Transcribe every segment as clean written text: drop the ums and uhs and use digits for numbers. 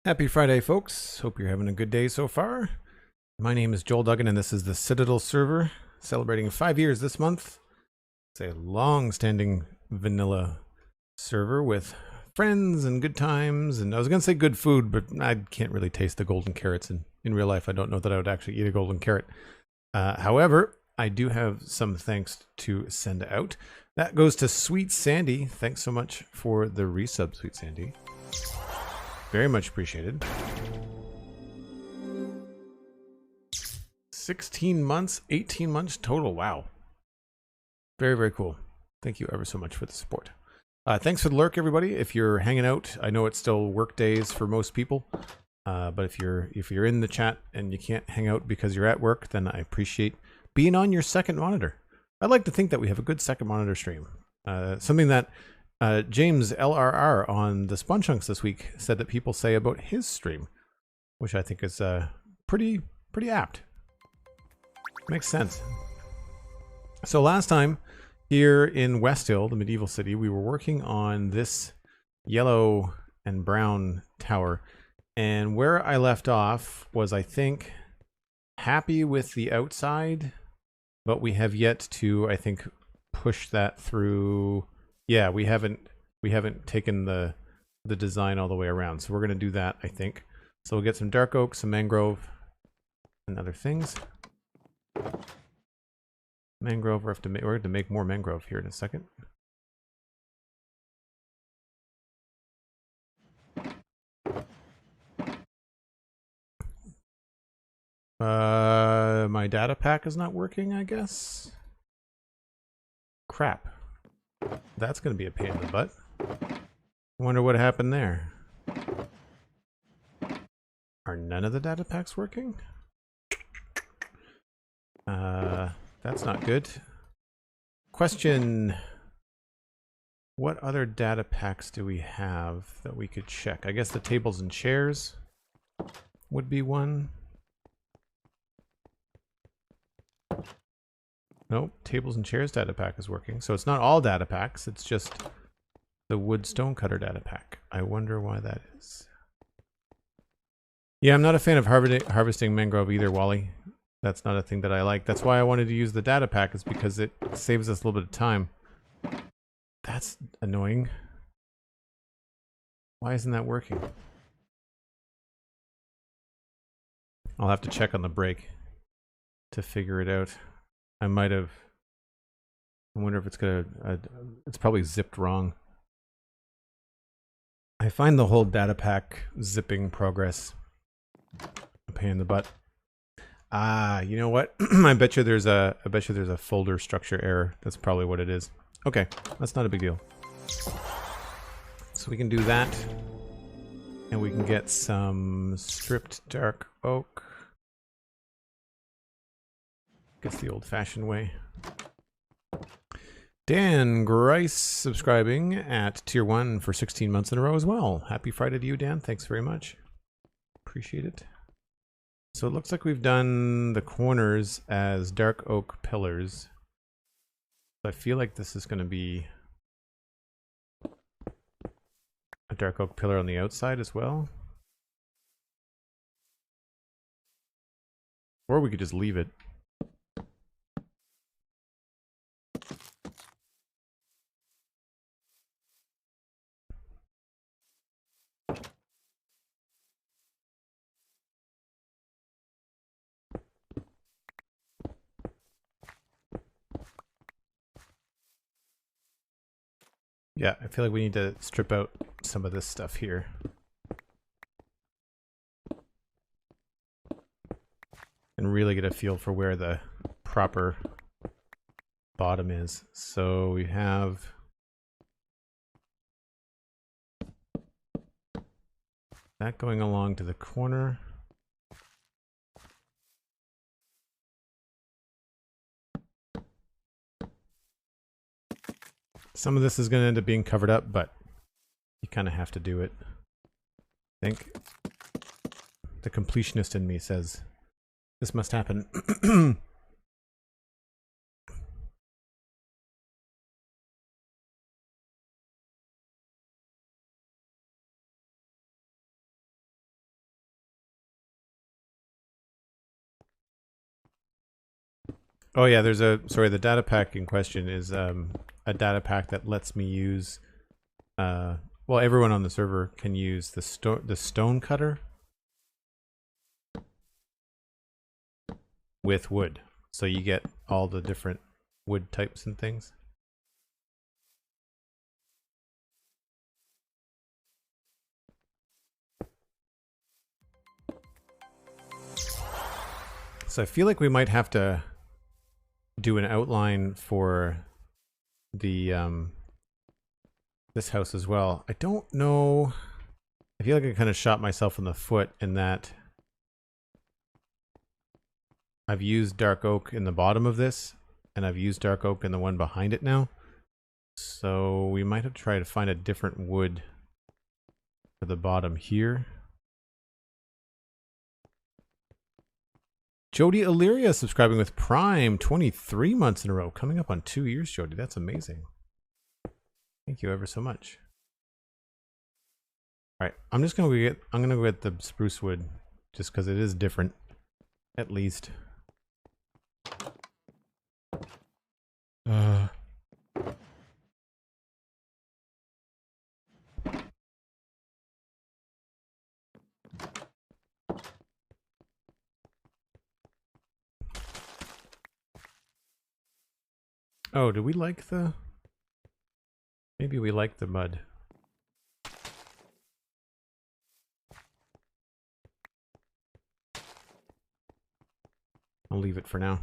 Happy Friday, folks. Hope you're having a good day so far. My name is Joel Duggan, and this is the Citadel server, celebrating 5 years this month. It's a long-standing vanilla server with friends and good times, and I was going to say good food, but I can't really taste the golden carrots in real life. I don't know that I would actually eat a golden carrot. However, I do have some thanks to send out. That goes to Sweet Sandy. Thanks so much for the resub, Sweet Sandy. Very much appreciated. 16 months, 18 months total. Wow. Very, very cool. Thank you ever so much for the support. Thanks for the lurk, everybody. If you're hanging out, I know it's still work days for most people. But if you're in the chat and you can't hang out because you're at work, then I appreciate being on your second monitor. I'd like to think that we have a good second monitor stream. Something that James LRR on the Spawn Chunks this week said that people say about his stream, which I think is pretty apt. Makes sense. So last time here in West Hill, the medieval city, we were working on this yellow and brown tower, and where I left off was, I think, happy with the outside, but we have yet to, I think, push that through. Yeah, we haven't taken the design all the way around, so we're gonna do that, I think. So we'll get some dark oak, some mangrove, and other things. Mangrove, we're going to make more mangrove here in a second. My data pack is not working, I guess. Crap. That's going to be a pain in the butt. Wonder what happened there. Are none of the data packs working? That's not good. Question: what other data packs do we have that we could check? I guess the tables and chairs would be one. Nope, tables and chairs data pack is working. So it's not all data packs, it's just the wood stone cutter data pack. I wonder why that is. Yeah, I'm not a fan of harvesting mangrove either, Wally. That's not a thing that I like. That's why I wanted to use the data pack, is because it saves us a little bit of time. That's annoying. Why isn't that working? I'll have to check on the break to figure it out. I might have. I wonder if it's gonna. It's probably zipped wrong. I find the whole data pack zipping progress a pain in the butt. Ah, you know what? I bet you there's a folder structure error. That's probably what it is. Okay, that's not a big deal. So we can do that, and we can get some stripped dark oak. Guess the old-fashioned way. Dan Grice subscribing at tier 1 for 16 months in a row as well. Happy Friday to you, Dan. Thanks very much. Appreciate it. So it looks like we've done the corners as dark oak pillars. I feel like this is going to be a dark oak pillar on the outside as well. Or we could just leave it. Yeah, I feel like we need to strip out some of this stuff here. And really get a feel for where the proper bottom is. So we have that going along to the corner. Some of this is going to end up being covered up, but you kind of have to do it. I think the completionist in me says this must happen. Oh yeah, there's a, sorry, the data pack in question is a data pack that lets me use, well, everyone on the server can use the stone cutter with wood. So you get all the different wood types and things. So I feel like we might have to do an outline for the this house as well. I don't know. I feel like I kind of shot myself in the foot in that I've used dark oak in the bottom of this, and I've used dark oak in the one behind it now. So we might have to try to find a different wood for the bottom here. Jody Illyria subscribing with Prime, 23 months in a row. Coming up on 2 years, Jody. That's amazing. Thank you ever so much. All right, I'm gonna go get the spruce wood just because it is different, at least. Oh, do we like the... Maybe we like the mud. I'll leave it for now.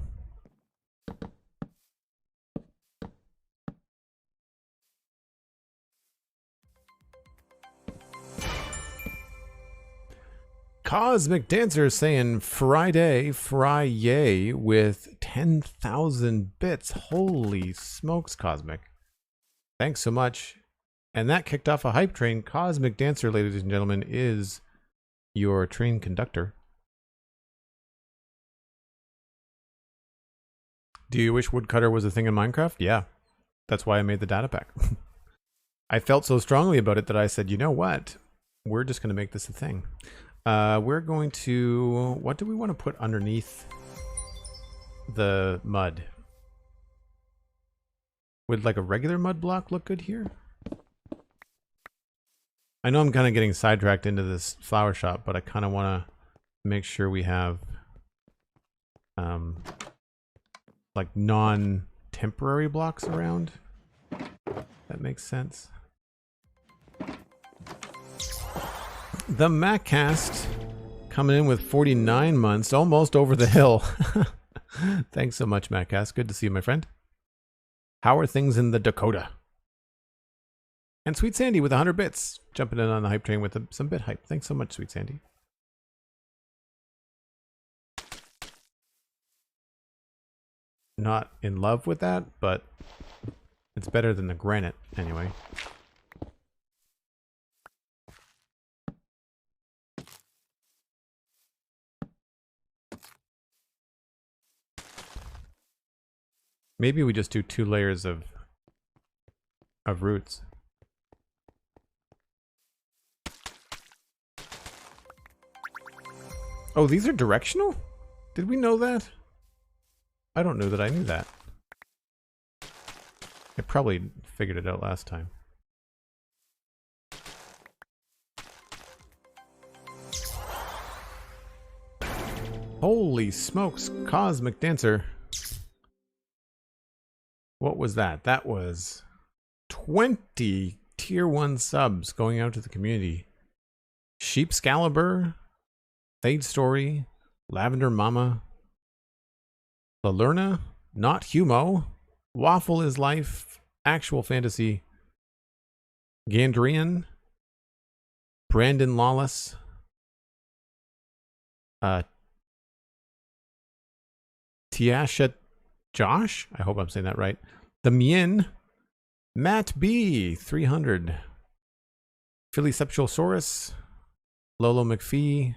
Cosmic Dancer saying Friday, Friday with 10,000 bits. Holy smokes, Cosmic. Thanks so much. And that kicked off a hype train. Cosmic Dancer, ladies and gentlemen, is your train conductor. Do you wish woodcutter was a thing in Minecraft? Yeah. That's why I made the data pack. I felt so strongly about it that I said, you know what? We're just going to make this a thing. We're going to... What do we want to put underneath the mud? Would like a regular mud block look good here? I know I'm kind of getting sidetracked into this flower shop, but I kind of want to make sure we have like non-temporary blocks around. That makes sense. The MacCast coming in with 49 months, almost over the hill. Thanks so much, MacCast. Good to see you, my friend. How are things in the Dakota? And Sweet Sandy with 100 bits, jumping in on the hype train with some bit hype. Thanks so much, Sweet Sandy. Not in love with that, but it's better than the granite anyway. Maybe we just do 2 layers of roots. Oh, these are directional? Did we know that? I don't know that I knew that. I probably figured it out last time. Holy smokes, Cosmic Dancer. What was that? That was 20 tier 1 subs going out to the community. Sheepscalibur, Fade Story, Lavender Mama, Lalerna, Not Humo, Waffle is Life, Actual Fantasy, Gandrian, Brandon Lawless, Tiasha Josh, I hope I'm saying that right. The Mien, Matt B, 300, Philiseptualsaurus, Lolo McPhee,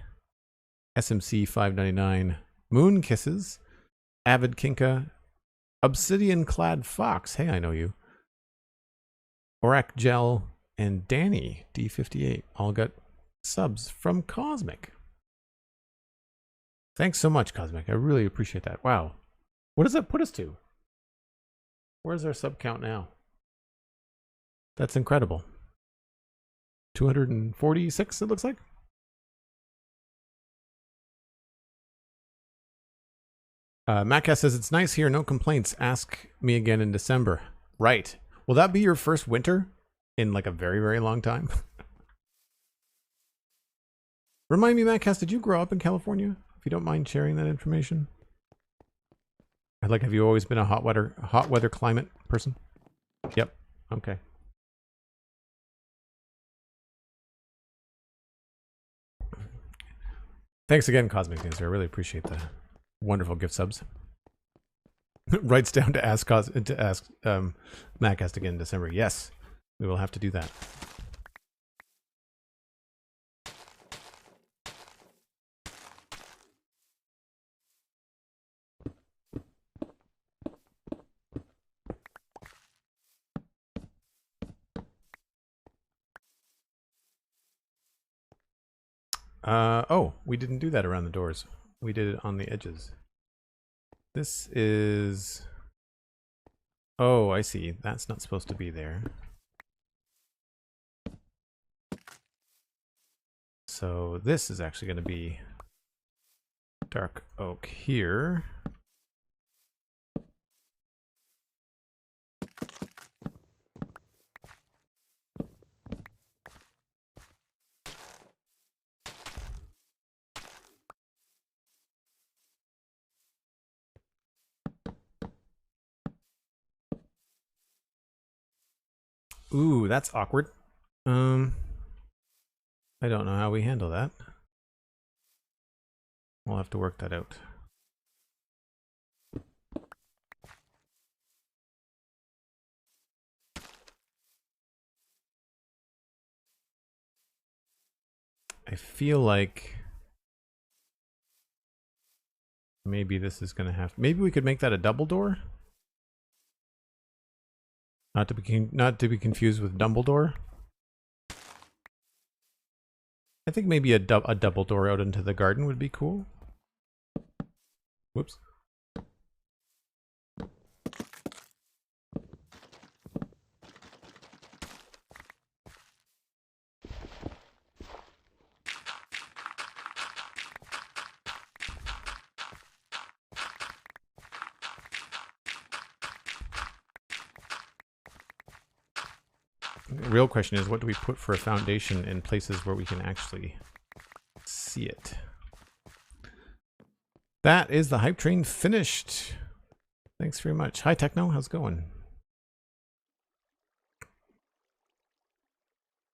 SMC 599, Moon Kisses, Avid Kinka, Obsidian Clad Fox, hey, I know you, Orak Gel, and Danny D58 all got subs from Cosmic. Thanks so much, Cosmic. I really appreciate that. Wow. What does that put us to? Where's our sub count now? That's incredible. 246, it looks like. Maccass says, it's nice here, no complaints. Ask me again in December. Right. Will that be your first winter in like a very, very long time? Remind me, Maccass, did you grow up in California? If you don't mind sharing that information. Like, have you always been a hot weather climate person? Yep. Okay. Thanks again, Cosmic Dancer. I really appreciate the wonderful gift subs. Writes down to ask Maccast again in December. Yes, we will have to do that. Oh, we didn't do that around the doors. We did it on the edges. This is... Oh, I see. That's not supposed to be there. So this is actually going to be dark oak here. Ooh, that's awkward. I don't know how we handle that. We'll have to work that out. I feel like maybe this is gonna have... Maybe we could make that a double door? Not to be confused with Dumbledore. I think maybe a double door out into the garden would be cool. Whoops. The real question is, what do we put for a foundation in places where we can actually see it? That is the hype train finished. Thanks very much. Hi, Techno. How's it going?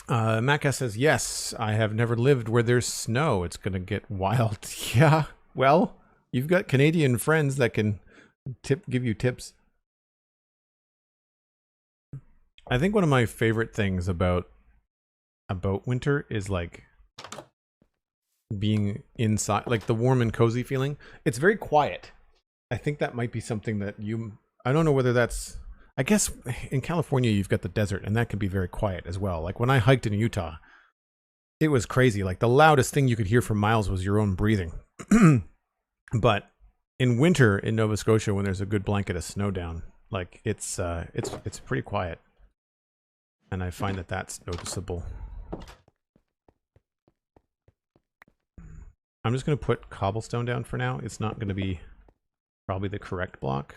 Macca says, yes, I have never lived where there's snow. It's going to get wild. Yeah, well, you've got Canadian friends that can give you tips. I think one of my favorite things about winter is like being inside, like the warm and cozy feeling. It's very quiet. I think that might be something that I don't know whether that's, I guess in California you've got the desert and that can be very quiet as well. Like when I hiked in Utah, it was crazy. Like the loudest thing you could hear for miles was your own breathing. But in winter in Nova Scotia, when there's a good blanket of snow down, like it's pretty quiet. And I find that that's noticeable. I'm just going to put cobblestone down for now. It's not going to be probably the correct block.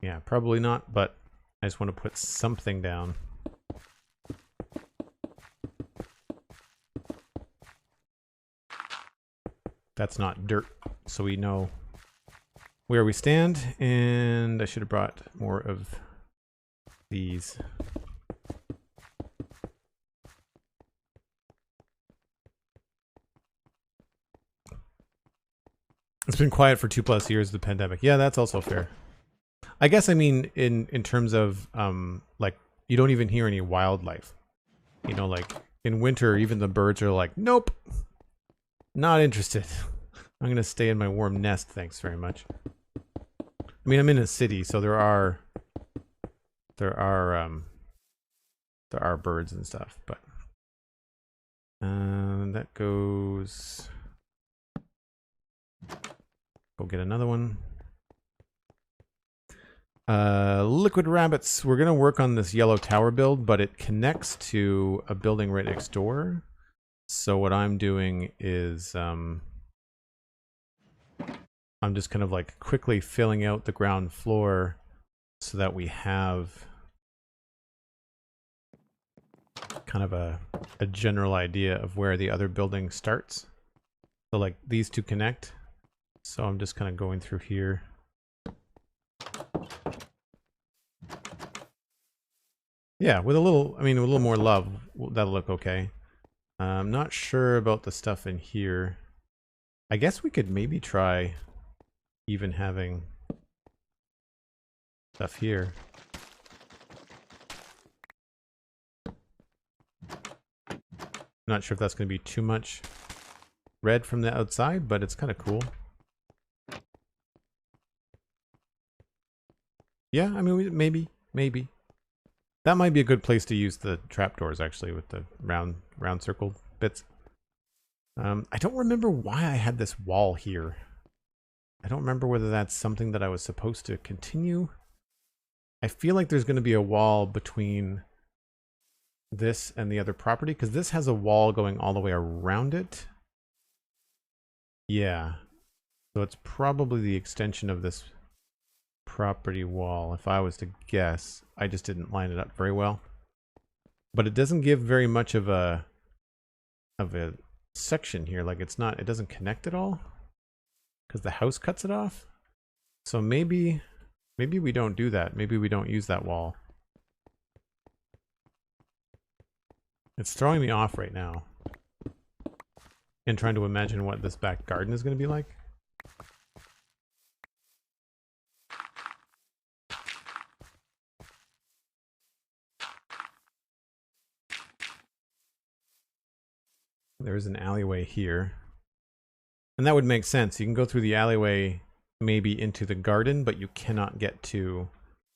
Yeah, probably not, but I just want to put something down. That's not dirt, so we know where we stand, and I should have brought more of these. It's been quiet for 2+ years of the pandemic. Yeah, that's also fair. I guess I mean in terms of like you don't even hear any wildlife. You know, like in winter even the birds are like, nope. Not interested. I'm going to stay in my warm nest, thanks very much. I mean, I'm in a city, so there are there are birds and stuff, but that goes. Go get another one. Liquid rabbits. We're gonna work on this yellow tower build, but it connects to a building right next door. So what I'm doing is I'm just kind of like quickly filling out the ground floor so that we have kind of a general idea of where the other building starts. So like these two connect. So I'm just kind of going through here. Yeah, with a little, I mean, with a little more love, that'll look okay. I'm not sure about the stuff in here. I guess we could maybe try even having stuff here. Not sure if that's going to be too much red from the outside, but it's kind of cool. Yeah, I mean, maybe. That might be a good place to use the trapdoors, actually, with the round circled bits. I don't remember why I had this wall here. I don't remember whether that's something that I was supposed to continue. I feel like there's going to be a wall between this and the other property, because this has a wall going all the way around it. Yeah. So it's probably the extension of this property wall, if I was to guess. I just didn't line it up very well. But it doesn't give very much of a section here. Like it doesn't connect at all because the house cuts it off. So maybe we don't do that. Maybe we don't use that wall. It's throwing me off right now. And trying to imagine what this back garden is going to be like. There's an alleyway here. And that would make sense. You can go through the alleyway maybe into the garden, but you cannot get to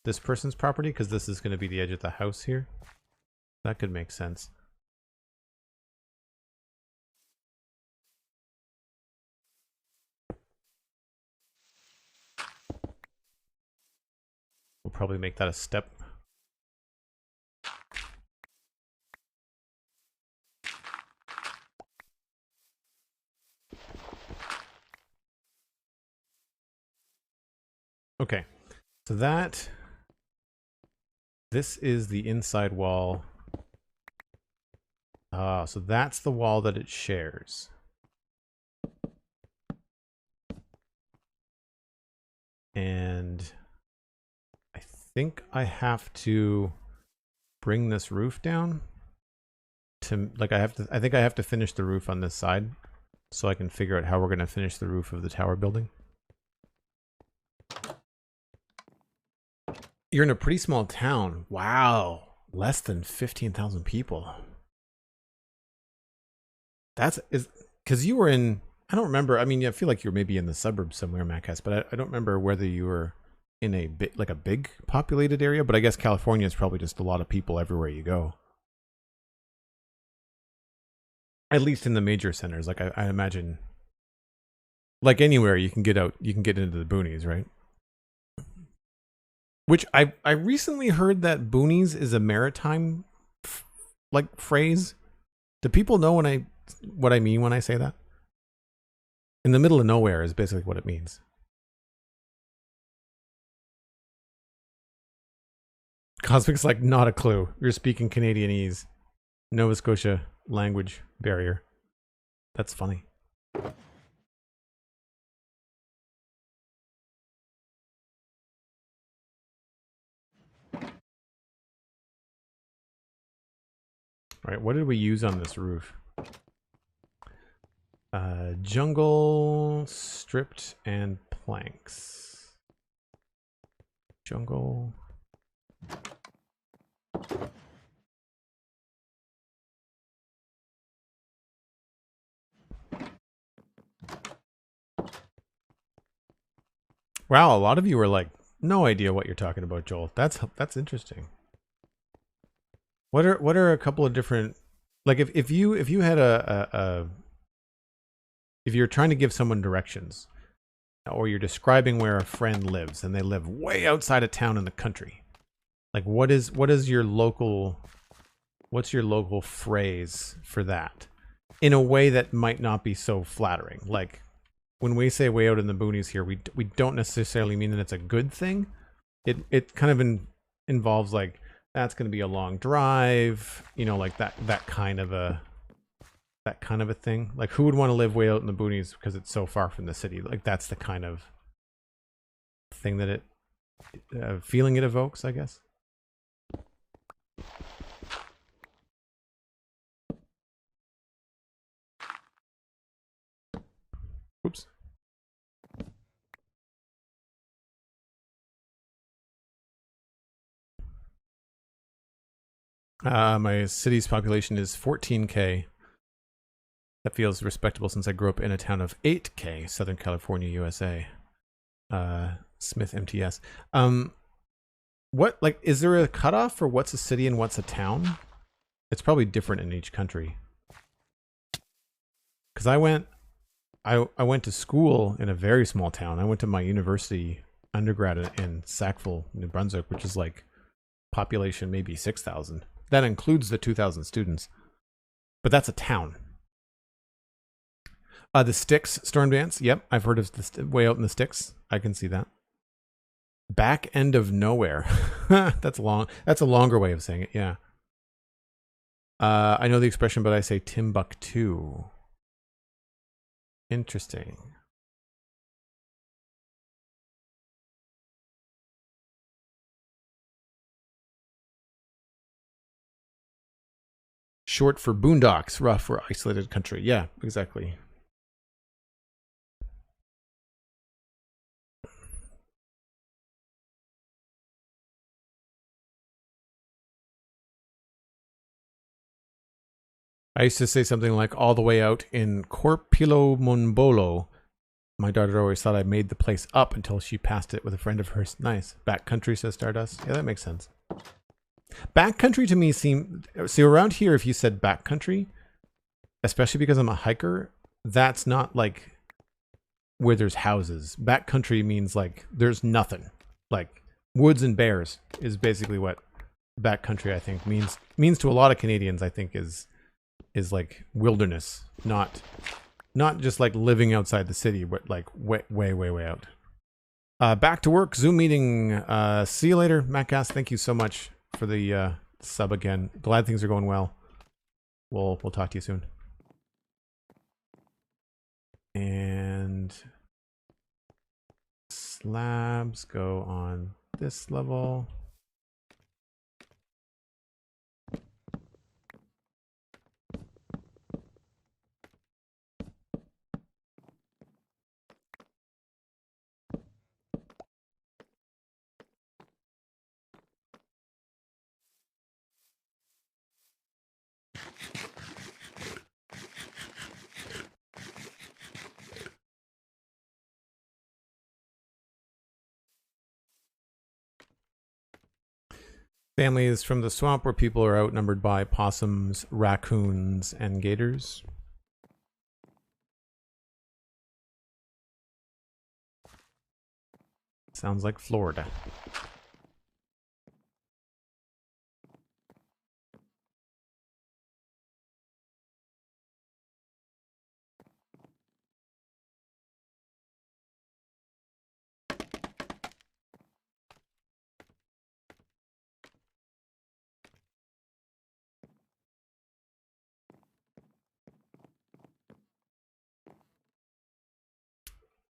this person's property because this is going to be the edge of the house here. That could make sense. We'll probably make that a step. Okay, so this is the inside wall. So that's the wall that it shares. And I think I have to bring this roof down to, like, I think I have to finish the roof on this side so I can figure out how we're going to finish the roof of the tower building. You're in a pretty small town. Wow. Less than 15,000 people. Because you were in, I don't remember. I mean, I feel like you were maybe in the suburbs somewhere, Macas, but I don't remember whether you were in a bit like a big populated area, but I guess California is probably just a lot of people everywhere you go. At least in the major centers. Like I imagine, like anywhere you can get out, you can get into the boonies, right? Which I recently heard that boonies is a maritime like phrase. Do people know what I mean when I say that? In the middle of nowhere is basically what it means. Cosmic's like, not a clue. You're speaking Canadianese. Nova Scotia language barrier. That's funny. All right, what did we use on this roof? Jungle, stripped, and planks. Jungle. Wow, a lot of you are like no idea what you're talking about, Joel. That's interesting. What are a couple of different, like if you had if you're trying to give someone directions, or you're describing where a friend lives and they live way outside of town in the country, like what is your local, what's your local phrase for that in a way that might not be so flattering? Like when we say way out in the boonies here, we don't necessarily mean that it's a good thing. It kind of involves like, that's going to be a long drive, you know, like that kind of a thing. Like who would want to live way out in the boonies because it's so far from the city? Like that's the kind of thing that it feeling it evokes, I guess. Oops. My city's population is 14K. That feels respectable since I grew up in a town of 8K, Southern California, USA. Smith MTS. What, like, is there a cutoff for what's a city and what's a town? It's probably different in each country. Because I went to school in a very small town. I went to my university undergrad in Sackville, New Brunswick, which is like population maybe 6,000. That includes the 2,000 students. But that's a town. The Sticks Storm Dance. Yep, I've heard of this way out in the Sticks. I can see that. Back end of nowhere. That's long. That's a longer way of saying it. Yeah. I know the expression, but I say Timbuktu. Interesting. Short for boondocks, rough or isolated country. Yeah, exactly. I used to say something like all the way out in Corpilo Monbolo. My daughter always thought I made the place up until she passed it with a friend of hers. Nice. Backcountry, says Stardust. Yeah, that makes sense. Backcountry to me seems... See, around here, if you said backcountry, especially because I'm a hiker, that's not like where there's houses. Backcountry means like there's nothing. Like woods and bears is basically what backcountry, I think, means to a lot of Canadians, I think, is like wilderness, not just like living outside the city, but like way out. Back to work, Zoom meeting. See you later, Mattcast. Thank you so much for the sub again. Glad things are going well. We'll talk to you soon. And slabs go on this level. Families from the swamp where people are outnumbered by possums, raccoons, and gators. Sounds like Florida.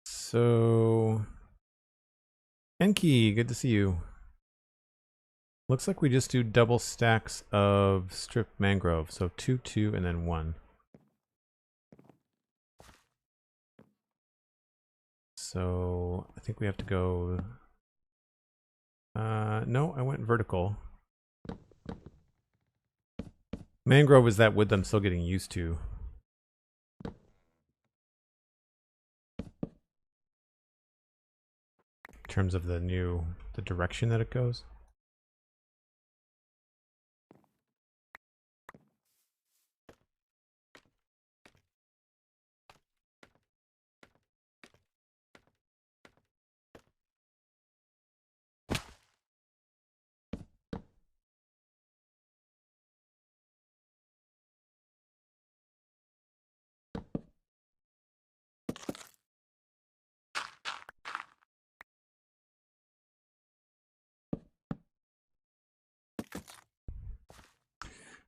So, Enki, good to see you. Looks like we just do double stacks of stripped mangrove. So 2, 2, and then 1. So I think we have to go... no, I went vertical. Mangrove is that wood I'm still getting used to. terms of the direction that it goes.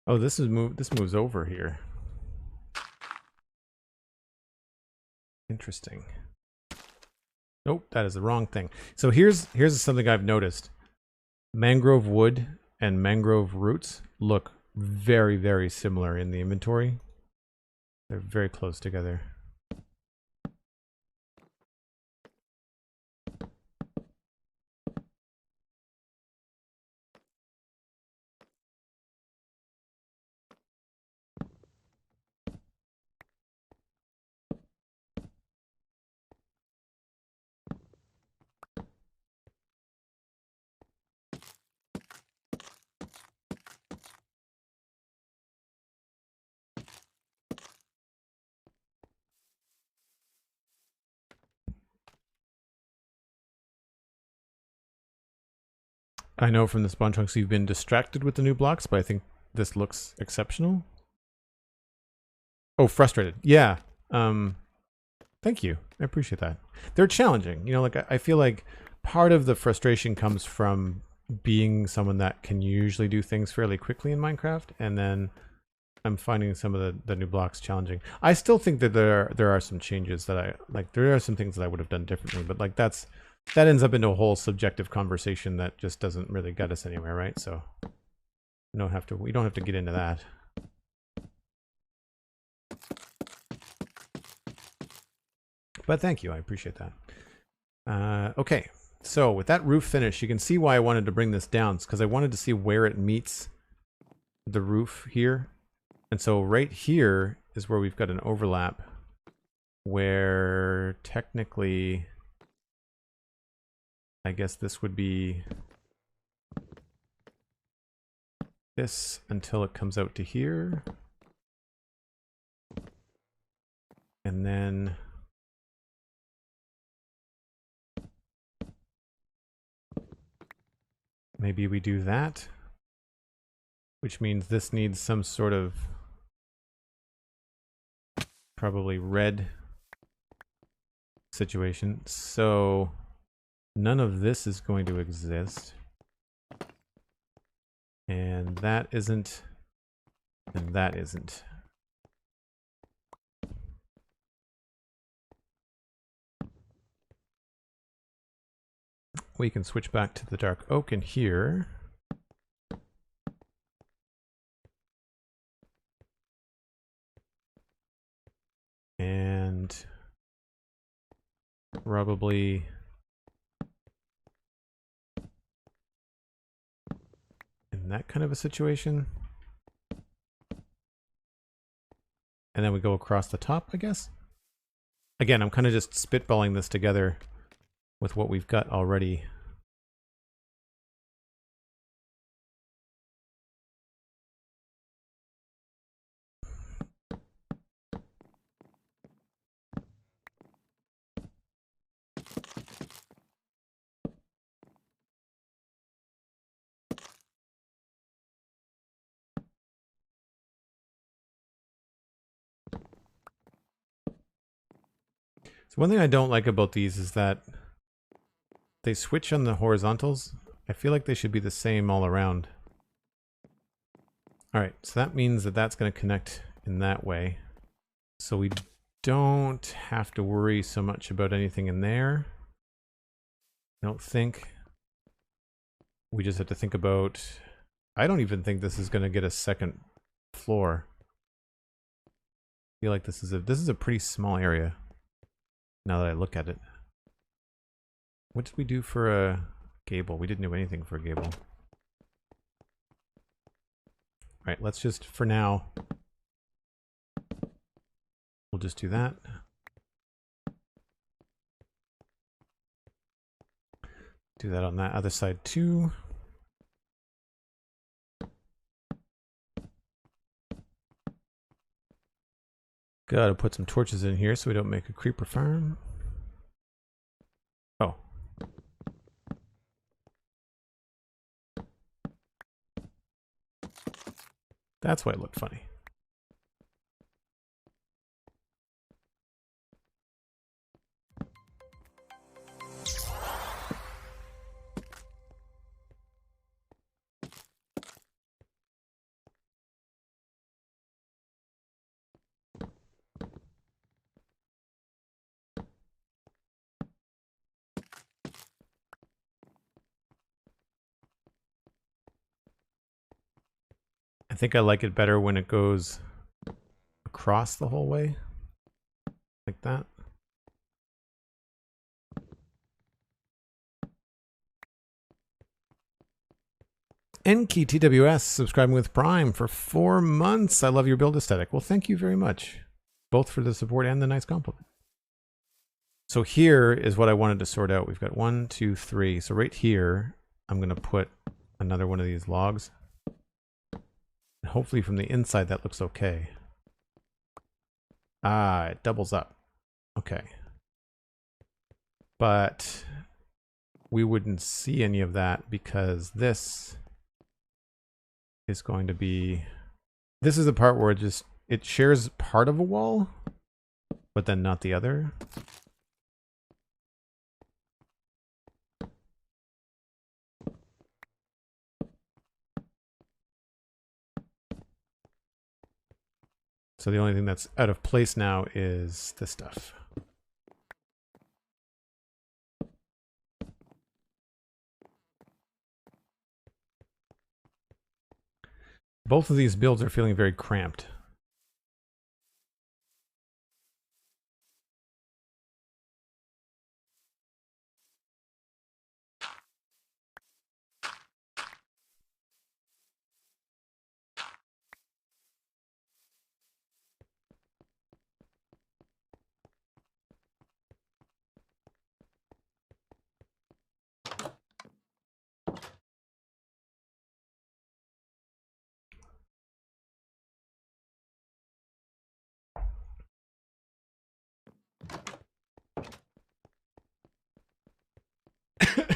Oh, this moves over here. Interesting. Nope, that is the wrong thing. So here's something I've noticed. Mangrove wood and mangrove roots look very, very similar in the inventory. They're very close together. I know from the spawn chunks you've been distracted with the new blocks, but I think this looks exceptional. Oh, frustrated. Yeah. Thank you. I appreciate that. They're challenging. You know, like I feel like part of the frustration comes from being someone that can usually do things fairly quickly in Minecraft, and then I'm finding some of the new blocks challenging. I still think that there are some changes that I like. There are some things that I would have done differently, but like that ends up into a whole subjective conversation that just doesn't really get us anywhere, right? So we don't have to get into that. But thank you, I appreciate that. Okay, so with that roof finished, you can see why I wanted to bring this down. It's because I wanted to see where it meets the roof here. And so right here is where we've got an overlap where technically, I guess this would be this until it comes out to here. And then maybe we do that, which means this needs some sort of probably red situation. So none of this is going to exist. And that isn't. And that isn't. We can switch back to the dark oak in here. And probably in that kind of a situation. And then we go across the top, I guess. Again, I'm kind of just spitballing this together with what we've got already. So one thing I don't like about these is that they switch on the horizontals. I feel like they should be the same all around. All right, so that means that that's going to connect in that way. So we don't have to worry so much about anything in there. I don't think. We just have to think about... I don't even think this is going to get a second floor. I feel like this is a pretty small area now that I look at it. What did we do for a gable? We didn't do anything for a gable. All right, let's just, for now, we'll just do that. Do that on that other side too. Gotta put some torches in here so we don't make a creeper farm. Oh. That's why it looked funny. I think I like it better when it goes across the whole way, like that. Enki TWS subscribing with Prime for 4 months. I love your build aesthetic. Well, thank you very much, both for the support and the nice compliment. So here is what I wanted to sort out. We've got 1, 2, 3. So right here, I'm going to put another one of these logs. And hopefully from the inside that looks okay. Ah, it doubles up. Okay. But we wouldn't see any of that because this is going to be... This is the part where it shares part of a wall, but then not the other. So the only thing that's out of place now is this stuff. Both of these builds are feeling very cramped.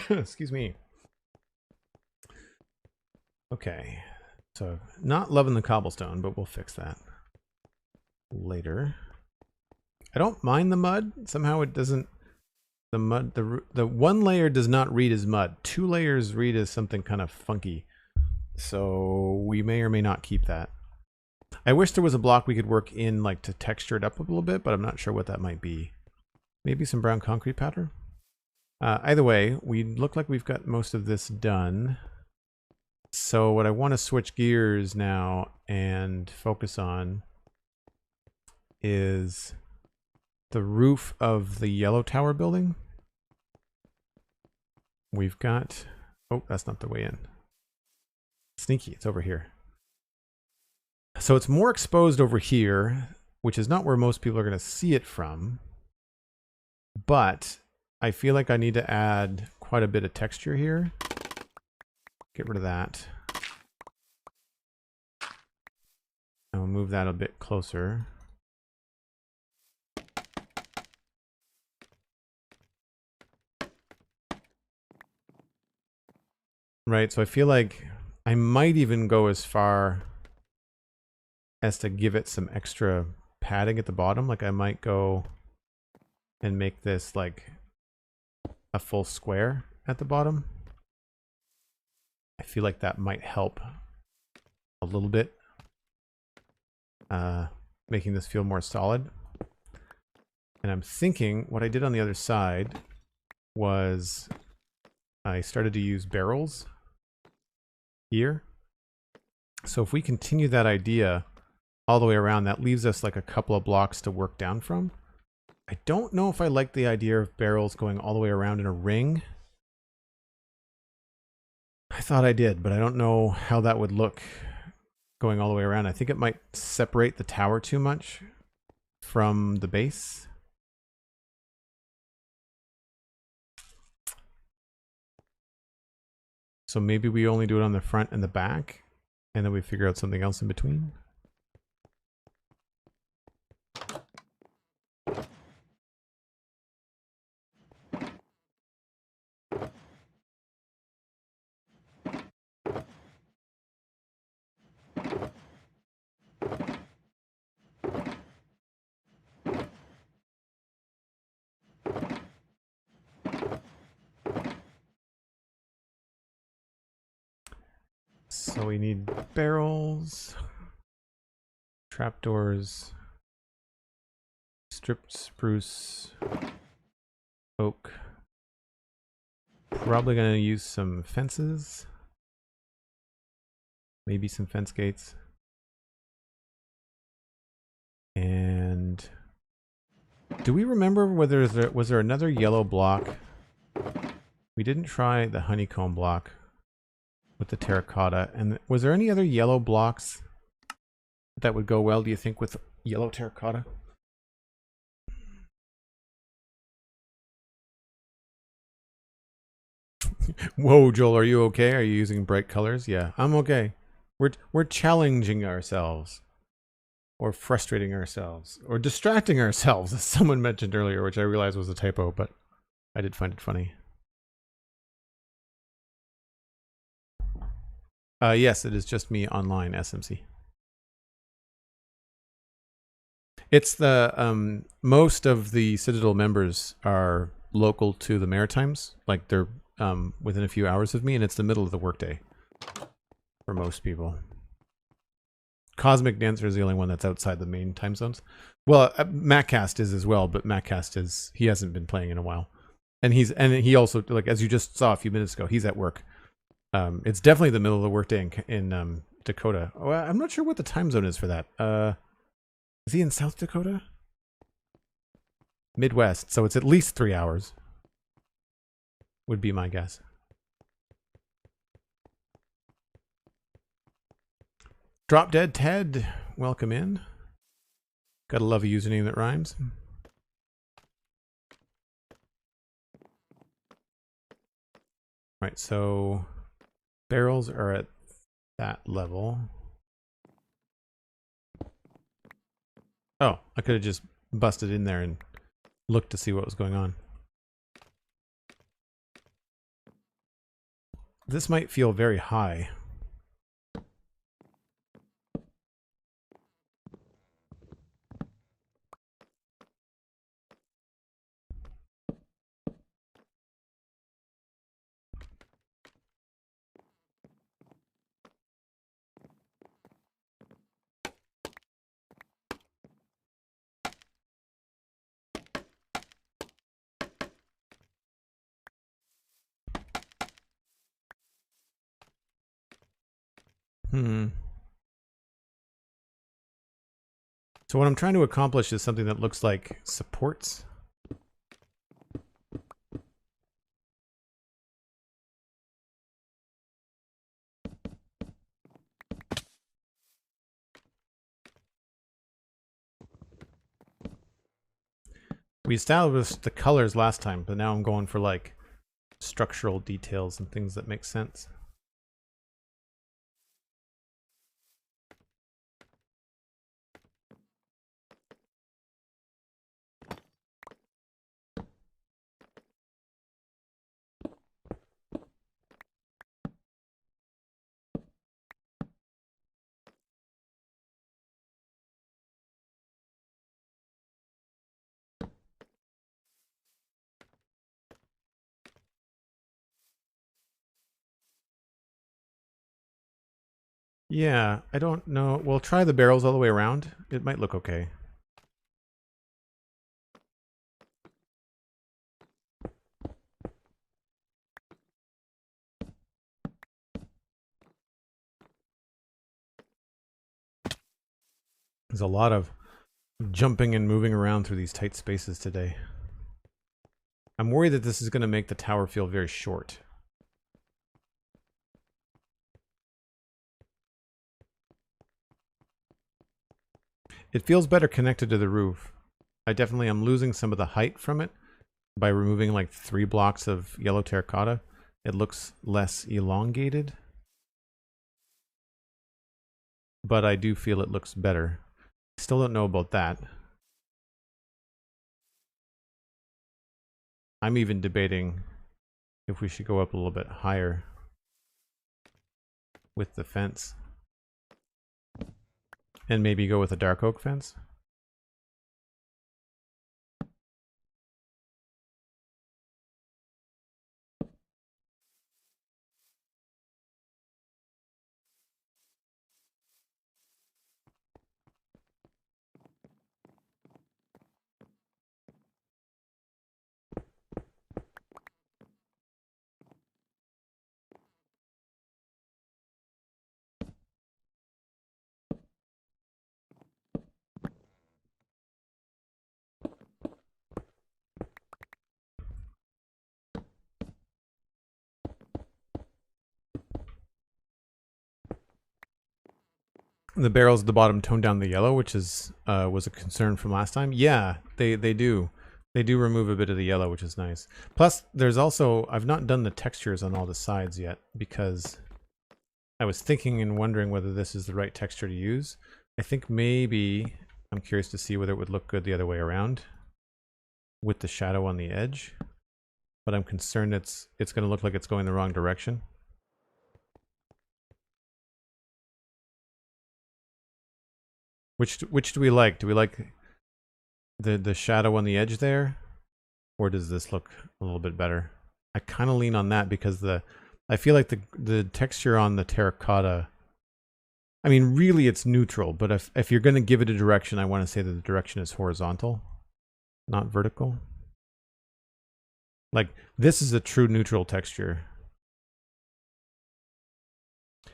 Excuse me. Okay, so not loving the cobblestone, but we'll fix that later. I don't mind the mud. Somehow it doesn't. The mud, the one layer does not read as mud. 2 layers read as something kind of funky. So we may or may not keep that. I wish there was a block we could work in, like, to texture it up a little bit, but I'm not sure what that might be. Maybe some brown concrete powder? Either way, we look like we've got most of this done. So what I want to switch gears now and focus on is the roof of the yellow tower building. We've got... Oh, that's not the way in. Sneaky, it's over here. So it's more exposed over here, which is not where most people are going to see it from. But I feel like I need to add quite a bit of texture here. Get rid of that. I'll move that a bit closer. Right, so I feel like I might even go as far as to give it some extra padding at the bottom. Like I might go and make this like a full square at the bottom. I feel like that might help a little bit, making this feel more solid. And I'm thinking what I did on the other side was I started to use barrels here. So if we continue that idea all the way around, that leaves us like a couple of blocks to work down from. I don't know if I like the idea of barrels going all the way around in a ring. I thought I did, but I don't know how that would look going all the way around. I think it might separate the tower too much from the base. So maybe we only do it on the front and the back, and then we figure out something else in between. So we need barrels, trapdoors, stripped spruce, oak. Probably going to use some fences, maybe some fence gates. And do we remember whether was there another yellow block? We didn't try the honeycomb block with the terracotta. And was there any other yellow blocks that would go well, do you think, with yellow terracotta? Whoa, Joel, are you okay? Are you using bright colors? Yeah, I'm okay. We're challenging ourselves, or frustrating ourselves, or distracting ourselves, as someone mentioned earlier, which I realized was a typo, but I did find it funny. Yes, it is just me online, SMC. It's the most of the Citadel members are local to the Maritimes, like they're within a few hours of me, and it's the middle of the workday for most people. Cosmic Dancer is the only one that's outside the main time zones. Well, Mattcast is as well, but Mattcast he hasn't been playing in a while, and he also, like as you just saw a few minutes ago, he's at work. It's definitely the middle of the workday in Dakota. Oh, I'm not sure what the time zone is for that. Is he in South Dakota? Midwest, so it's at least 3 hours. Would be my guess. Drop Dead Ted, welcome in. Gotta love a username that rhymes. Right, so barrels are at that level. Oh, I could have just busted in there and looked to see what was going on. This might feel very high. So what I'm trying to accomplish is something that looks like supports. We established the colors last time, but now I'm going for like structural details and things that make sense. Yeah, I don't know. We'll try the barrels all the way around. It might look okay. There's a lot of jumping and moving around through these tight spaces today. I'm worried that this is going to make the tower feel very short. It feels better connected to the roof. I definitely am losing some of the height from it by removing like 3 blocks of yellow terracotta. it looks less elongated. But I do feel it looks better. Still don't know about that. I'm even debating if we should go up a little bit higher with the fence. And maybe go with a dark oak fence. The barrels at the bottom tone down the yellow, which is was a concern from last time. Yeah, they do. They do remove a bit of the yellow, which is nice. Plus, there's also, I've not done the textures on all the sides yet because I was thinking and wondering whether this is the right texture to use. I think maybe, I'm curious to see whether it would look good the other way around with the shadow on the edge. But I'm concerned it's going to look like it's going the wrong direction. Which do we like? Do we like the shadow on the edge there? Or does this look a little bit better? I kind of lean on that because I feel like the texture on the terracotta, I mean, really it's neutral, but if you're going to give it a direction, I want to say that the direction is horizontal, not vertical. Like, this is a true neutral texture.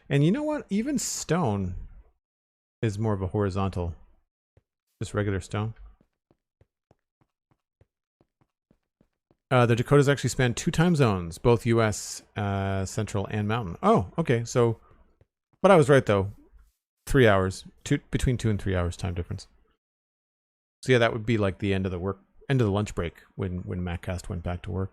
And you know what? Even stone is more of a horizontal. Just regular stone. The Dakotas actually span 2 time zones, both US, Central, and Mountain. Oh, okay. So, but I was right though. 3 hours, between 2 and 3 hours time difference. So yeah, that would be like the end of the lunch break when MacCast went back to work.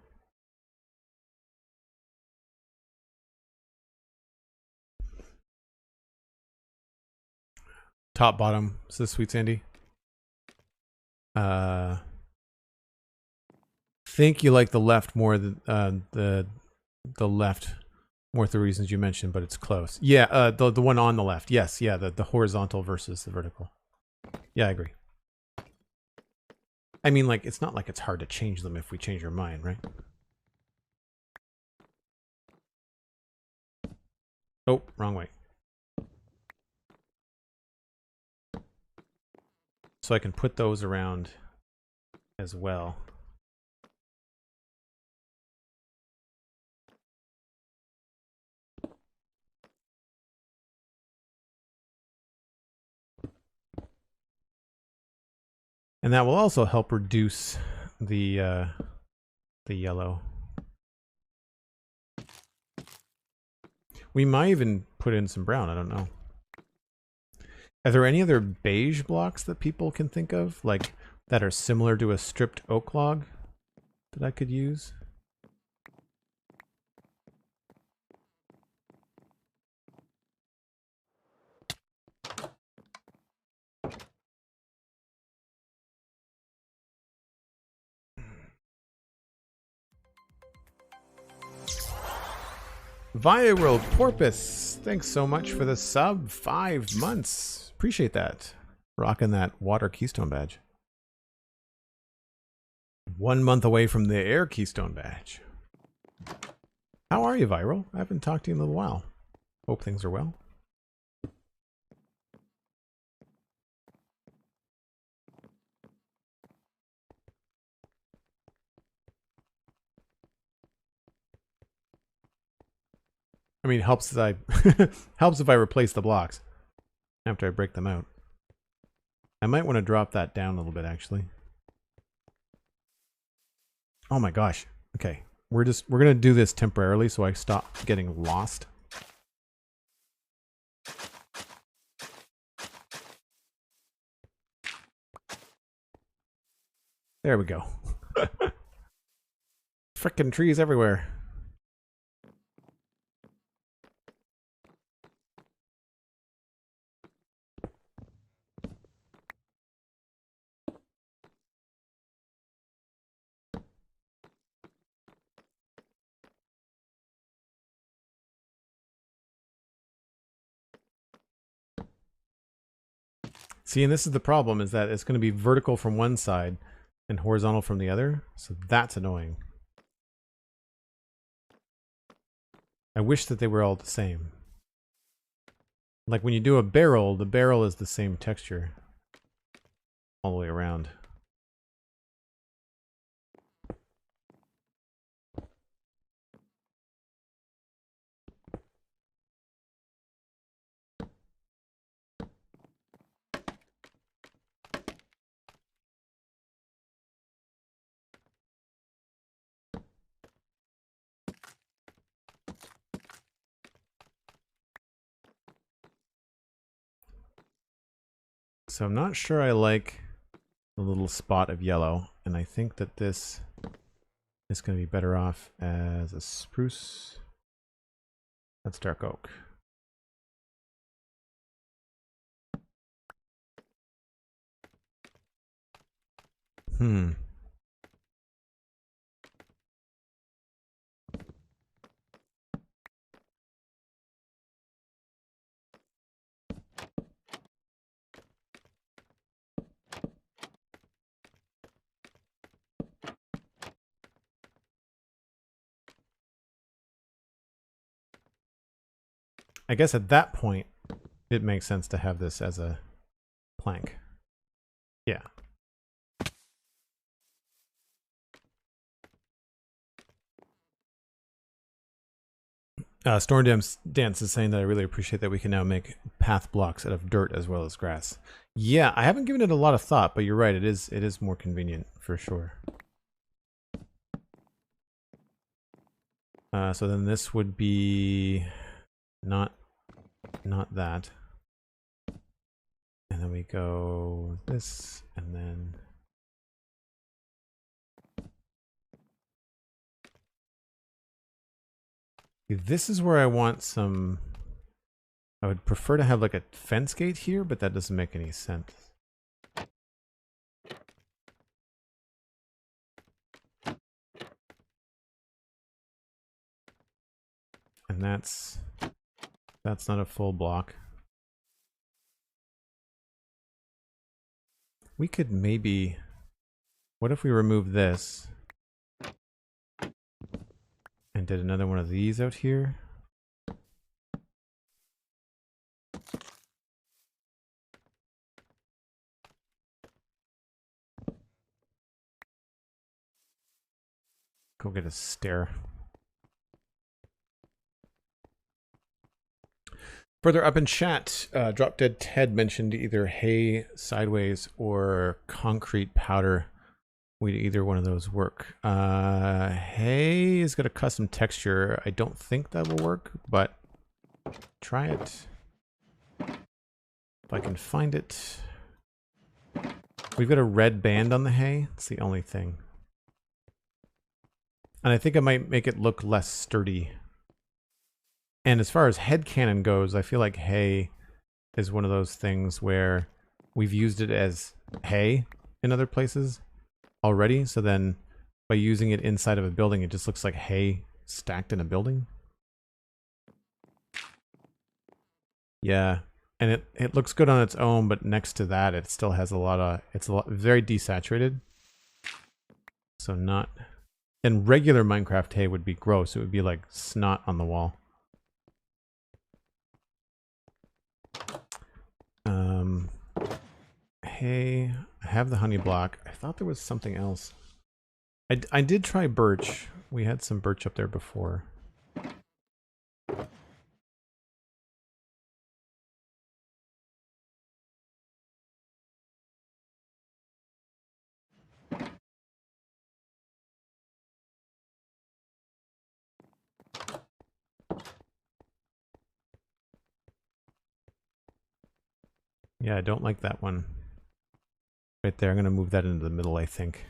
Top bottom, says Sweet Sandy. Think you like the left more than the left more for the reasons you mentioned, but it's close. Yeah, the one on the left. Yes, yeah, the horizontal versus the vertical. Yeah, I agree. I mean, like, it's not like it's hard to change them if we change our mind, right? Oh, wrong way. So I can put those around as well. And that will also help reduce the yellow. We might even put in some brown, I don't know. Are there any other beige blocks that people can think of, like that are similar to a stripped oak log that I could use? Viral Porpoise, thanks so much for the sub. 5 months. Appreciate that. Rocking that water keystone badge. 1 month away from the air keystone badge. How are you, Viral? I haven't talked to you in a little while. Hope things are well. I mean, it helps that helps if I replace the blocks after I break them out. I might want to drop that down a little bit, actually. Oh my gosh. Okay. We're gonna do this temporarily so I stop getting lost. There we go. Frickin' trees everywhere. See, and this is the problem, is that it's going to be vertical from one side and horizontal from the other. So that's annoying. I wish that they were all the same. Like when you do a barrel, the barrel is the same texture all the way around. So I'm not sure I like the little spot of yellow, and I think that this is going to be better off as a spruce. That's dark oak. I guess at that point, it makes sense to have this as a plank. Yeah. Storm Dance is saying that I really appreciate that we can now make path blocks out of dirt as well as grass. Yeah, I haven't given it a lot of thought, but you're right. It is more convenient for sure. So then this would be not that. And then we go this, and then this is where I want some. I would prefer to have like a fence gate here, but that doesn't make any sense. And that's not a full block. We could maybe, what if we remove this and did another one of these out here? Go get a stair. Further up in chat, Drop Dead Ted mentioned either hay sideways or concrete powder. Would either one of those work? Hay is got a custom texture. I don't think that will work, but try it. If I can find it. We've got a red band on the hay. It's the only thing. And I think I might make it look less sturdy. And as far as headcanon goes, I feel like hay is one of those things where we've used it as hay in other places already. So then by using it inside of a building, it just looks like hay stacked in a building. Yeah. And it looks good on its own, but next to that, it still has it's very desaturated. So not, and regular Minecraft hay would be gross. It would be like snot on the wall. Hey, I have the honey block. I thought there was something else. I did try birch. We had some birch up there before. Yeah, I don't like that one. Right there, I'm going to move that into the middle, I think.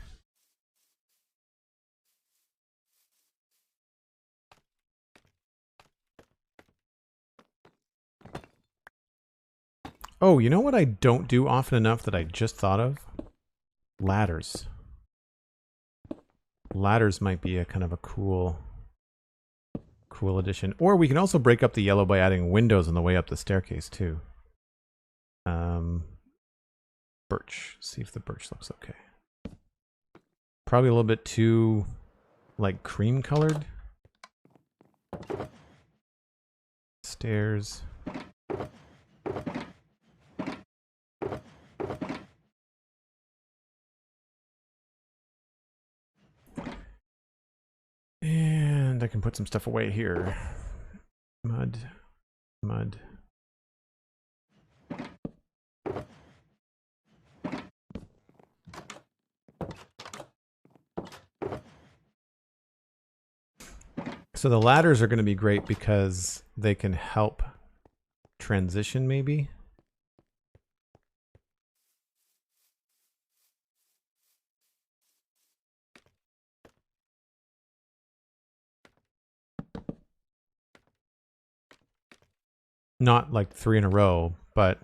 Oh, you know what I don't do often enough that I just thought of? Ladders. Ladders might be a kind of a cool addition. Or we can also break up the yellow by adding windows on the way up the staircase too. birch. See if the birch looks okay. Probably a little bit too, like, cream colored. Stairs. And I can put some stuff away here. Mud. Mud. So the ladders are going to be great because they can help transition maybe. Not like 3 in a row, but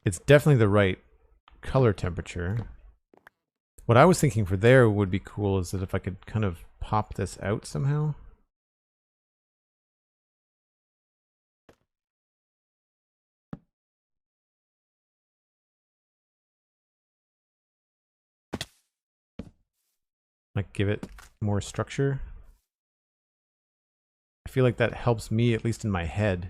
it's definitely the right color temperature. What I was thinking for there would be cool is that if I could kind of pop this out somehow. Like give it more structure. I feel like that helps me, at least in my head.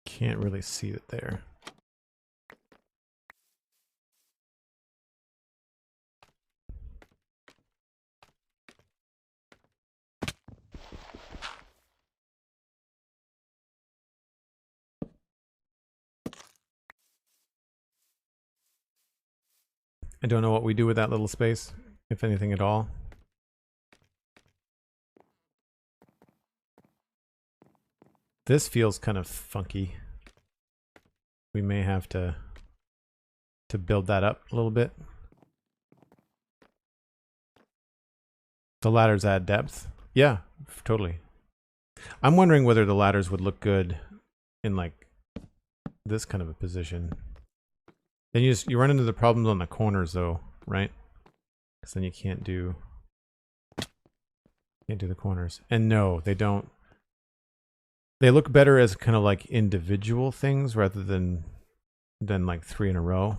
Can't really see it there. I don't know what we do with that little space, if anything at all. This feels kind of funky. We may have to build that up a little bit. The ladders add depth. Yeah, totally. I'm wondering whether the ladders would look good in like this kind of a position. Then you run into the problems on the corners though, right? Because then you can't do the corners. And no, they don't. They look better as kind of like individual things rather than like 3 in a row.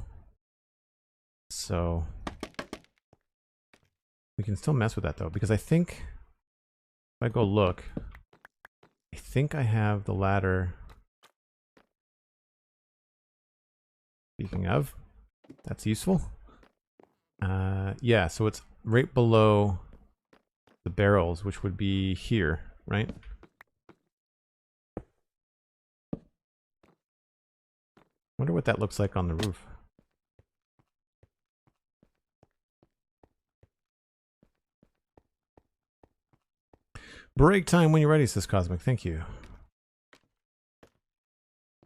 So we can still mess with that though, because I think if I go look, I think I have the ladder. Speaking of, that's useful. Yeah, so it's right below the barrels, which would be here, right? Wonder what that looks like on the roof. Break time when you're ready, says Cosmic. Thank you.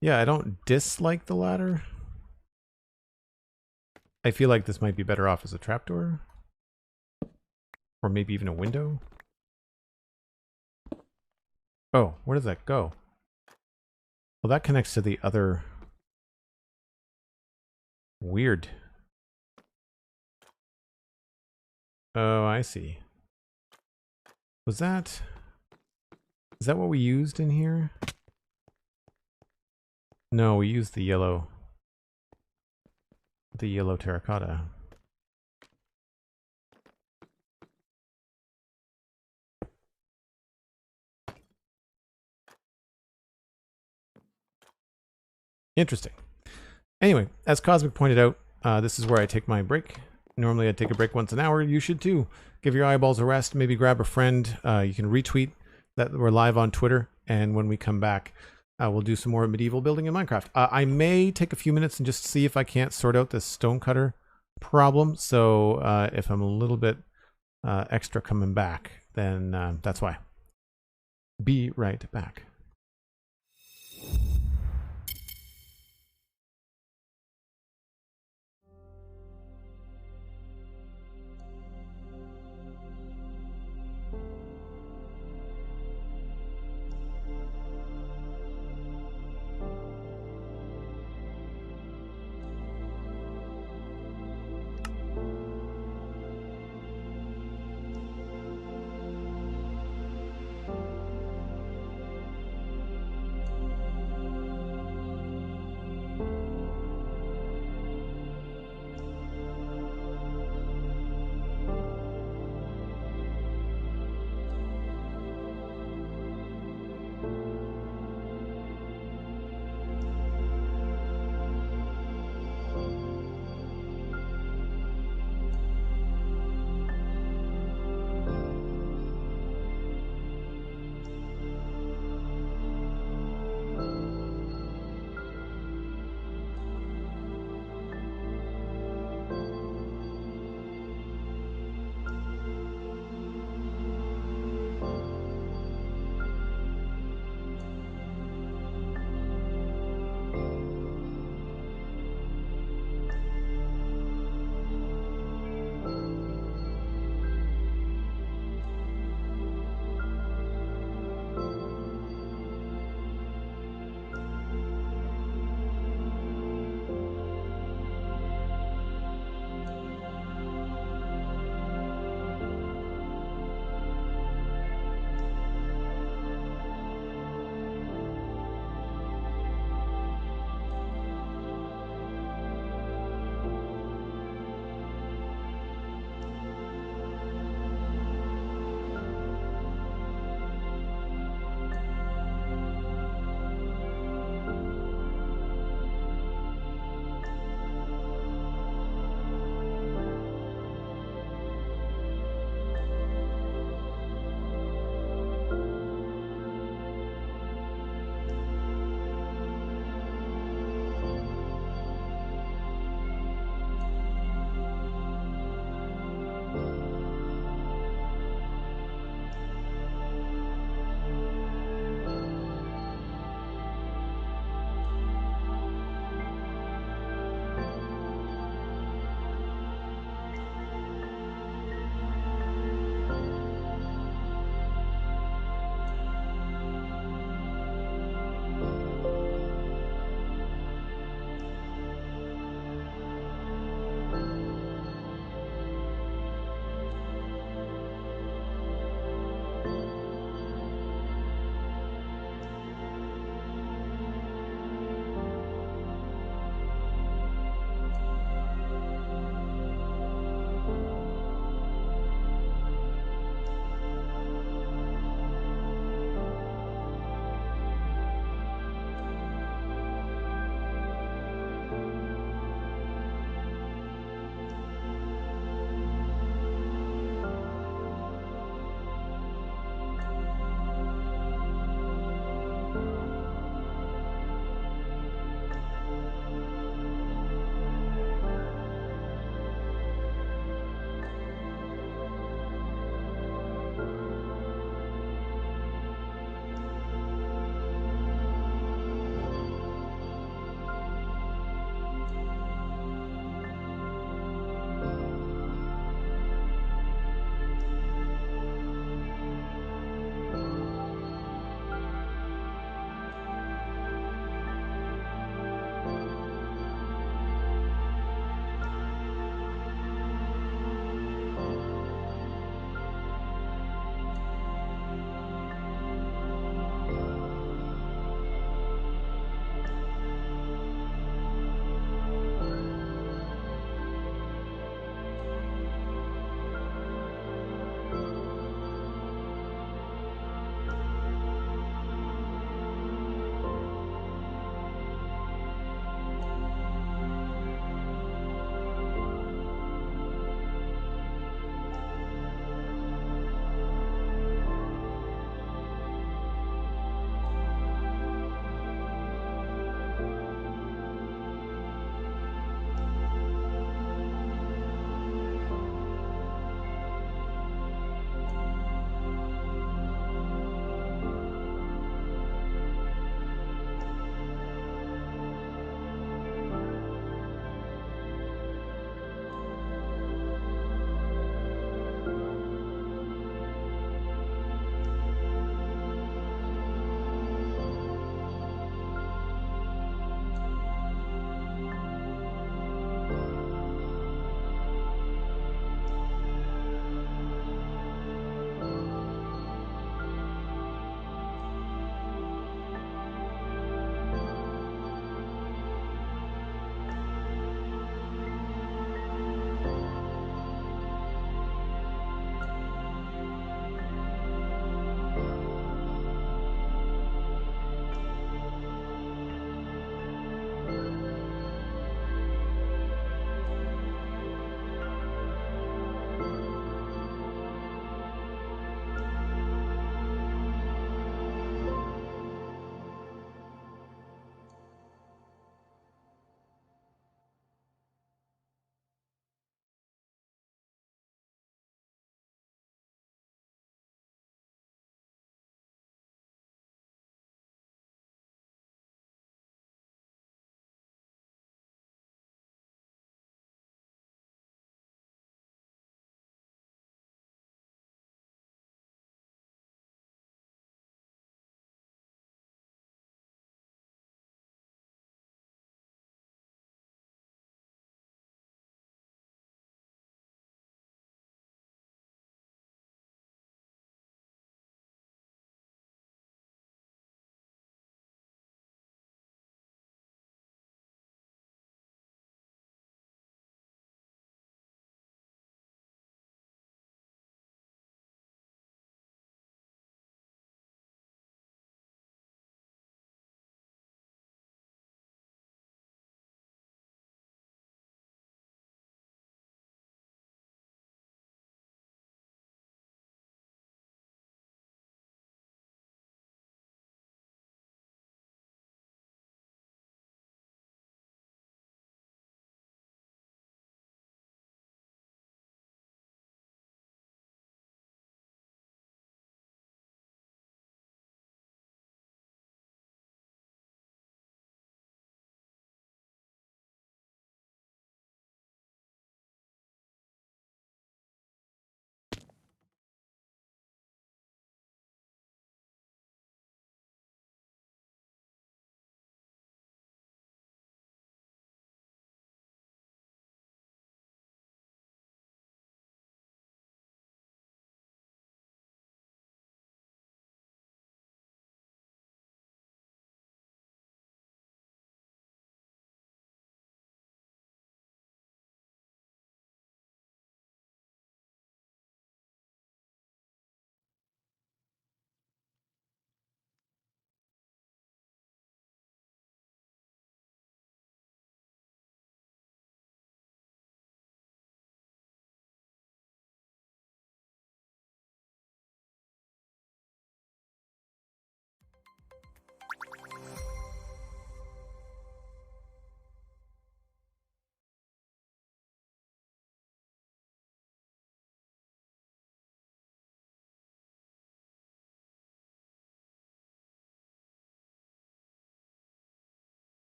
Yeah, I don't dislike the ladder. I feel like this might be better off as a trapdoor. Or maybe even a window. Oh, where does that go? Well, that connects to the other... Weird. Oh, I see. Was that... Is that what we used in here? No, we used the yellow... The yellow terracotta. Interesting. Anyway, as Cosmic pointed out, this is where I take my break. Normally I take a break once an hour. You should too. Give your eyeballs a rest. Maybe grab a friend. You can retweet that we're live on Twitter. And when we come back, we'll do some more medieval building in Minecraft. I may take a few minutes and just see if I can't sort out this stonecutter problem. So if I'm a little bit extra coming back, then that's why. Be right back.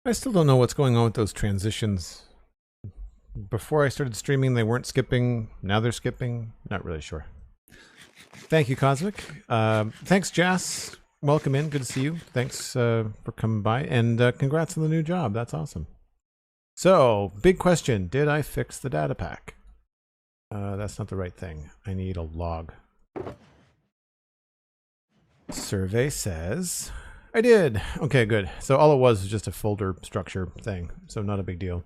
I still don't know what's going on with those transitions. Before I started streaming, they weren't skipping. Now they're skipping. Not really sure. Thank you, Cosmic. Thanks, Jas. Welcome in. Good to see you. Thanks for coming by. And congrats on the new job. That's awesome. So, big question. Did I fix the data pack? That's not the right thing. I need a log. Survey says I did. Okay, good. So all it was just a folder structure thing. So not a big deal.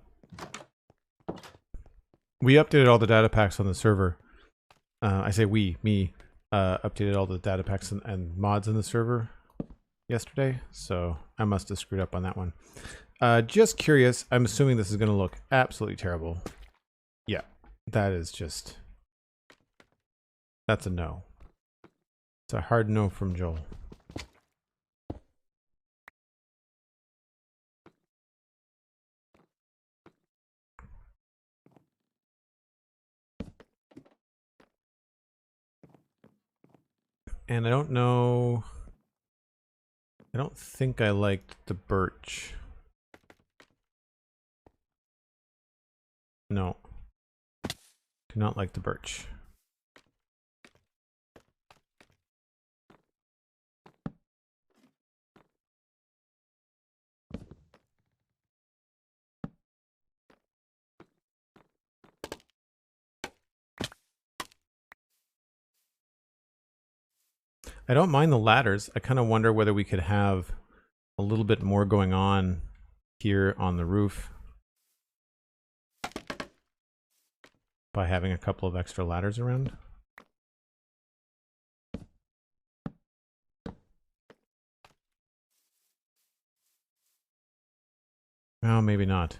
We updated all the data packs on the server. I say me, updated all the data packs and mods in the server yesterday. So I must have screwed up on that one. Just curious. I'm assuming this is going to look absolutely terrible. Yeah, that is just... That's a no. It's a hard no from Joel. And I don't know... I don't think I liked the birch. No. Do not like the birch. I don't mind the ladders. I kind of wonder whether we could have a little bit more going on here on the roof by having a couple of extra ladders around. Oh, maybe not.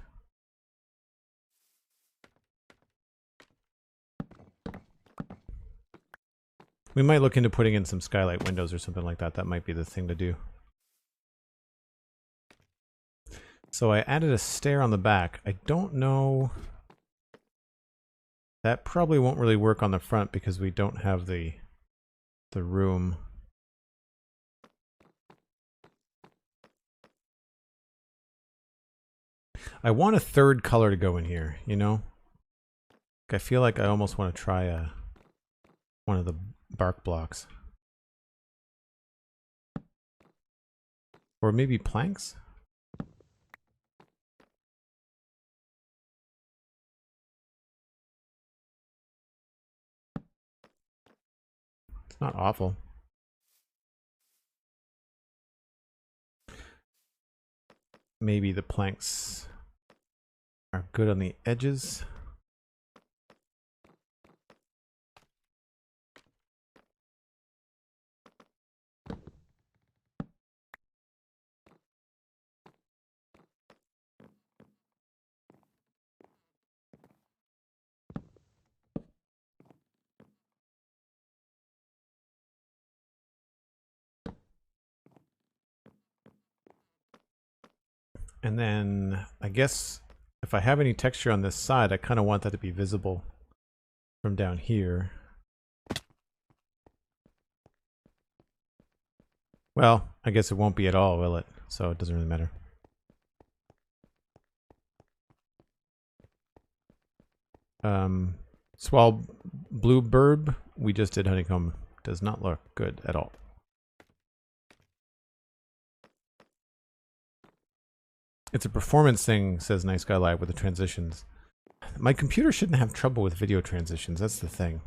We might look into putting in some skylight windows or something like that. That might be the thing to do. So I added a stair on the back. I don't know... That probably won't really work on the front because we don't have the room. I want a third color to go in here, you know? I feel like I almost want to try one of the bark blocks. Or maybe planks? It's not awful. Maybe the planks are good on the edges. And then I guess if I have any texture on this side, I kind of want that to be visible from down here. Well, I guess it won't be at all, will it? So it doesn't really matter. Swall bluebird, we just did honeycomb. Does not look good at all. It's a performance thing, says Nice Guy Live, with the transitions. My computer shouldn't have trouble with video transitions, that's the thing.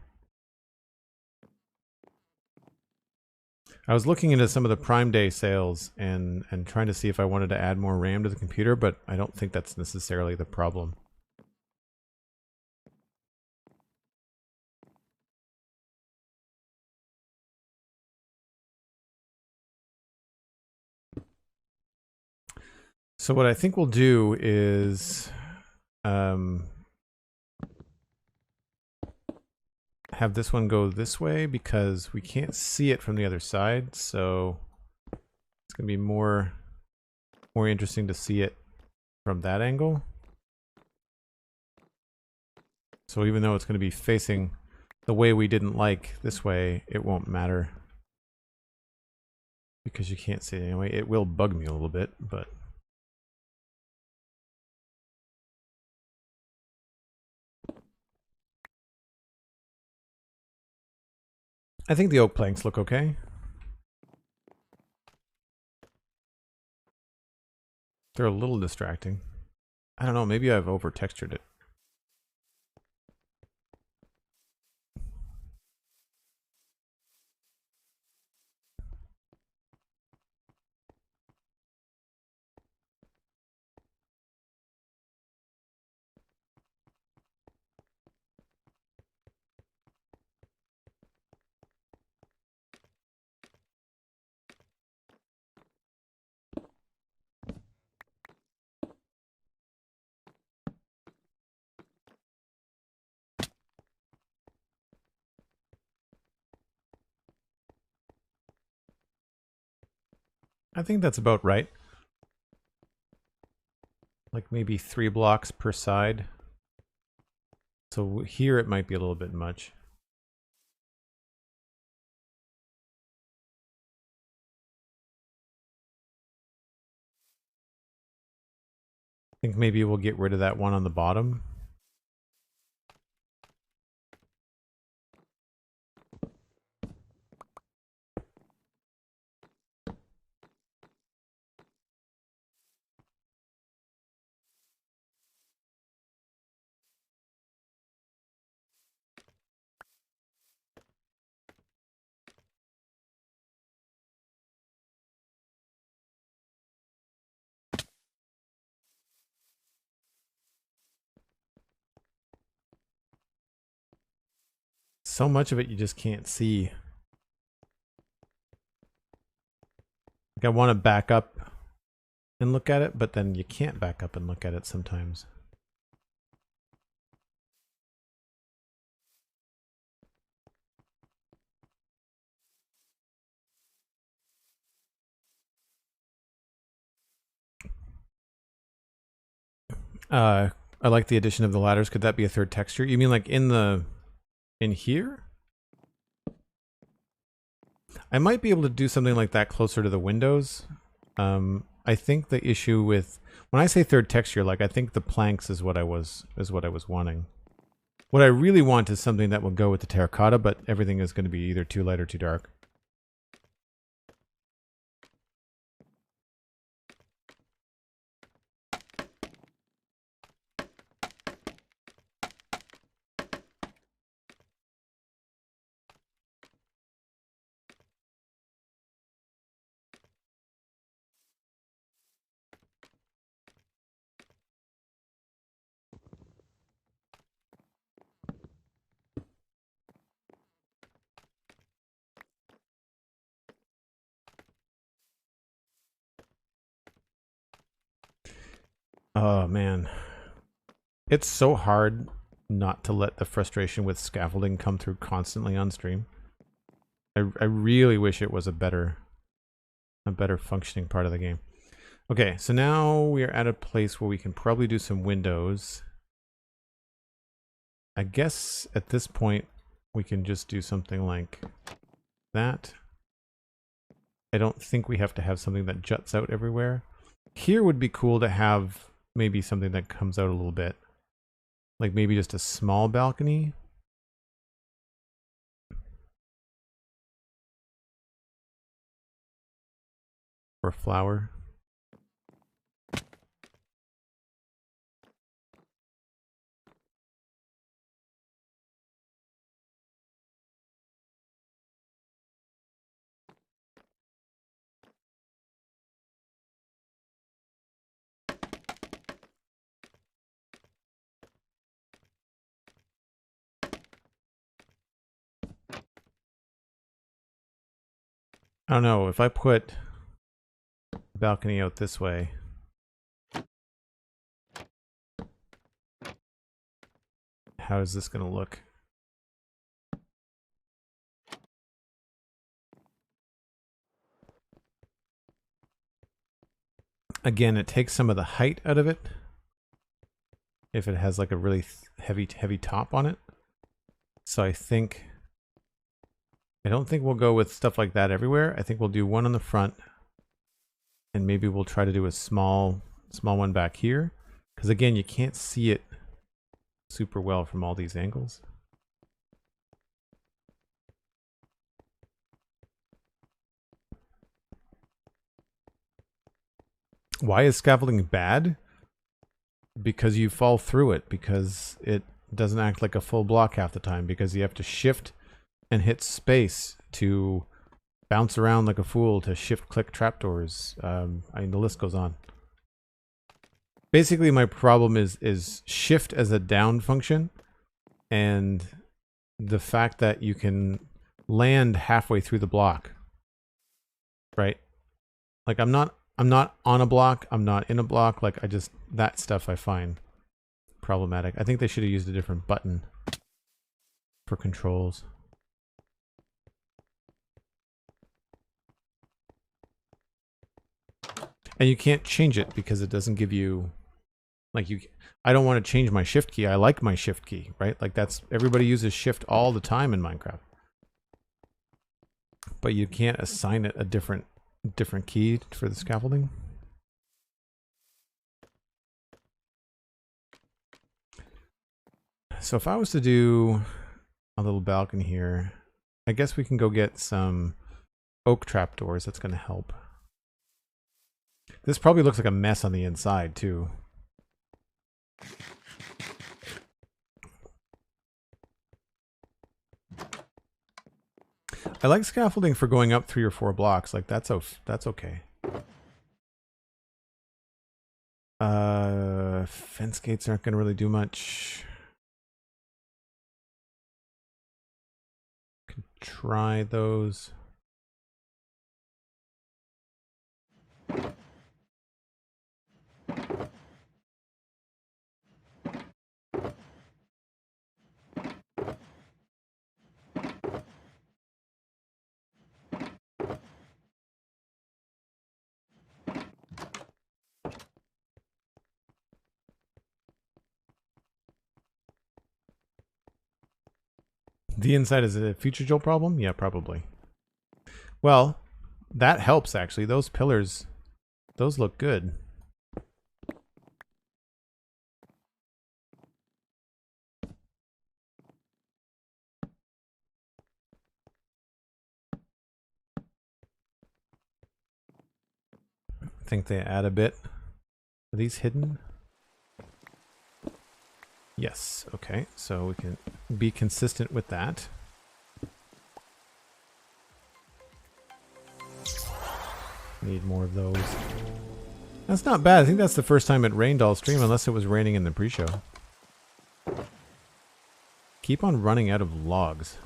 I was looking into some of the Prime Day sales and trying to see if I wanted to add more RAM to the computer, but I don't think that's necessarily the problem. So what I think we'll do is have this one go this way because we can't see it from the other side, so it's going to be more interesting to see it from that angle. So even though it's going to be facing the way we didn't like this way, it won't matter because you can't see it anyway. It will bug me a little bit, but I think the oak planks look okay. They're a little distracting. I don't know, maybe I've over textured it. I think that's about right. Like maybe 3 blocks per side. So here it might be a little bit much. I think maybe we'll get rid of that one on the bottom. So much of it you just can't see. Like I want to back up and look at it, but then you can't back up and look at it sometimes. I like the addition of the ladders. Could that be a third texture? You mean like in here? I might be able to do something like that closer to the windows. I think the issue with when I say third texture, like I think the planks is what I was wanting. What I really want is something that will go with the terracotta, but everything is going to be either too light or too dark. Oh man. It's so hard not to let the frustration with scaffolding come through constantly on stream. I really wish it was a better functioning part of the game. Okay, so now we are at a place where we can probably do some windows. I guess at this point we can just do something like that. I don't think we have to have something that juts out everywhere. Here would be cool to have maybe something that comes out a little bit. Like maybe just a small balcony. Or a flower. I don't know, if I put the balcony out this way, how is this going to look? Again, it takes some of the height out of it if it has like a really heavy top on it. So I don't think we'll go with stuff like that everywhere. I think we'll do one on the front and maybe we'll try to do a small one back here. Because again, you can't see it super well from all these angles. Why is scaffolding bad? Because you fall through it, because it doesn't act like a full block half the time, because you have to shift and hit space to bounce around like a fool to shift click trapdoors. I mean, the list goes on. Basically, my problem is shift as a down function, and the fact that you can land halfway through the block, right? Like I'm not on a block, I'm not in a block. Like that stuff I find problematic. I think they should have used a different button for controls. And you can't change it because it doesn't give you, like, I don't want to change my shift key. I like my shift key, right? Like everybody uses shift all the time in Minecraft. But you can't assign it a different key for the scaffolding. So if I was to do a little balcony here, I guess we can go get some oak trapdoors. That's going to help. This probably looks like a mess on the inside too. I like scaffolding for going up 3 or 4 blocks. Like that's okay. Fence gates aren't going to really do much. Can try those. The inside is a future Joel problem? Yeah, probably. Well, that helps actually. Those pillars, those look good. I think they add a bit. Are these hidden? Yes, okay. So we can be consistent with that. Need more of those. That's not bad. I think that's the first time it rained all stream, unless it was raining in the pre-show. Keep on running out of logs.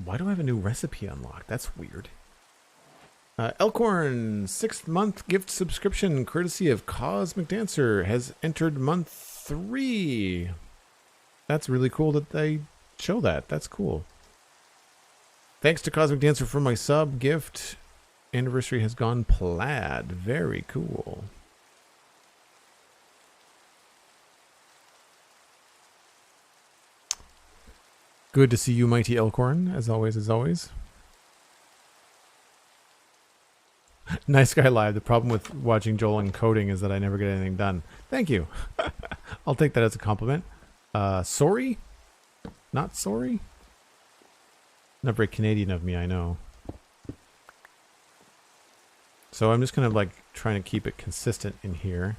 Why do I have a new recipe unlocked? That's weird. Elkhorn, 6th month gift subscription courtesy of Cosmic Dancer has entered month 3. That's really cool that they show that. That's cool. Thanks to Cosmic Dancer for my sub gift. Anniversary has gone plaid. Very cool. Good to see you, Mighty Elkhorn, as always, as always. Nice Guy Live. The problem with watching Joel and coding is that I never get anything done. Thank you. I'll take that as a compliment. Sorry? Not sorry? Not very Canadian of me, I know. So I'm just kind of like trying to keep it consistent in here.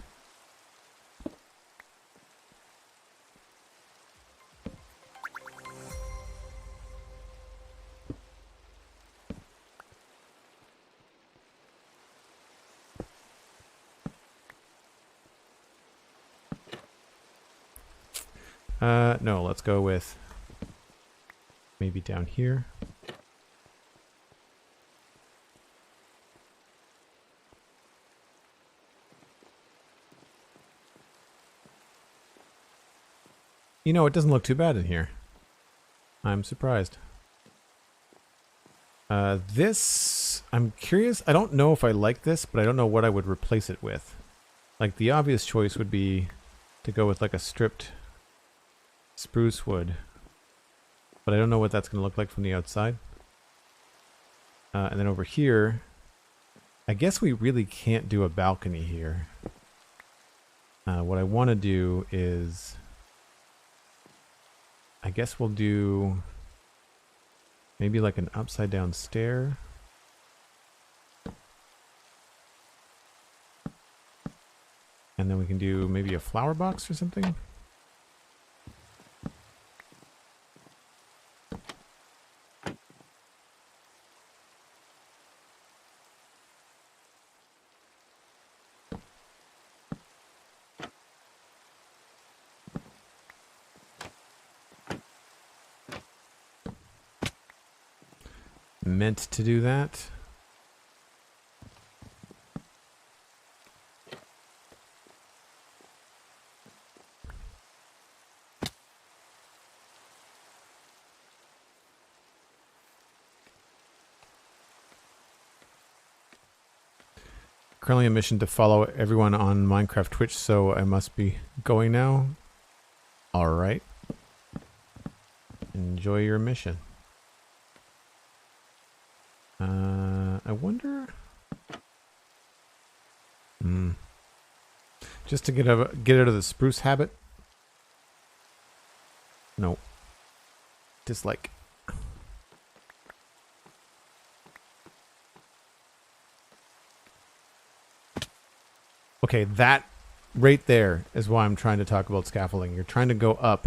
No, let's go with maybe down here. You know, it doesn't look too bad in here. I'm surprised. This, I'm curious. I don't know if I like this, but I don't know what I would replace it with. Like, the obvious choice would be to go with like a stripped spruce wood, but I don't know what that's going to look like from the outside. And then over here, I guess we really can't do a balcony here. What I want to do is, I guess we'll do Maybe like an upside down stair. And then we can do maybe a flower box or something. Meant to do that. Currently a mission to follow everyone on Minecraft Twitch, so I must be going now. Alright. Enjoy your mission. I wonder... Just to get out of the spruce habit? No. Dislike. Okay, that right there is why I'm trying to talk about scaffolding. You're trying to go up,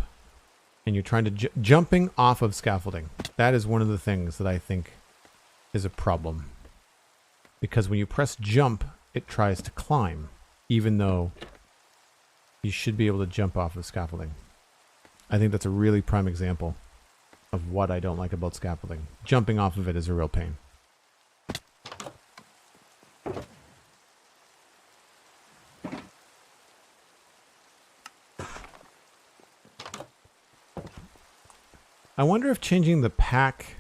and you're trying to jumping off of scaffolding. That is one of the things that I think is a problem. Because when you press jump, it tries to climb, even though you should be able to jump off of scaffolding. I think that's a really prime example of what I don't like about scaffolding. Jumping off of it is a real pain. I wonder if changing the pack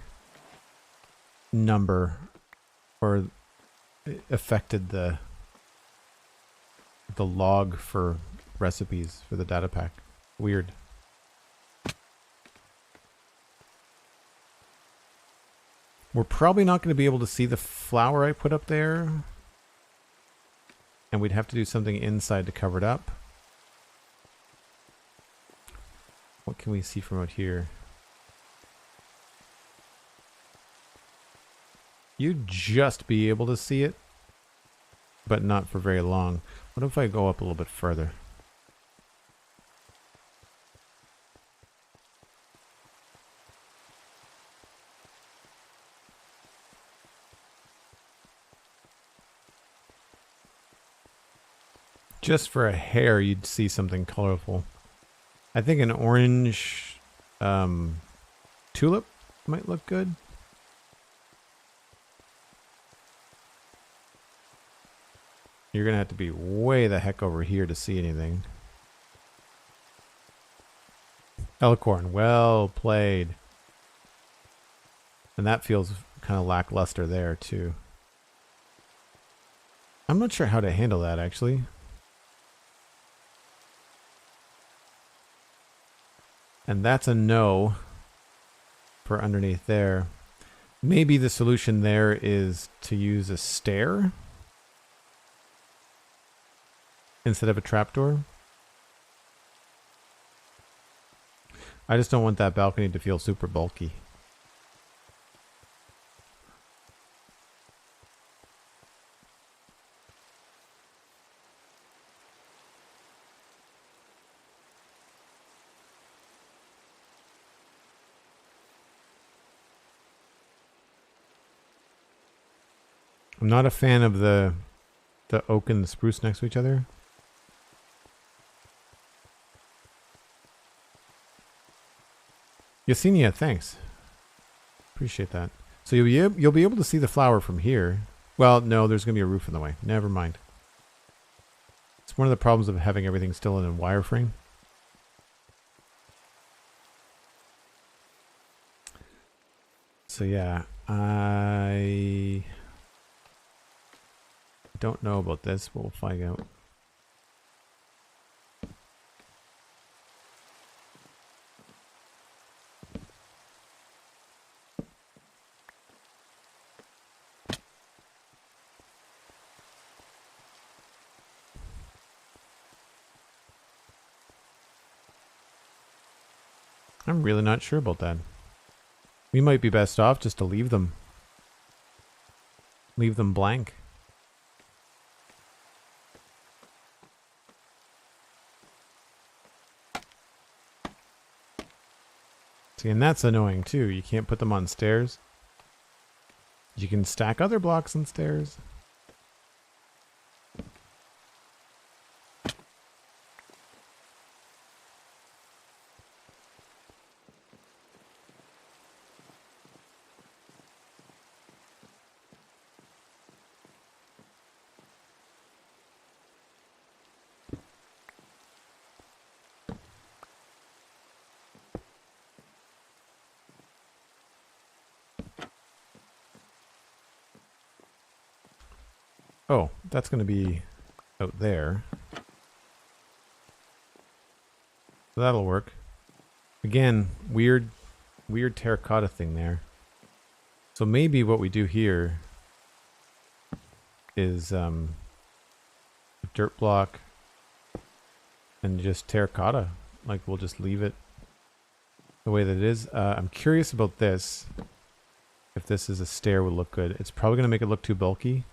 number or affected the log for recipes for the data pack. Weird. We're probably not going to be able to see the flower I put up there. And we'd have to do something inside to cover it up. What can we see from out here? You'd just be able to see it, but not for very long. What if I go up a little bit further? Just for a hair, you'd see something colorful. I think an orange tulip might look good. You're going to have to be way the heck over here to see anything. Elkhorn, well played. And that feels kind of lackluster there, too. I'm not sure how to handle that, actually. And that's a no for underneath there. Maybe the solution there is to use a stair instead of a trapdoor. I just don't want that balcony to feel super bulky. I'm not a fan of the oak and the spruce next to each other. Yesenia, thanks. Appreciate that. So you'll be able to see the flower from here. Well, no, there's going to be a roof in the way. Never mind. It's one of the problems of having everything still in a wireframe. So yeah, I don't know about this. We'll find out. I'm really not sure about that. We might be best off just to leave them. Leave them blank. See, and that's annoying too. You can't put them on stairs. You can stack other blocks on stairs. Oh, that's going to be out there. So that'll work. Again, weird terracotta thing there. So maybe what we do here is a dirt block and just terracotta. Like, we'll just leave it the way that it is. I'm curious about this. If this is a stair, would look good. It's probably going to make it look too bulky.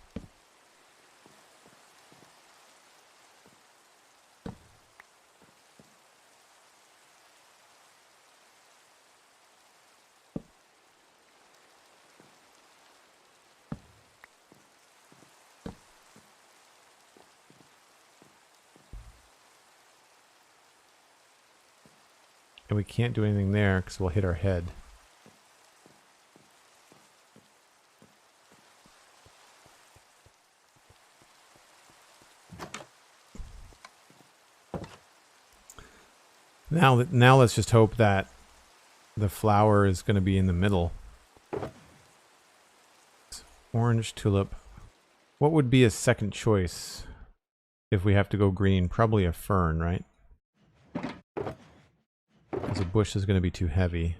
And we can't do anything there because we'll hit our head. Now let's just hope that the flower is going to be in the middle. Orange tulip. What would be a second choice if we have to go green? Probably a fern, right? Because a bush is going to be too heavy.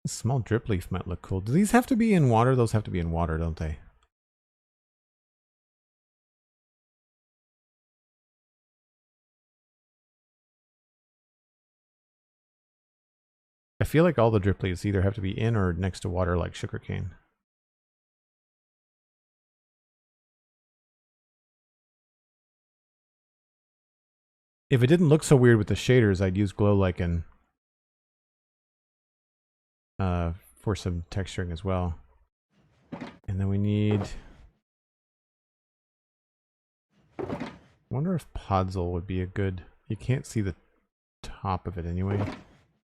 A small drip leaf might look cool. Do these have to be in water? Those have to be in water, don't they? I feel like all the drip leaves either have to be in or next to water like sugarcane. If it didn't look so weird with the shaders, I'd use glow lichen for some texturing as well. And then we need... I wonder if podzol would be a good... You can't see the top of it anyway.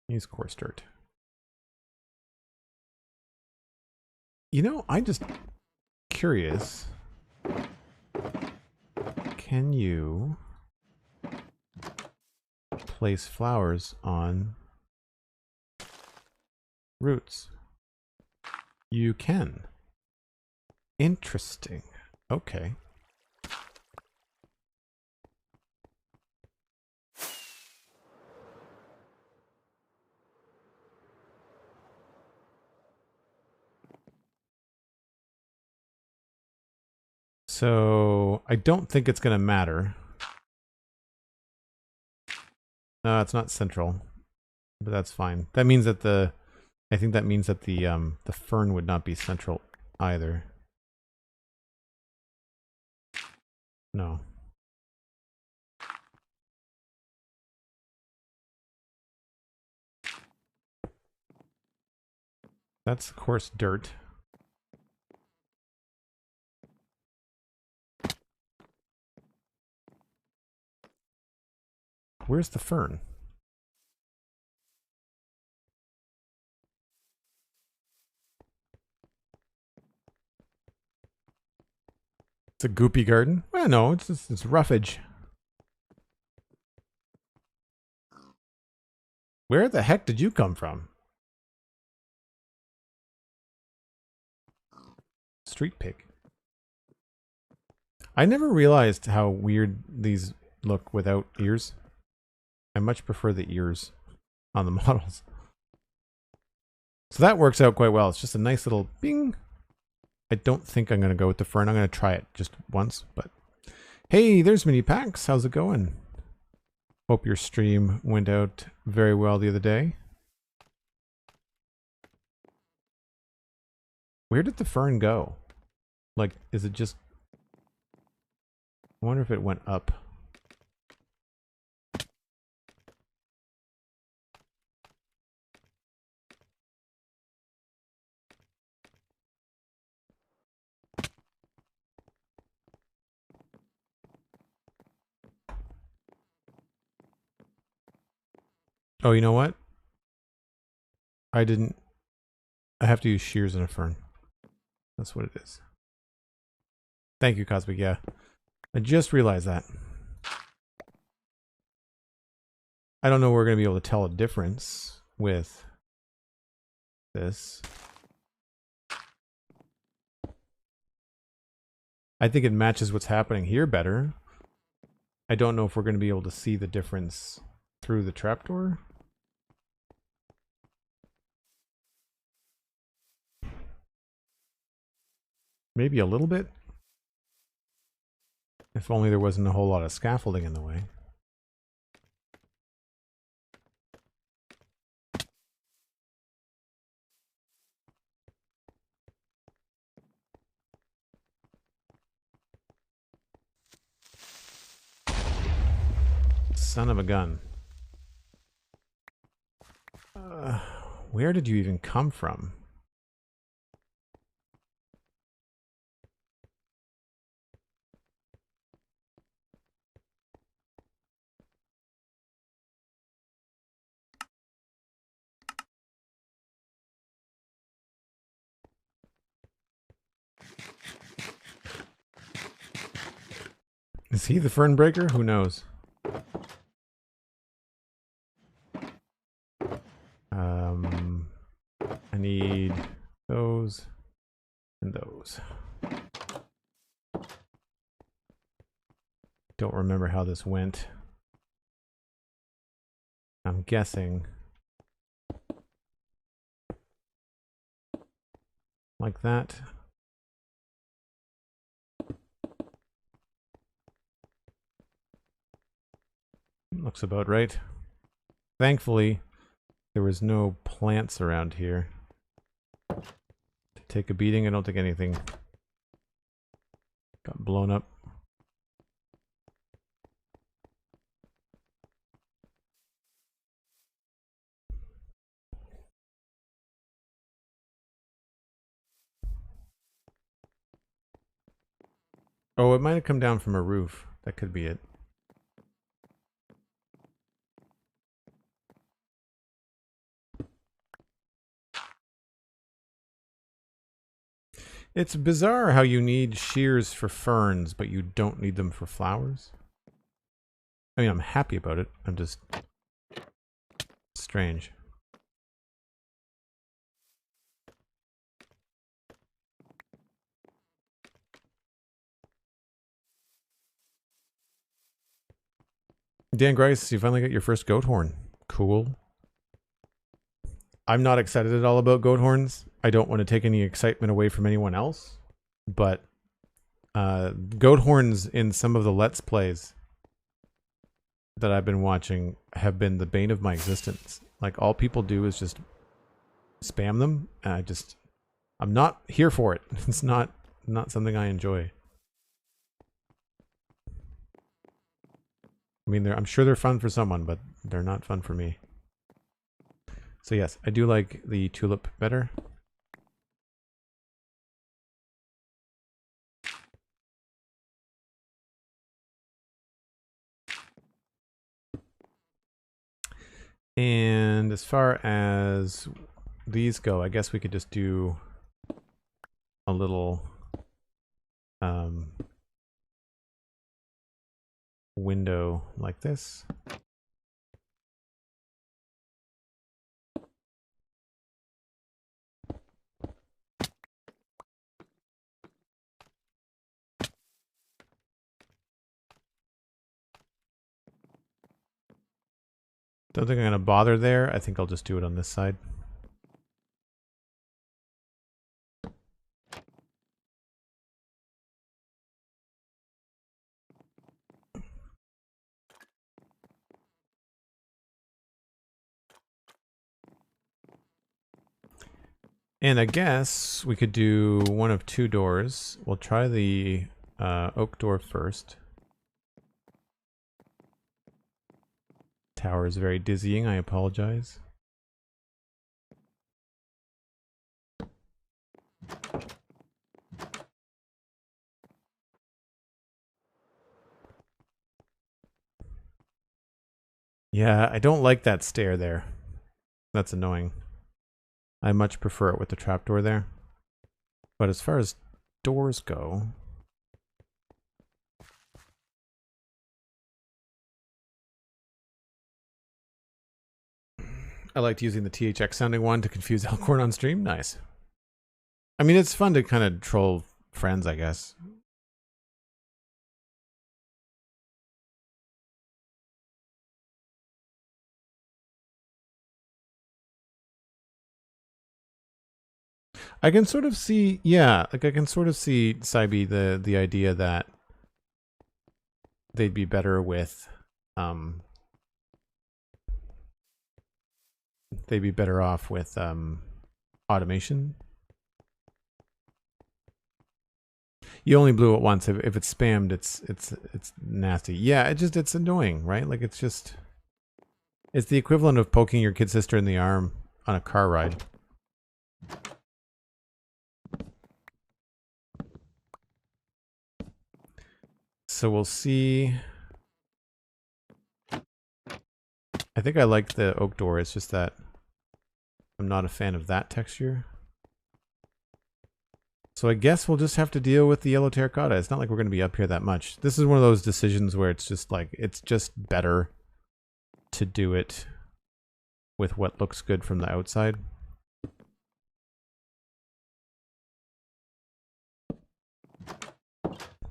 Use coarse dirt. You know, I'm just curious. Can you place flowers on roots? You can. Interesting. Okay. So I don't think it's going to matter. No, it's not central, but that's fine. That means that I think that means that the fern would not be central either. No. That's coarse dirt. Where's the fern? It's a goopy garden? Well, no, it's roughage. Where the heck did you come from? Street pig. I never realized how weird these look without ears. I much prefer the ears on the models. So that works out quite well. It's just a nice little bing. I don't think I'm going to go with the fern. I'm going to try it just once, but hey, there's Mini Packs. How's it going? Hope your stream went out very well the other day. Where did the fern go? Like, is it just... I wonder if it went up. Oh, you know what? I didn't... I have to use shears in a fern. That's what it is. Thank you, Cosmic. Yeah. I just realized that. I don't know we're going to be able to tell a difference with this. I think it matches what's happening here better. I don't know if we're going to be able to see the difference through the trapdoor. Maybe a little bit. If only there wasn't a whole lot of scaffolding in the way. Son of a gun. Where did you even come from? Is he the fern breaker? Who knows? I need those and those. Don't remember how this went. I'm guessing like that. Looks about right. Thankfully, there was no plants around here to take a beating. I don't think anything got blown up. Oh, it might have come down from a roof. That could be it. It's bizarre how you need shears for ferns, but you don't need them for flowers. I mean, I'm happy about it. I'm just... strange. Dan Grice, you finally got your first goat horn. Cool. I'm not excited at all about goat horns. I don't want to take any excitement away from anyone else, but goat horns in some of the Let's Plays that I've been watching have been the bane of my existence. Like, all people do is just spam them, and I'm not here for it. It's not something I enjoy. I mean, I'm sure they're fun for someone, but they're not fun for me. So yes, I do like the tulip better. And as far as these go, I guess we could just do a little window like this. Don't think I'm going to bother there. I think I'll just do it on this side. And I guess we could do one of two doors. We'll try the oak door first. Tower is very dizzying, I apologize. Yeah, I don't like that stair there. That's annoying. I much prefer it with the trapdoor there. But as far as doors go... I liked using the THX sounding one to confuse Elkhorn on stream. Nice. I mean, it's fun to kind of troll friends, I guess. I can sort of see, yeah, like I can sort of see Saibi the idea that they'd be better with, they'd be better off with automation. You only blew it once. If it's spammed, it's nasty. Yeah, it's annoying, right? Like it's the equivalent of poking your kid sister in the arm on a car ride. So we'll see. I think I like the oak door. It's just that I'm not a fan of that texture. So I guess we'll just have to deal with the yellow terracotta. It's not like we're going to be up here that much. This is one of those decisions where it's just like, it's just better to do it with what looks good from the outside.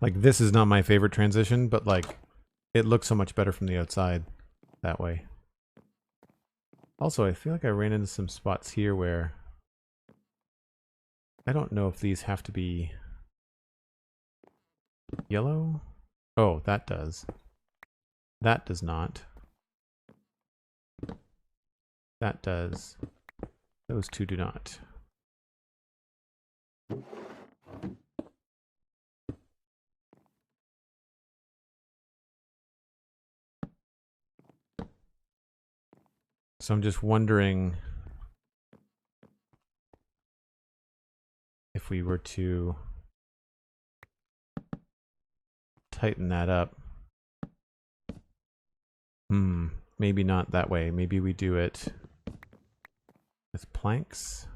Like, this is not my favorite transition, but like, it looks so much better from the outside that way. Also, I feel like I ran into some spots here where I don't know if these have to be yellow. Oh, that does. That does not. That does. Those two do not. So I'm just wondering if we were to tighten that up. Maybe not that way. Maybe we do it with planks.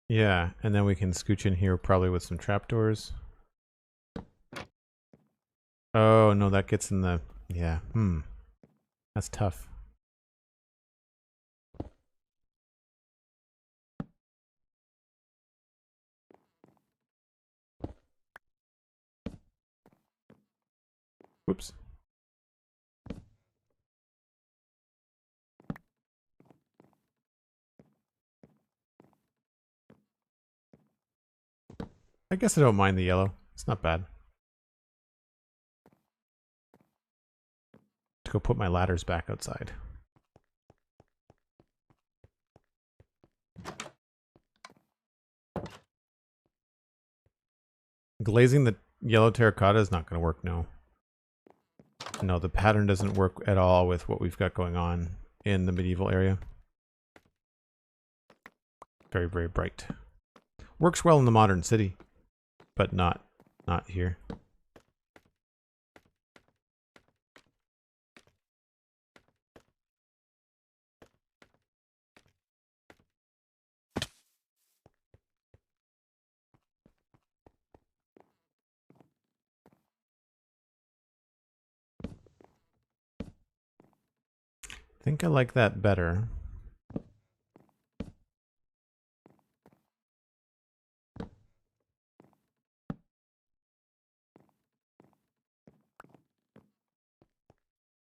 Yeah, and then we can scooch in here probably with some trapdoors. Oh, no, that gets in the... Yeah, that's tough. Whoops. I guess I don't mind the yellow. It's not bad. To go put my ladders back outside. Glazing the yellow terracotta is not going to work, no. No, the pattern doesn't work at all with what we've got going on in the medieval area. Very, very bright. Works well in the modern city, but not here. I think I like that better.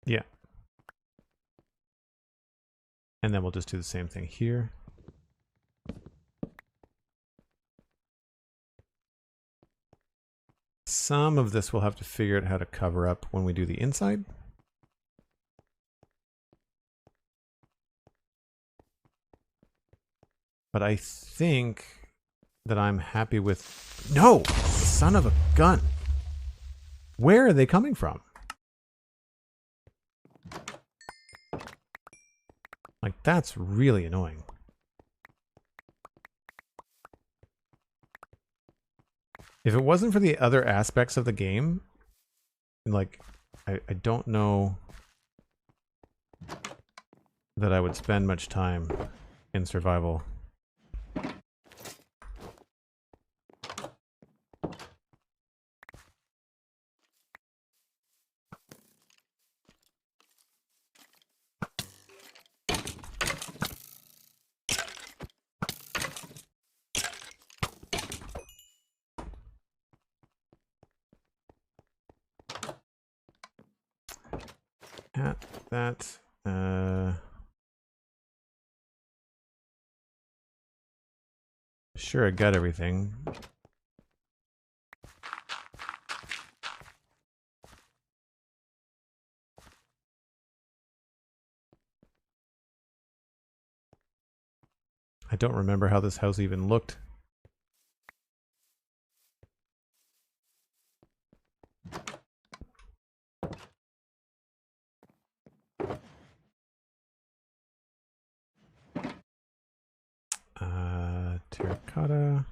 Yeah. And then we'll just do the same thing here. Some of this we'll have to figure out how to cover up when we do the inside. But I think that I'm happy with... No! Son of a gun! Where are they coming from? Like, that's really annoying. If it wasn't for the other aspects of the game, like, I don't know that I would spend much time in survival. That, sure, I got everything. I don't remember how this house even looked. Terracotta.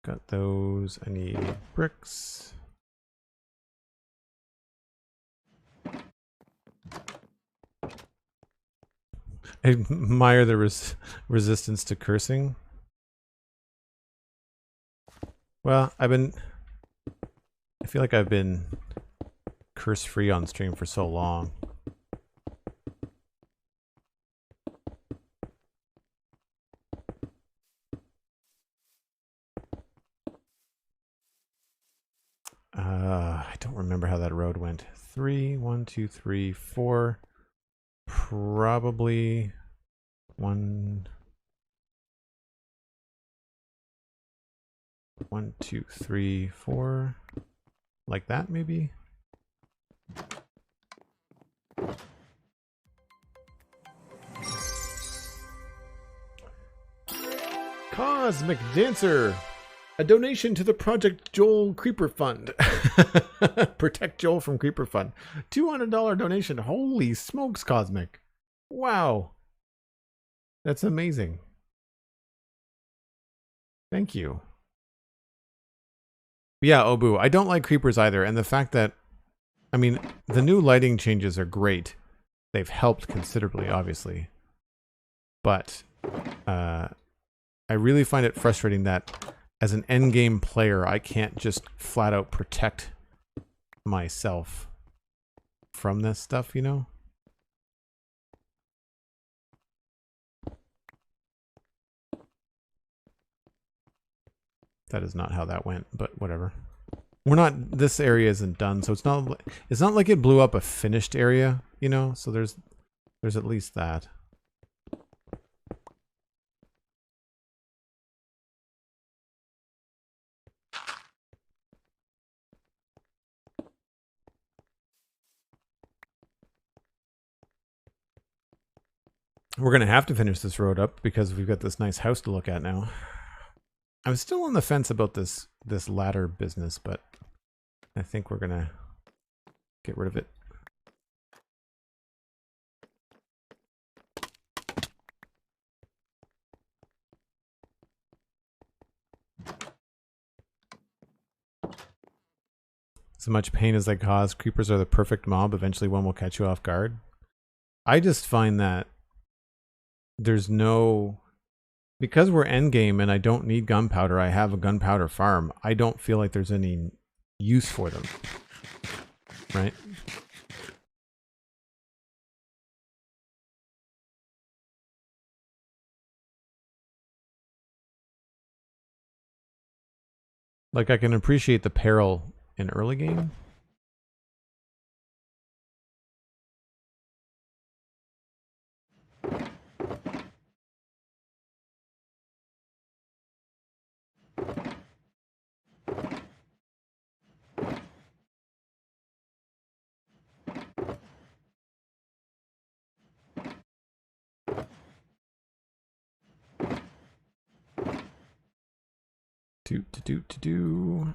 Got those. I need bricks. I admire the resistance to cursing. Well, I feel like I've been curse-free on stream for so long. I don't remember how that road went. 1, 2, 3, 4. Probably 1, 2, 3, 4. Like that, maybe? Cosmic Dancer! A donation to the Project Joel Creeper Fund. Protect Joel from Creeper Fund. $200 donation. Holy smokes, Cosmic. Wow. That's amazing. Thank you. Yeah, Obu, I don't like creepers either. And the fact that, I mean, the new lighting changes are great. They've helped considerably, obviously. But I really find it frustrating that as an endgame player, I can't just flat out protect myself from this stuff, you know? That is not how that went, but whatever. We're not, this area isn't done, so it's not like it blew up a finished area, you know? So there's at least that. We're going to have to finish this road up because we've got this nice house to look at now. I'm still on the fence about this ladder business, but I think we're going to get rid of it. So much pain as they cause, creepers are the perfect mob. Eventually one will catch you off guard. I just find that there's no... Because we're endgame and I don't need gunpowder, I have a gunpowder farm. I don't feel like there's any use for them. Right? Like, I can appreciate the peril in early game. Do.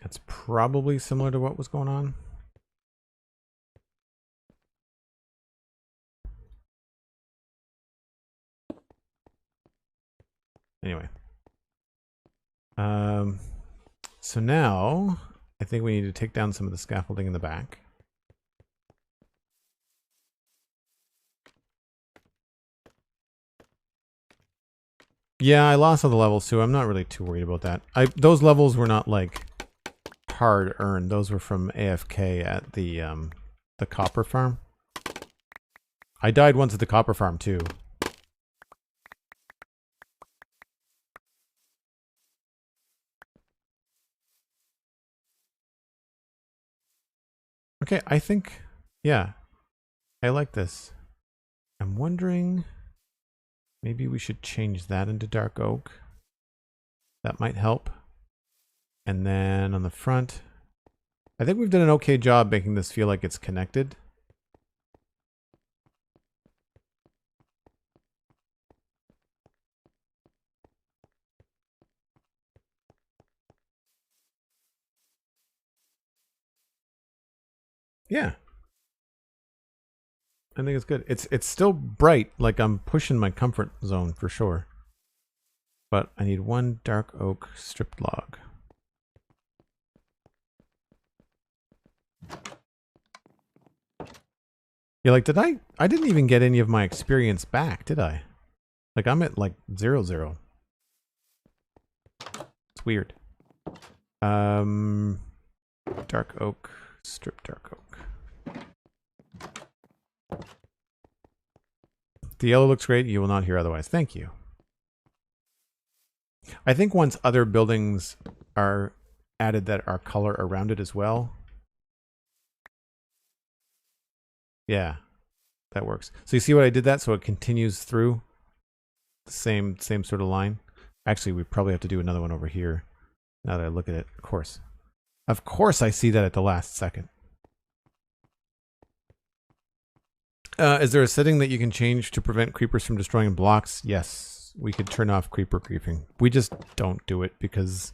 That's probably similar to what was going on. Anyway. So now I think we need to take down some of the scaffolding in the back. Yeah, I lost all the levels too. I'm not really too worried about that. Those levels were not like hard earned. Those were from AFK at the copper farm. I died once at the copper farm too. Okay, I think, yeah, I like this. I'm wondering, maybe we should change that into dark oak. That might help. And then on the front, I think we've done an okay job making this feel like it's connected. Yeah. I think it's good. It's still bright, like I'm pushing my comfort zone for sure. But I need one dark oak stripped log. Yeah, like I didn't even get any of my experience back, did I? Like I'm at like 0. It's weird. Dark oak, strip dark oak. The yellow looks great. You will not hear otherwise. Thank you. I think once other buildings are added that are color around it as well. Yeah, that works. So you see what I did that? So it continues through the same sort of line. Actually, we probably have to do another one over here. Now that I look at it, of course. Of course I see that at the last second. Is there a setting that you can change to prevent creepers from destroying blocks? Yes, we could turn off creeper griefing. We just don't do it because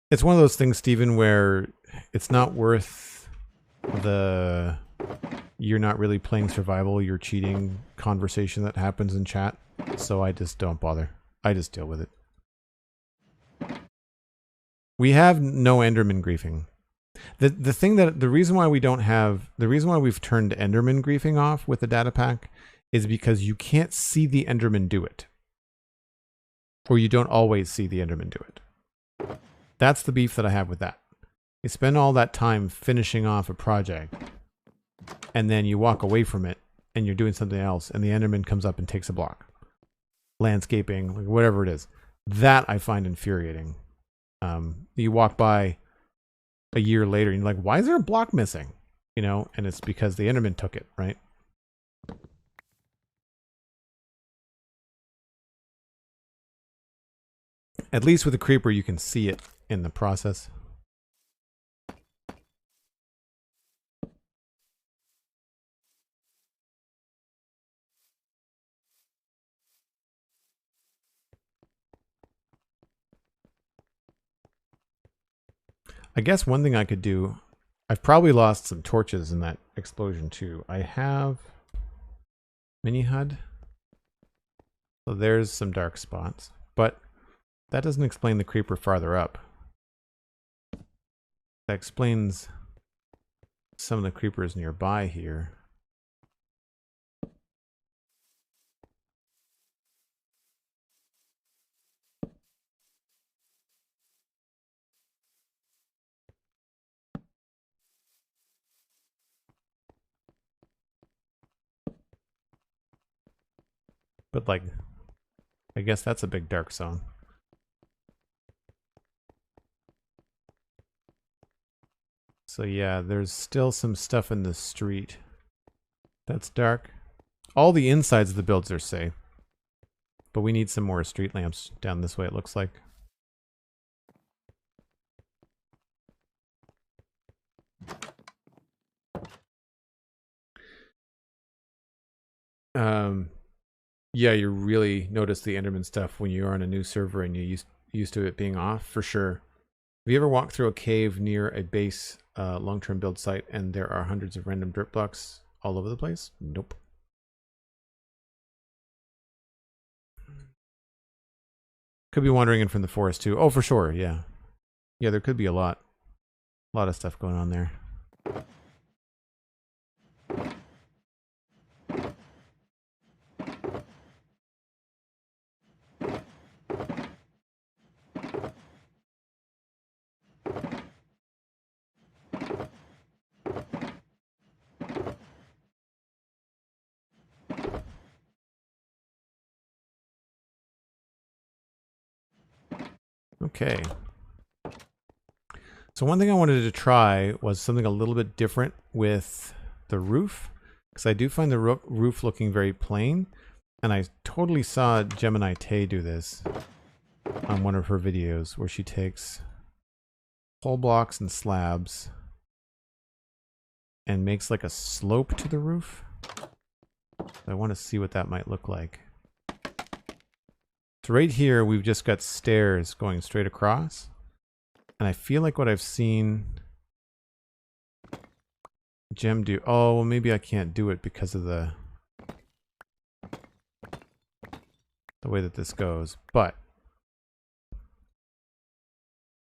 it's one of those things, Steven, where it's not worth the you're not really playing survival, you're cheating conversation that happens in chat. So I just don't bother. I just deal with it. We have no Enderman griefing. The reason why we've turned Enderman griefing off with the data pack is because you can't see the Enderman do it. Or you don't always see the Enderman do it. That's the beef that I have with that. You spend all that time finishing off a project, and then you walk away from it, and you're doing something else, and the Enderman comes up and takes a block. Landscaping, like whatever it is. That I find infuriating. You walk by a year later and you're like, why is there a block missing? You know, and it's because the Enderman took it, right? At least with a creeper, you can see it in the process. I guess one thing I could do, I've probably lost some torches in that explosion too. I have mini HUD. So there's some dark spots, but that doesn't explain the creeper farther up. That explains some of the creepers nearby here. But like, I guess that's a big dark zone. So yeah, there's still some stuff in the street that's dark. All the insides of the builds are safe. But we need some more street lamps down this way, it looks like. Yeah, you really notice the Enderman stuff when you're on a new server and you're used to it being off, for sure. Have you ever walked through a cave near a base long-term build site and there are hundreds of random dirt blocks all over the place? Nope. Could be wandering in from the forest too. Oh, for sure, yeah. Yeah, there could be a lot of stuff going on there. Okay. So one thing I wanted to try was something a little bit different with the roof, because I do find the roof looking very plain, and I totally saw Gemini Tay do this on one of her videos where she takes whole blocks and slabs and makes like a slope to the roof. I want to see what that might look like. So right here we've just got stairs going straight across. And I feel like what I've seen Gem do... Oh, well maybe I can't do it because of the way that this goes. But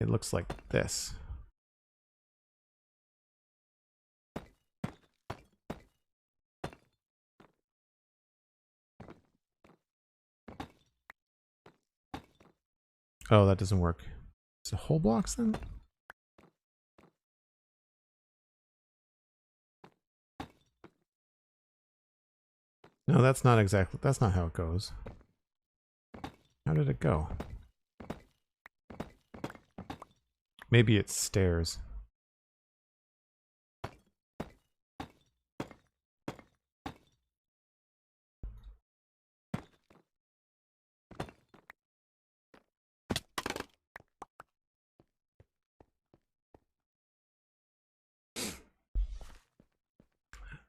it looks like this. Oh, that doesn't work. Is it whole blocks then? No, that's not how it goes. How did it go? Maybe it's stairs.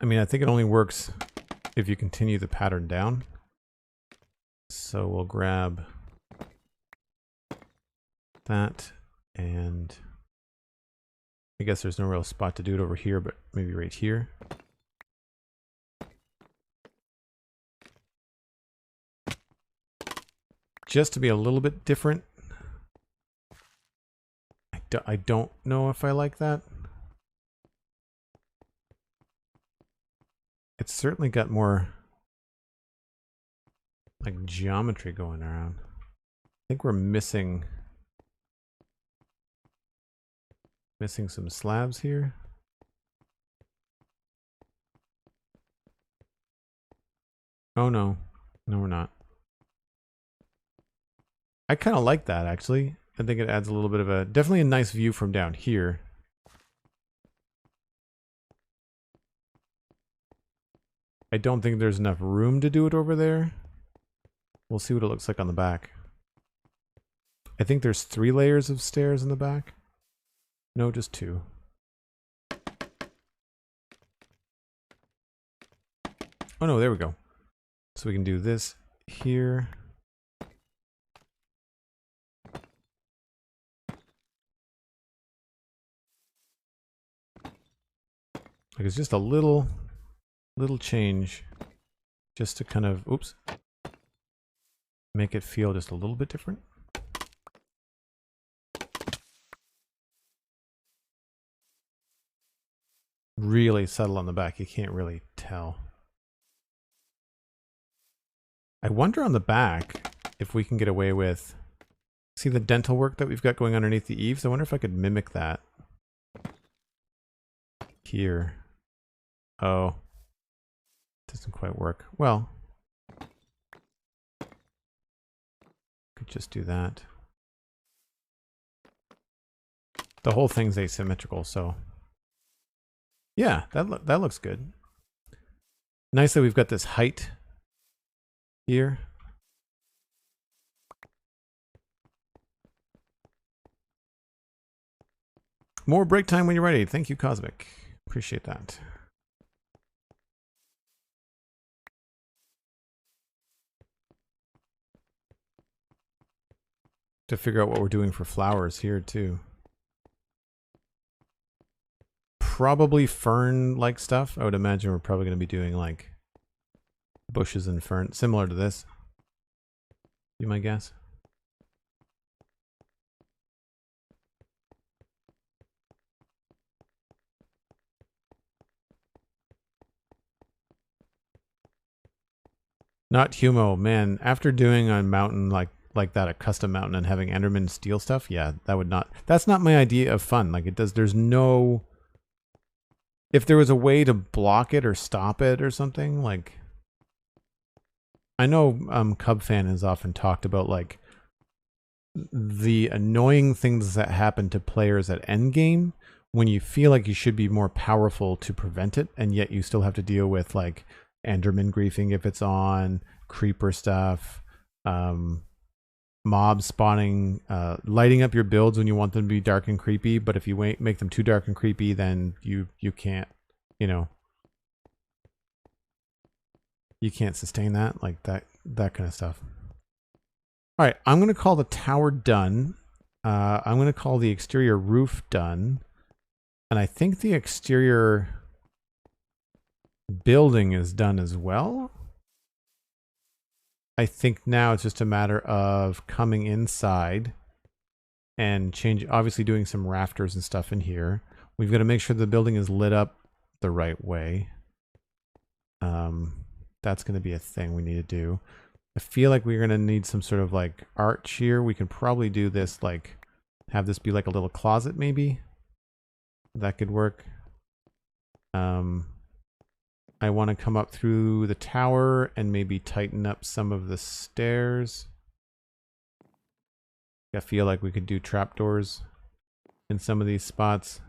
I mean, I think it only works if you continue the pattern down. So we'll grab that, and I guess there's no real spot to do it over here, but maybe right here. Just to be a little bit different. I don't know if I like that. It's certainly got more like geometry going around. I think we're missing some slabs here. Oh no. No, we're not. I kind of like that actually. I think it adds a little bit of definitely a nice view from down here. I don't think there's enough room to do it over there. We'll see what it looks like on the back. I think there's 3 layers of stairs in the back. No, just 2. Oh no, there we go. So we can do this here. Like it's just a little change just to kind of, oops, make it feel just a little bit different. really subtle on the back. You can't really tell. I wonder on the back if we can get away with... See the dental work that we've got going underneath the eaves? I wonder if I could mimic that. Here. Oh. Doesn't quite work. Well. Could just do that. The whole thing's asymmetrical, so... Yeah, that looks good. Nice that we've got this height here. More break time when you're ready. Thank you, Cosmic. Appreciate that. To figure out what we're doing for flowers here, too. Probably fern-like stuff. I would imagine we're probably going to be doing, like, bushes and fern, similar to this. Be my guess. Not Humo, man. After doing a mountain like that, a custom mountain, and having Enderman steal stuff, yeah, that would not. That's not my idea of fun. Like it does. There's no. If there was a way to block it or stop it or something, like. I know Cub Fan has often talked about like the annoying things that happen to players at endgame when you feel like you should be more powerful to prevent it, and yet you still have to deal with like Enderman griefing if it's on, creeper stuff, mob spawning, lighting up your builds when you want them to be dark and creepy, but if you make them too dark and creepy, then you can't, you know, you can't sustain that, like that kind of stuff. All right, I'm going to call the tower done. I'm going to call the exterior roof done. And I think the exterior building is done as well. I think now it's just a matter of coming inside and obviously doing some rafters and stuff in here. We've got to make sure the building is lit up the right way. That's going to be a thing we need to do. I feel like we're going to need some sort of like arch here. We can probably do this, like have this be like a little closet maybe. That could work. I want to come up through the tower and maybe tighten up some of the stairs. I feel like we could do trapdoors in some of these spots.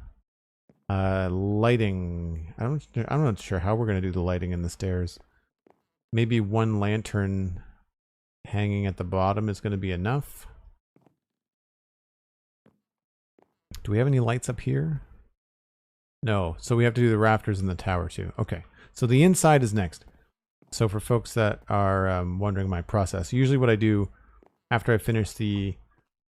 Lighting. I'm not sure how we're going to do the lighting in the stairs. Maybe one lantern hanging at the bottom is going to be enough. Do we have any lights up here? No. So we have to do the rafters in the tower too. Okay. So the inside is next. So for folks that are wondering my process, usually what I do after I finish the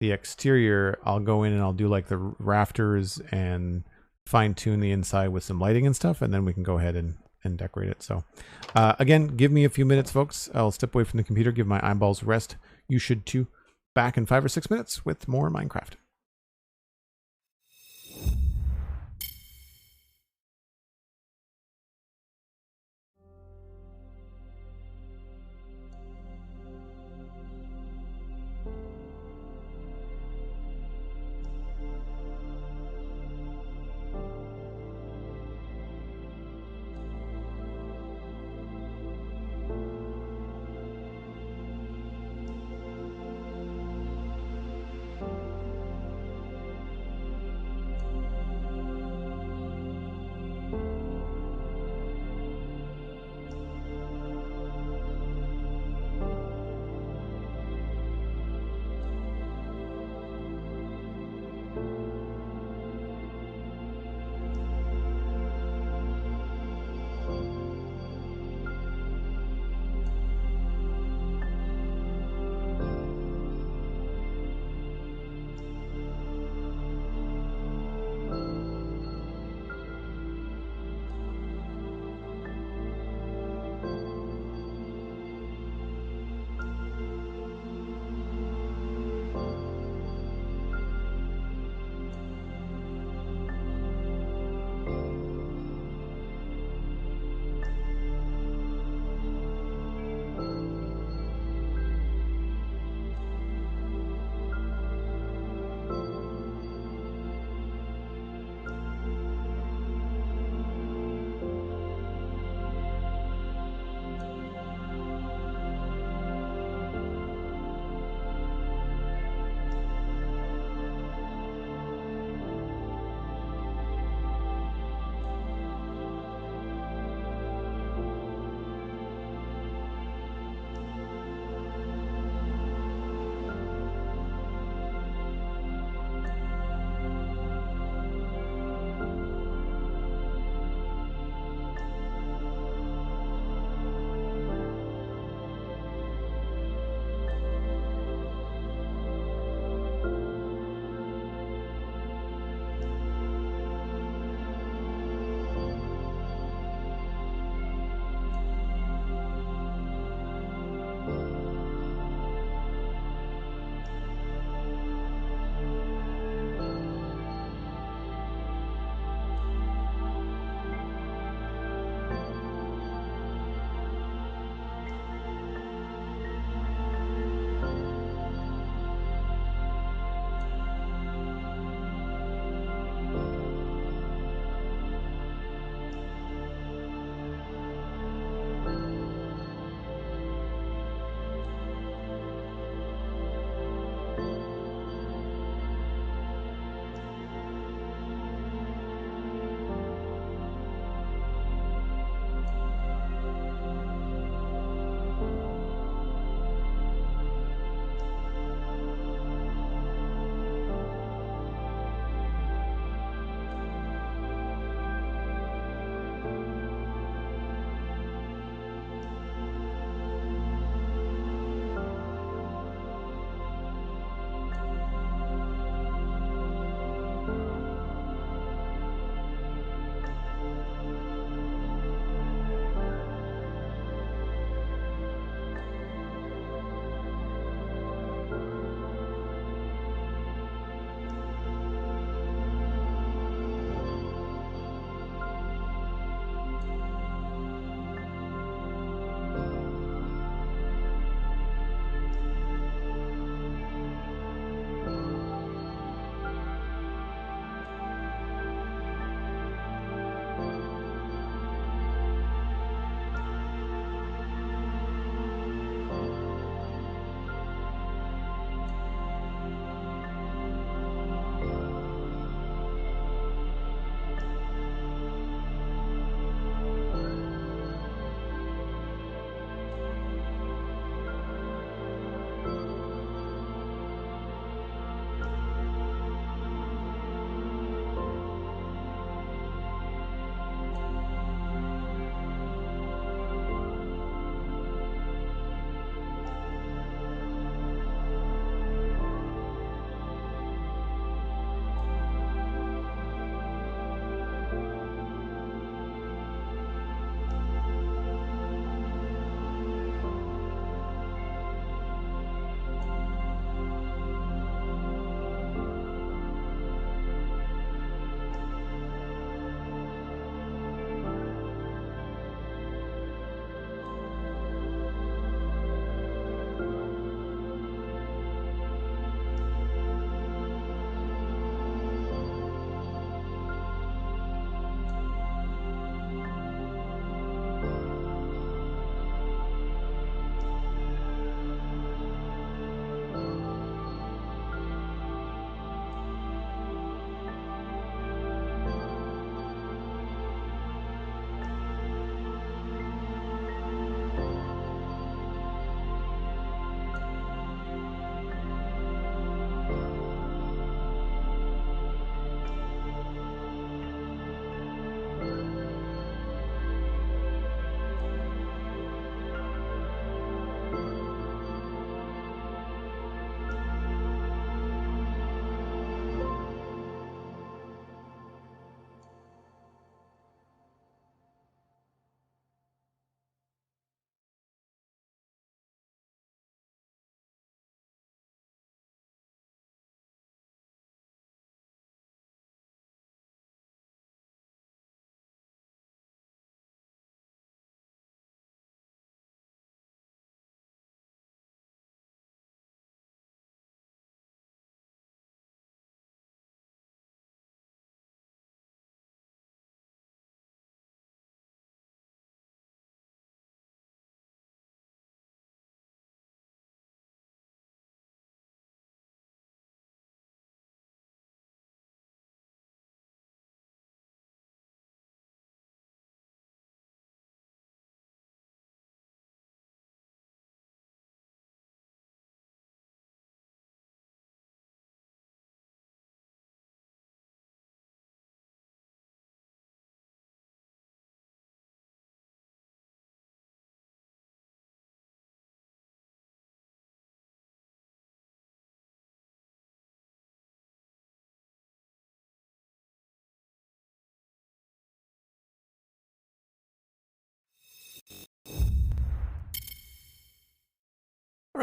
exterior, I'll go in and I'll do like the rafters and fine tune the inside with some lighting and stuff, and then we can go ahead and decorate it. So again, give me a few minutes, folks. I'll step away from the computer, give my eyeballs rest. You should too. Back in 5 or 6 minutes with more Minecraft.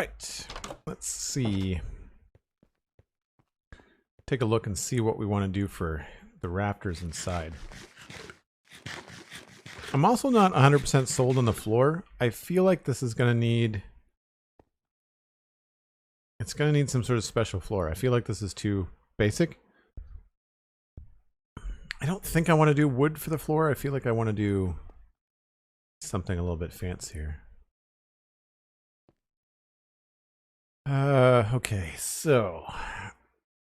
right, let's see. Take a look and see what we want to do for the rafters inside. I'm also not 100% sold on the floor. I feel like this is going to need... It's going to need some sort of special floor. I feel like this is too basic. I don't think I want to do wood for the floor. I feel like I want to do something a little bit fancier. Okay, so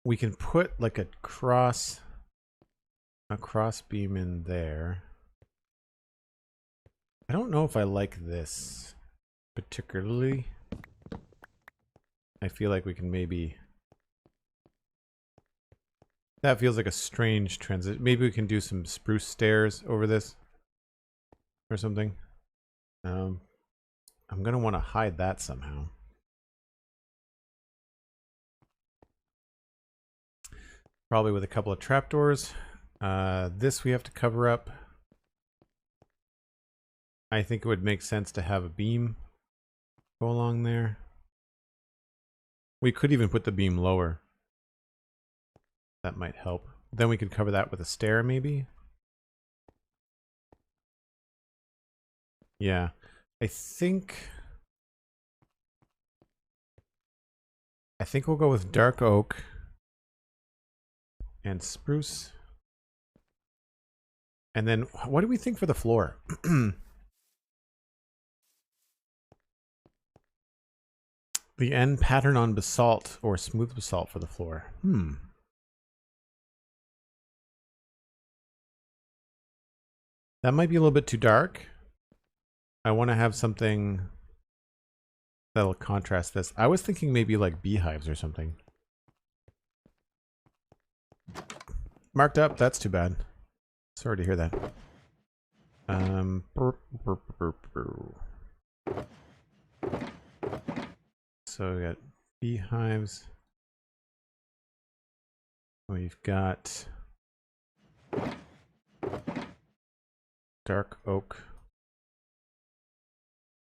we can put like a cross beam in there. I don't know if I like this particularly. I feel like we can maybe... That feels like a strange transition. Maybe we can do some spruce stairs over this or something. I'm going to want to hide that somehow. Probably with a couple of trapdoors. This we have to cover up. I think it would make sense to have a beam go along there. We could even put the beam lower. That might help. Then we could cover that with a stair, maybe. Yeah. I think we'll go with dark oak and spruce. And then what do we think for the floor? The end pattern on basalt or smooth basalt for the floor. That might be a little bit too dark. I want to have something that'll contrast this. I was thinking maybe like beehives or something. Marked up, that's too bad. Sorry to hear that. So we got beehives. We've got dark oak.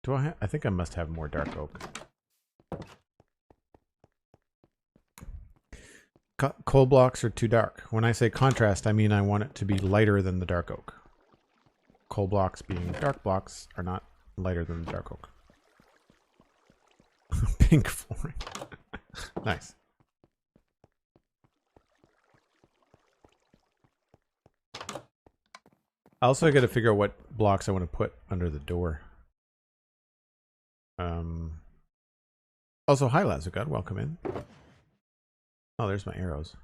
Do I think I must have more dark oak. Coal blocks are too dark. When I say contrast, I mean I want it to be lighter than the dark oak. Coal blocks being dark blocks are not lighter than the dark oak. Pink flooring. Nice. Also, I got to figure out what blocks I want to put under the door. Also, hi Lazargod, welcome in. Oh, there's my arrows.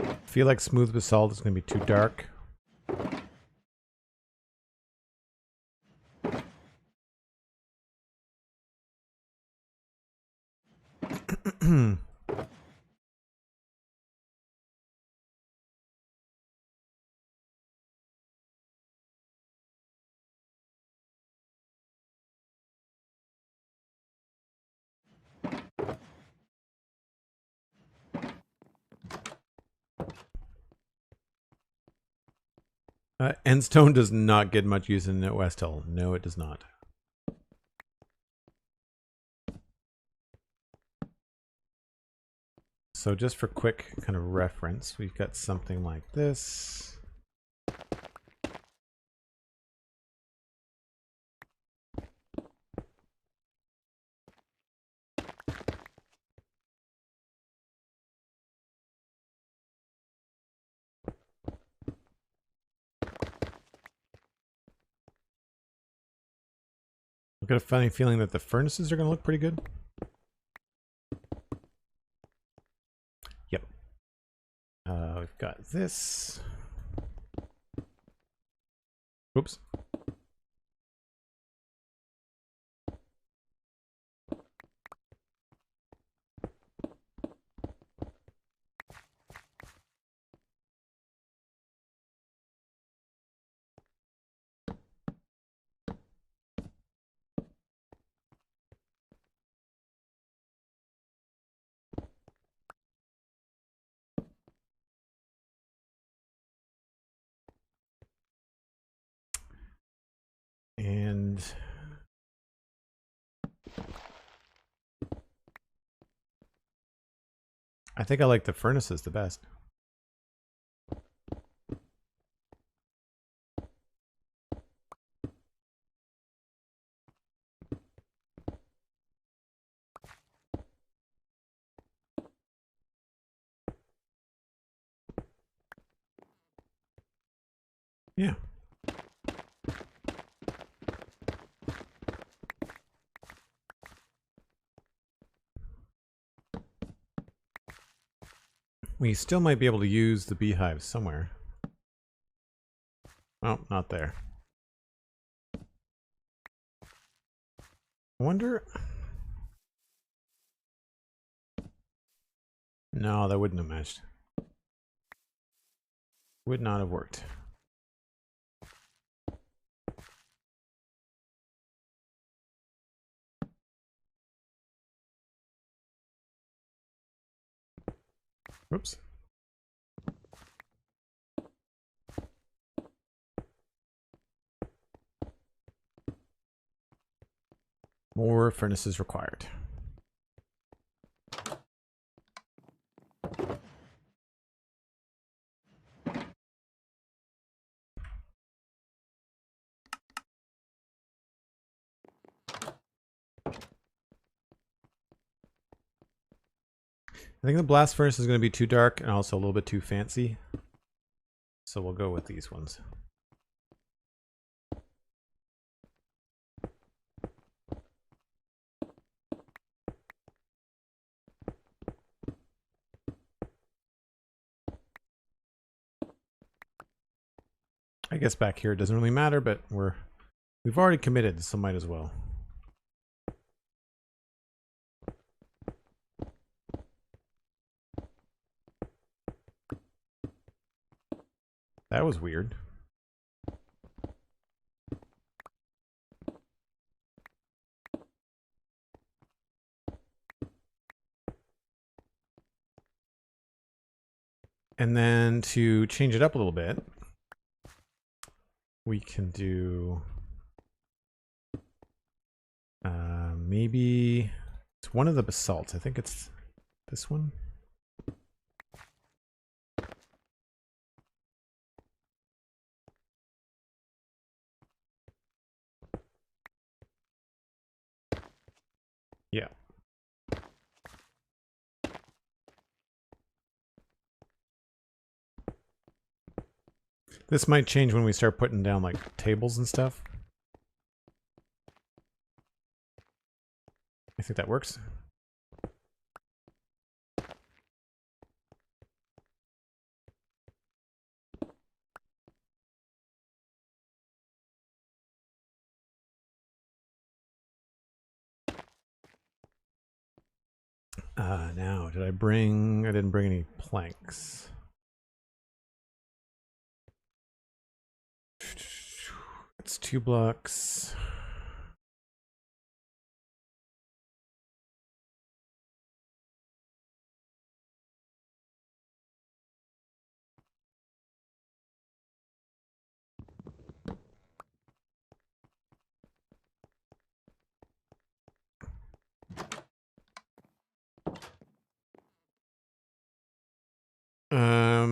I feel like smooth basalt is going to be too dark. Endstone does not get much use in West Hill. No, it does not. So just for quick kind of reference, we've got something like this. I've got a funny feeling that the furnaces are going to look pretty good. Yep. We've got this. Oops. I think I like the furnaces the best. Yeah. We still might be able to use the beehives somewhere. Oh, not there. I wonder... No, that wouldn't have matched. Would not have worked. Whoops. More furnaces required. I think the blast furnace is going to be too dark and also a little bit too fancy. So we'll go with these ones. I guess back here it doesn't really matter, but we've already committed, so might as well. That was weird. And then to change it up a little bit, we can do maybe it's one of the basalts. I think it's this one. Yeah. This might change when we start putting down like tables and stuff. I think that works. Now, did I bring... I didn't bring any planks. It's 2 blocks.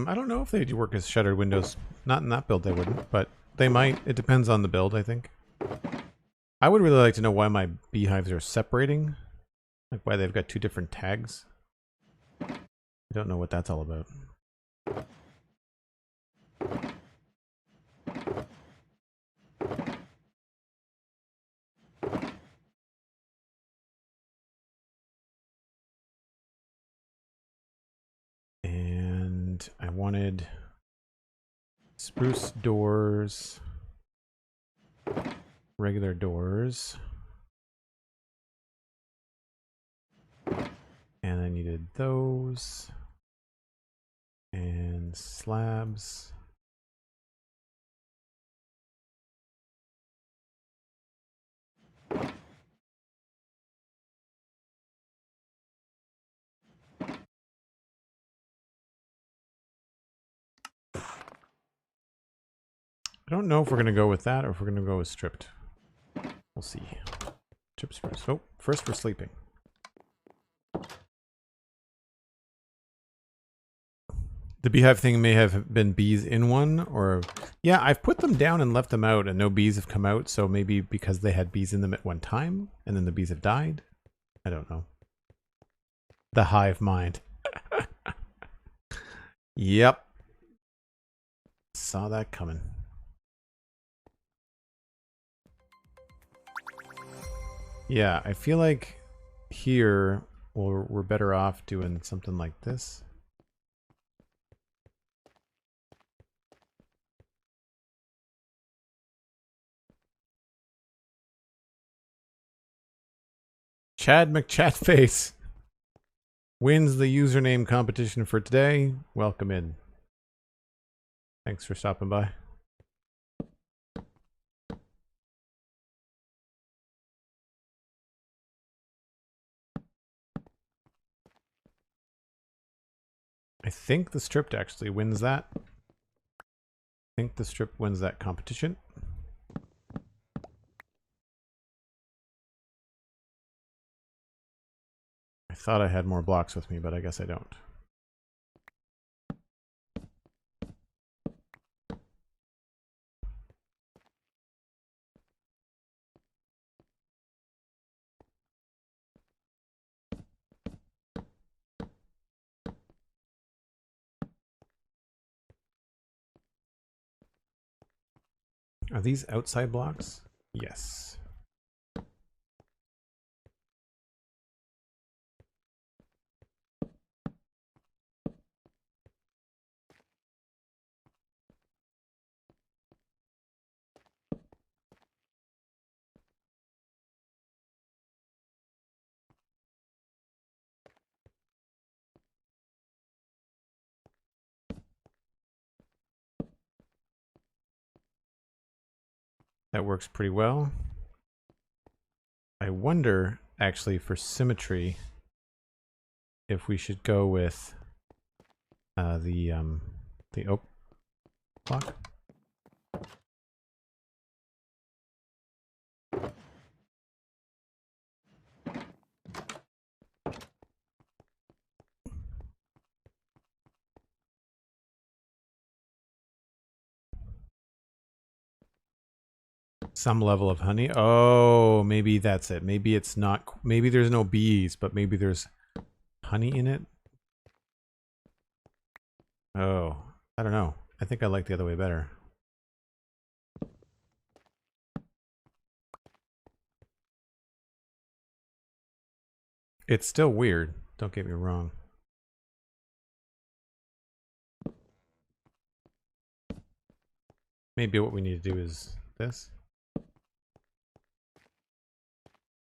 I don't know if they do work as shuttered windows. Not in that build they wouldn't, but they might. It depends on the build, I think. I would really like to know why my beehives are separating. Like why they've got 2 different tags. I don't know what that's all about. And I wanted spruce doors, regular doors, and I needed those, and slabs. I don't know if we're going to go with that or if we're going to go with stripped. We'll see. Strips first. Oh, first we're sleeping. The beehive thing may have been bees in one, or... Yeah, I've put them down and left them out, and no bees have come out, so maybe because they had bees in them at one time, and then the bees have died? I don't know. The hive mind. Yep. Saw that coming. Yeah, I feel like here we're better off doing something like this. Chad McChatface wins the username competition for today. Welcome in. Thanks for stopping by. I think the strip actually wins that. I think the strip wins that competition. I thought I had more blocks with me, but I guess I don't. Are these outside blocks? Yes. That works pretty well. I wonder, actually, for symmetry, if we should go with the oak block. Some level of honey. Oh, maybe that's it. Maybe it's not. Maybe there's no bees, but maybe there's honey in it. Oh, I don't know. I think I like the other way better. It's still weird. Don't get me wrong. Maybe what we need to do is this.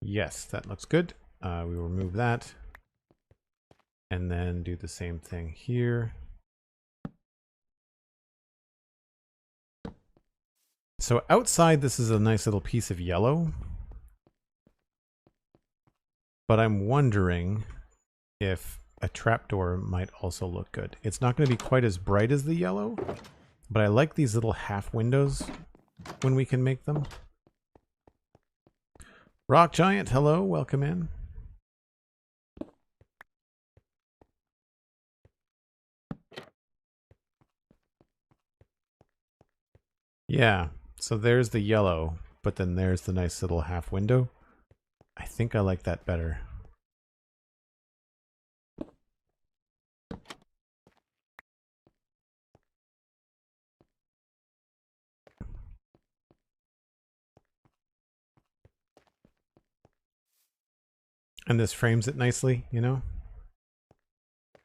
Yes, that looks good. We will remove that. And then do the same thing here. So outside, this is a nice little piece of yellow. But I'm wondering if a trapdoor might also look good. It's not going to be quite as bright as the yellow, but I like these little half windows when we can make them. Rock Giant, hello, welcome in. Yeah, so there's the yellow, but then there's the nice little half window. I think I like that better. And this frames it nicely, you know?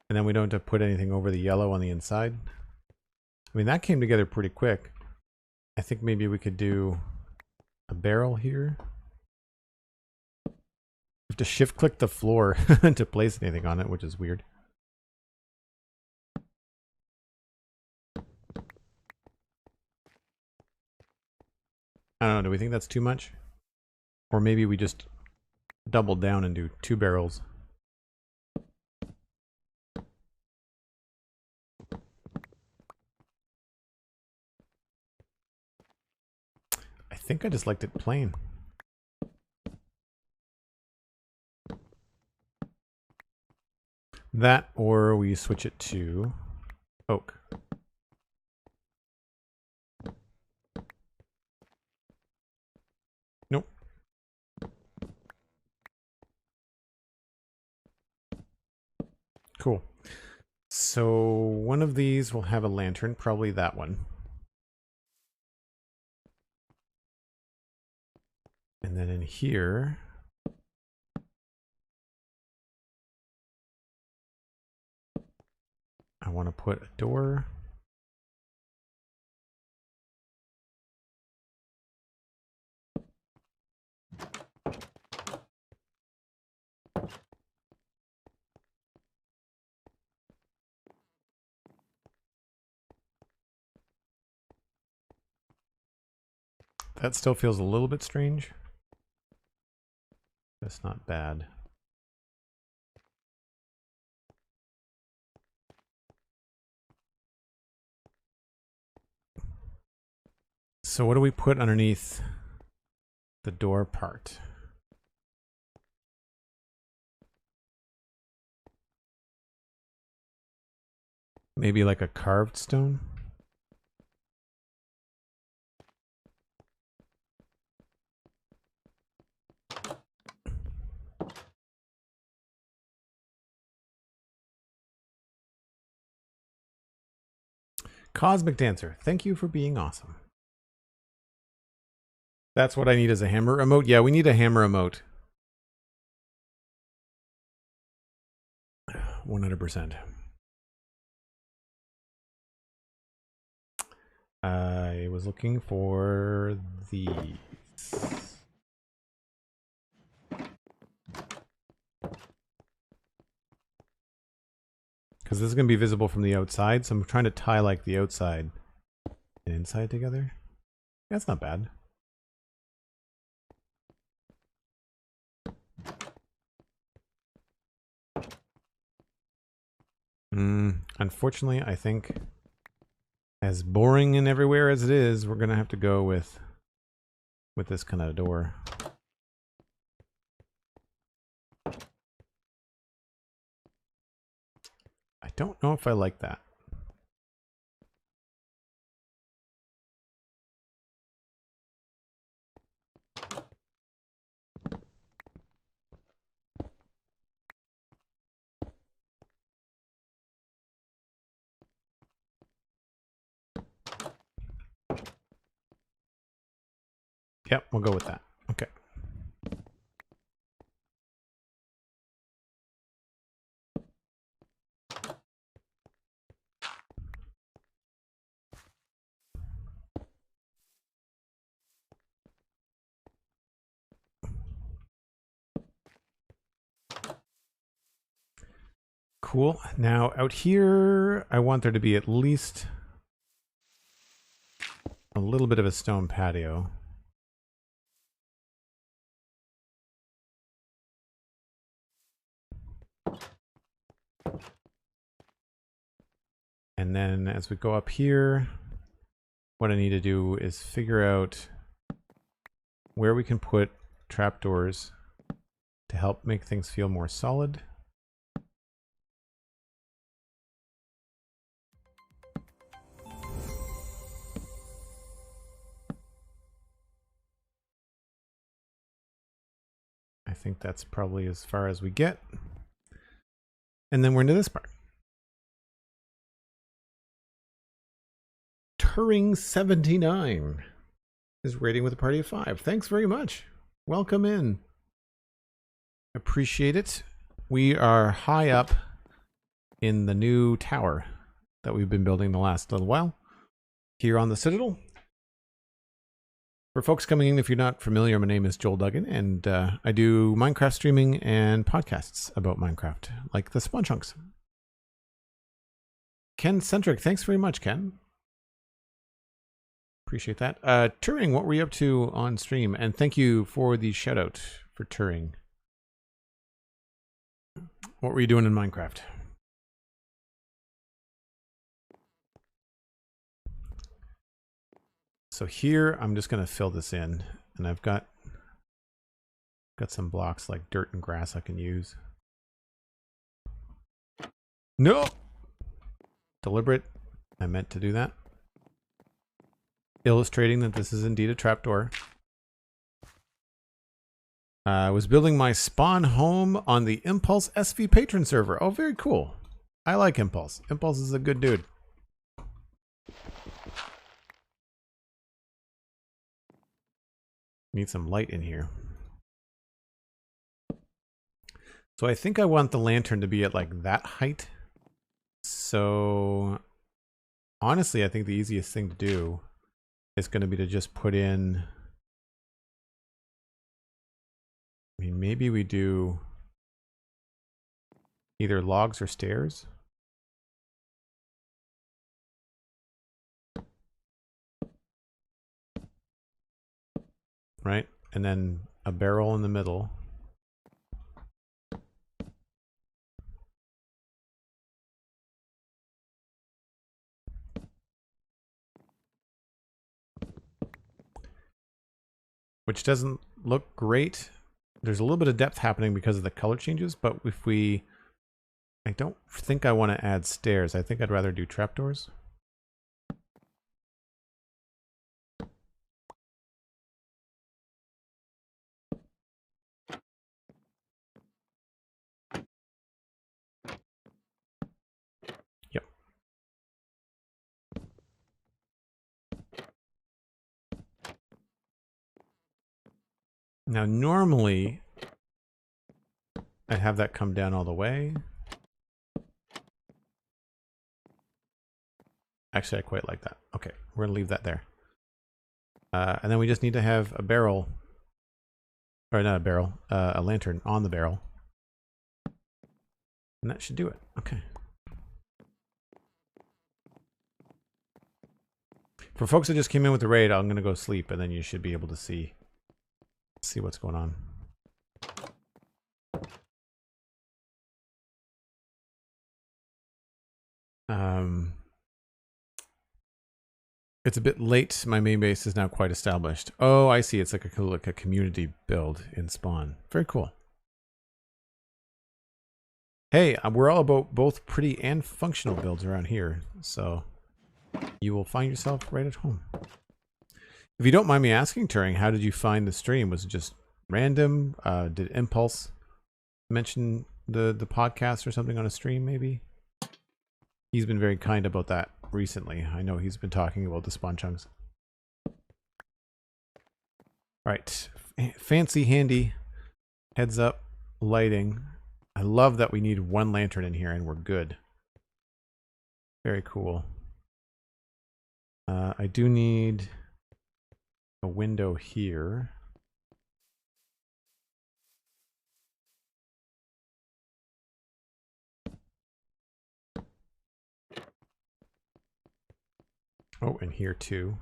And then we don't have to put anything over the yellow on the inside. I mean, that came together pretty quick. I think maybe we could do a barrel here. You have to shift click the floor to place anything on it, which is weird. I don't know, do we think that's too much? Or maybe we just double down and do 2 barrels. I think I just liked it plain. That, or we switch it to Oak. Nope. Cool. So one of these will have a lantern, probably that one. And then in here, I want to put a door. That still feels a little bit strange. That's not bad. So what do we put underneath the door part? Maybe like a carved stone? Cosmic Dancer, thank you for being awesome. That's what I need as a hammer emote? Yeah, we need a hammer emote. 100%. I was looking for these. Because this is going to be visible from the outside, so I'm trying to tie like the outside and inside together. That's not bad. Unfortunately, I think as boring and everywhere as it is, we're going to have to go with this kind of door. I don't know if I like that. Yep, we'll go with that. Okay. Cool. Now out here, I want there to be at least a little bit of a stone patio. And then as we go up here, what I need to do is figure out where we can put trapdoors to help make things feel more solid. I think that's probably as far as we get. And then we're into this part. Turing79 is rating with a party of 5. Thanks very much. Welcome in. Appreciate it. We are high up in the new tower that we've been building the last little while here on the Citadel. For folks coming in, if you're not familiar, my name is Joel Duggan, and I do Minecraft streaming and podcasts about Minecraft, like the Spawn Chunks. Ken Centric, thanks very much, Ken. Appreciate that. Turing, what were you up to on stream? And thank you for the shout out for Turing. What were you doing in Minecraft? So here, I'm just going to fill this in, and I've got some blocks like dirt and grass I can use. No! Deliberate I meant to do that. Illustrating that this is indeed a trapdoor. I was building my spawn home on the Impulse SV patron server. Oh, very cool. I like Impulse. Impulse is a good dude. Need some light in here. So I think I want the lantern to be at like that height. So honestly, I think the easiest thing to do is going to be to just put in, I mean, maybe we do either logs or stairs. Right? And then a barrel in the middle. Which doesn't look great. There's a little bit of depth happening because of the color changes, but if we... I don't think I want to add stairs. I think I'd rather do trapdoors. Yep. Now normally I'd have that come down all the way. Actually, I quite like that. Okay, we're gonna leave that there. And then we just need to have a barrel, or not a barrel, a lantern on the barrel. And that should do it. Okay. For folks that just came in with the raid, I'm gonna go sleep, and then you should be able to see what's going on. It's a bit late. My main base is now quite established. Oh, I see. It's like a community build in Spawn. Very cool. Hey, we're all about both pretty and functional builds around here, so you will find yourself right at home. If you don't mind me asking, Turing, how did you find the stream? Was it just random? Did Impulse mention the podcast or something on a stream, maybe? He's been very kind about that recently. I know he's been talking about the spawn chunks. Right. Fancy, handy, heads up lighting. I love that we need one lantern in here and we're good. Very cool. I do need a window here. Oh, and here too.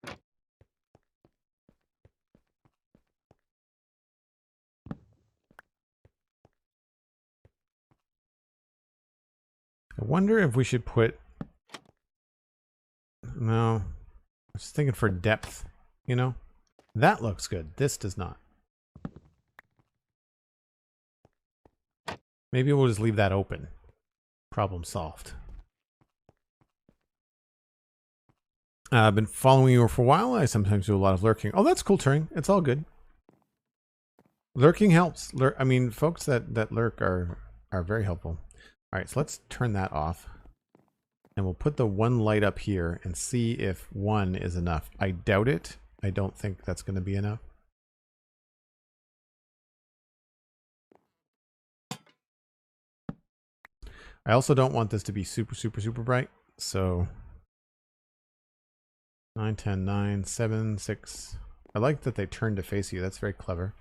I wonder if we should put... No. I was thinking for depth, you know? That looks good. This does not. Maybe we'll just leave that open. Problem solved. I've been following you for a while. I sometimes do a lot of lurking. Oh, that's cool, Turing. It's all good. Lurking helps. I mean, folks that lurk are very helpful. All right, so let's turn that off. And we'll put the one light up here and see if one is enough. I doubt it. I don't think that's going to be enough. I also don't want this to be super, super, super bright. So 9, 10, 9, 7, 6. I like that they turned to face you. That's very clever.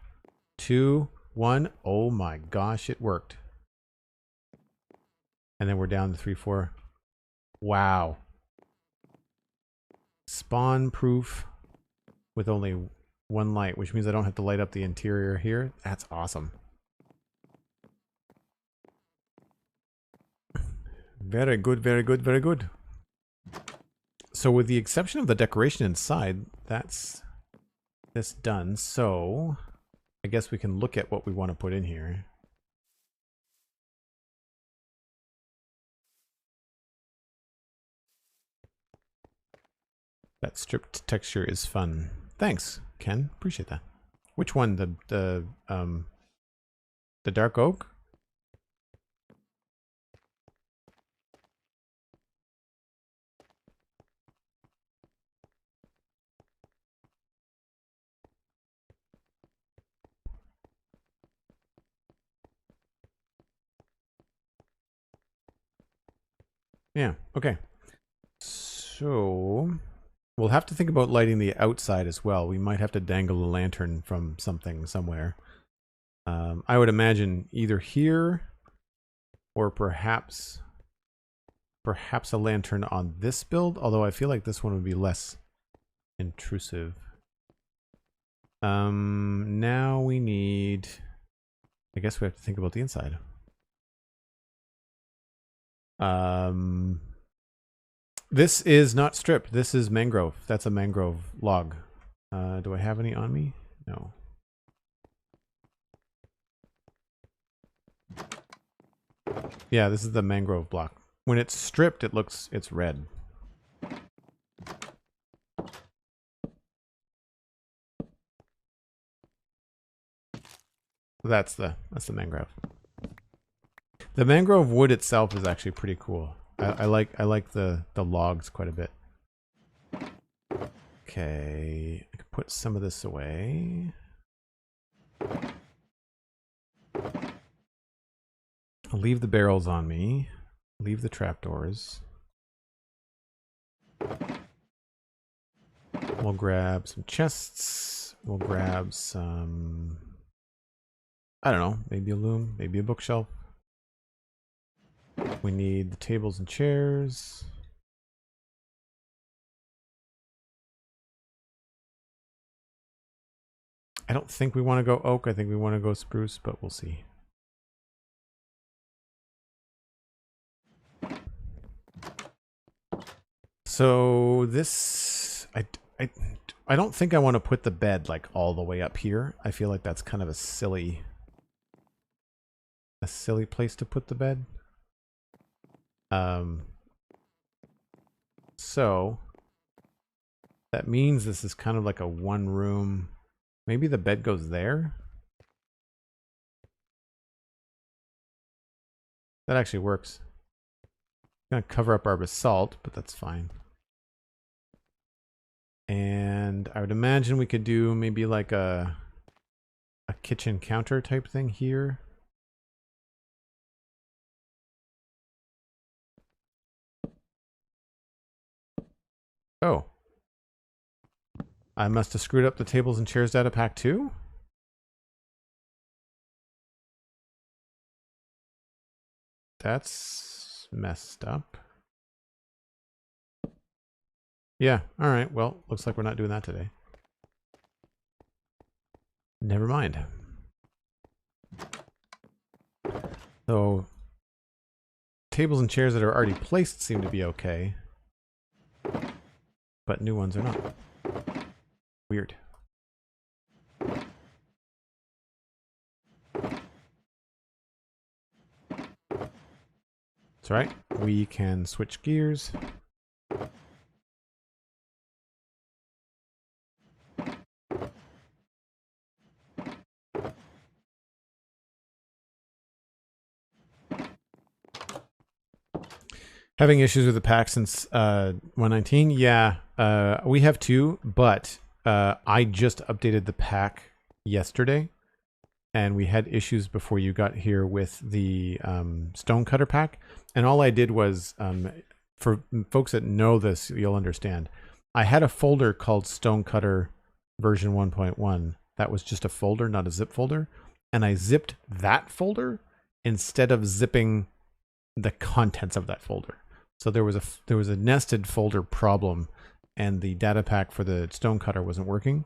2, 1. Oh my gosh, it worked. And then we're down to 3, 4. Wow. Spawn proof with only one light, which means I don't have to light up the interior here. That's awesome. Very good, very good, very good. So with the exception of the decoration inside, that's this done. So I guess we can look at what we want to put in here. That stripped texture is fun. Thanks, Ken. Appreciate that. Which one? The dark oak? Yeah, okay. So we'll have to think about lighting the outside as well. We might have to dangle a lantern from something somewhere. I would imagine either here or perhaps a lantern on this build, although I feel like this one would be less intrusive. Now we need, I guess we have to think about the inside. This is not strip. This is mangrove. That's a mangrove log. Do I have any on me? No. Yeah, this is the mangrove block. When it's stripped, it's red. That's the mangrove. The mangrove wood itself is actually pretty cool. I like the logs quite a bit. Okay, I can put some of this away. I'll leave the barrels on me. Leave the trapdoors. We'll grab some chests. We'll grab some, I don't know, maybe a loom, maybe a bookshelf. We need the tables and chairs. I don't think we want to go oak. I think we want to go spruce, but we'll see. So this, I don't think I want to put the bed like all the way up here. I feel like that's kind of a silly place to put the bed. So that means this is kind of like a one room. Maybe the bed goes there. That actually works. Gonna cover up our basalt, but that's fine. And I would imagine we could do maybe like a kitchen counter type thing here. Oh. I must have screwed up the tables and chairs data pack too? That's messed up. Yeah, alright, well, looks like we're not doing that today. Never mind. So, tables and chairs that are already placed seem to be okay. But new ones are not. Weird. That's right. We can switch gears. Having issues with the pack since 119? Yeah, we have too, but I just updated the pack yesterday, and we had issues before you got here with the Stonecutter pack. And all I did was, for folks that know this, you'll understand. I had a folder called Stonecutter version 1.1. That was just a folder, not a zip folder. And I zipped that folder instead of zipping the contents of that folder. So there was a nested folder problem, and the data pack for the Stonecutter wasn't working.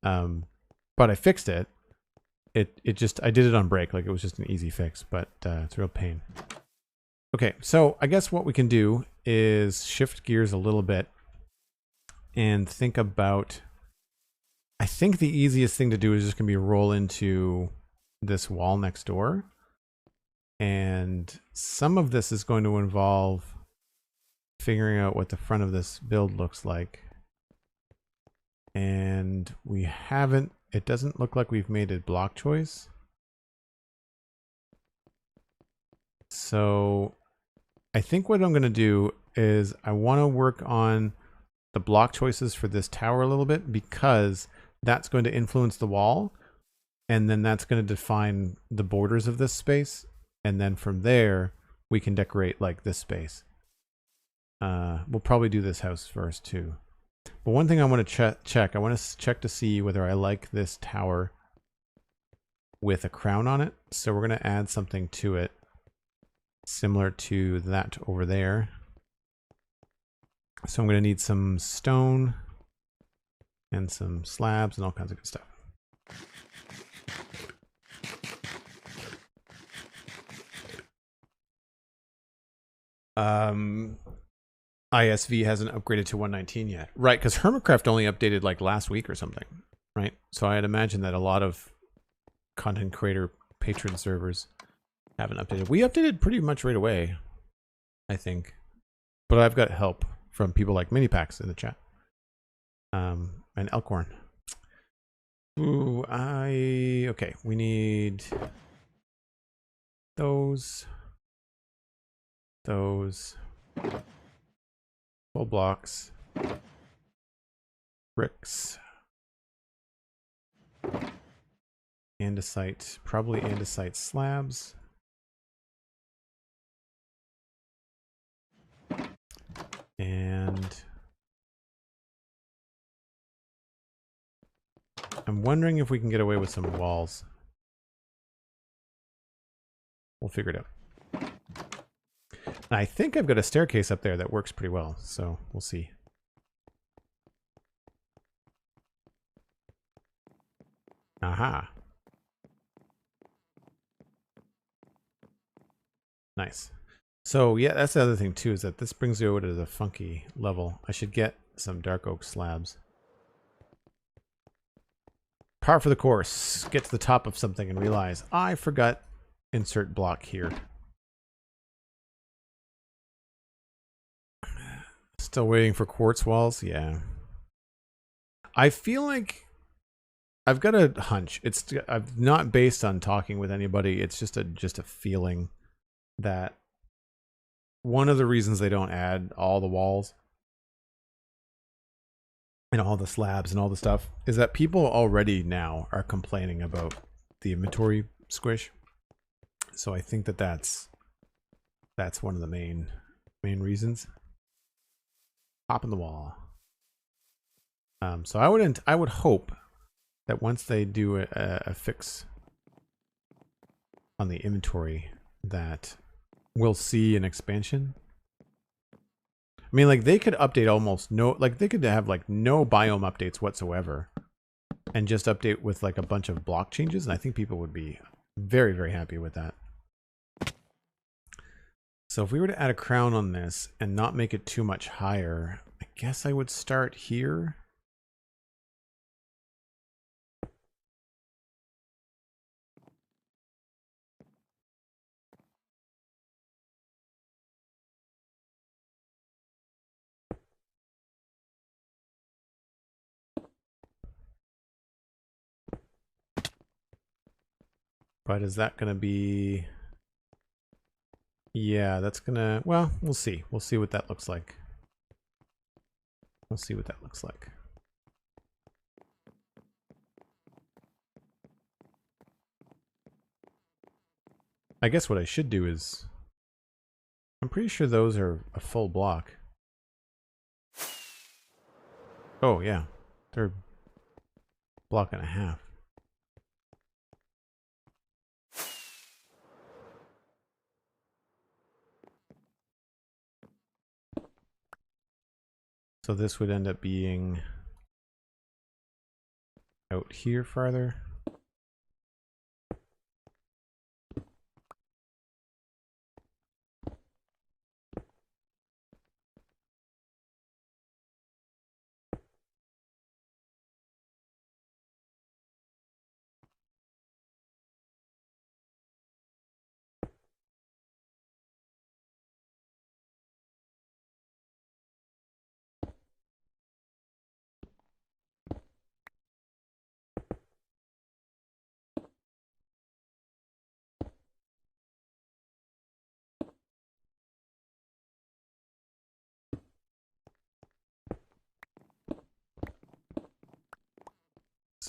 But I fixed it. I did it on break, like it was just an easy fix, but it's a real pain. Okay, so I guess what we can do is shift gears a little bit and think about, I think the easiest thing to do is just gonna be roll into this wall next door. And some of this is going to involve figuring out what the front of this build looks like. And we haven't, it doesn't look like we've made a block choice. So I think what I'm going to do is I want to work on the block choices for this tower a little bit, because that's going to influence the wall. And then that's going to define the borders of this space. And then from there, we can decorate like this space. We'll probably do this house first too. But one thing I want to check, I want to check to see whether I like this tower with a crown on it. So we're going to add something to it similar to that over there. So I'm going to need some stone and some slabs and all kinds of good stuff. ISV hasn't upgraded to 119 yet. Right, because Hermitcraft only updated like last week or something, right? So I'd imagine that a lot of content creator patron servers haven't updated. We updated pretty much right away, I think. But I've got help from people like Minipacks in the chat. And Elkhorn. Ooh, okay, we need those. Full blocks. Bricks. Andesite, probably andesite slabs. And I'm wondering if we can get away with some walls. We'll figure it out. And I think I've got a staircase up there that works pretty well, so we'll see. Aha. Nice. So yeah, that's the other thing too, is that this brings you over to the funky level. I should get some dark oak slabs. Par for the course. Get to the top of something and realize I forgot insert block here. Still waiting for quartz walls? Yeah. I feel like I've got a hunch. It's not based on talking with anybody. It's just a feeling that one of the reasons they don't add all the walls and all the slabs and all the stuff is that people already now are complaining about the inventory squish. So I think that that's one of the main reasons. Pop in the wall. So I would hope that once they do a fix on the inventory, that we'll see an expansion. I mean, like, they could update almost no, like, they could have like no biome updates whatsoever and just update with like a bunch of block changes, and I think people would be very, very happy with that. So if we were to add a crown on this and not make it too much higher, I guess I would start here. But is that going to be... Yeah, that's going to... Well, we'll see. We'll see what that looks like. We'll see what that looks like. I guess what I should do is... I'm pretty sure those are a full block. Oh, yeah. They're block and a half. So this would end up being out here farther.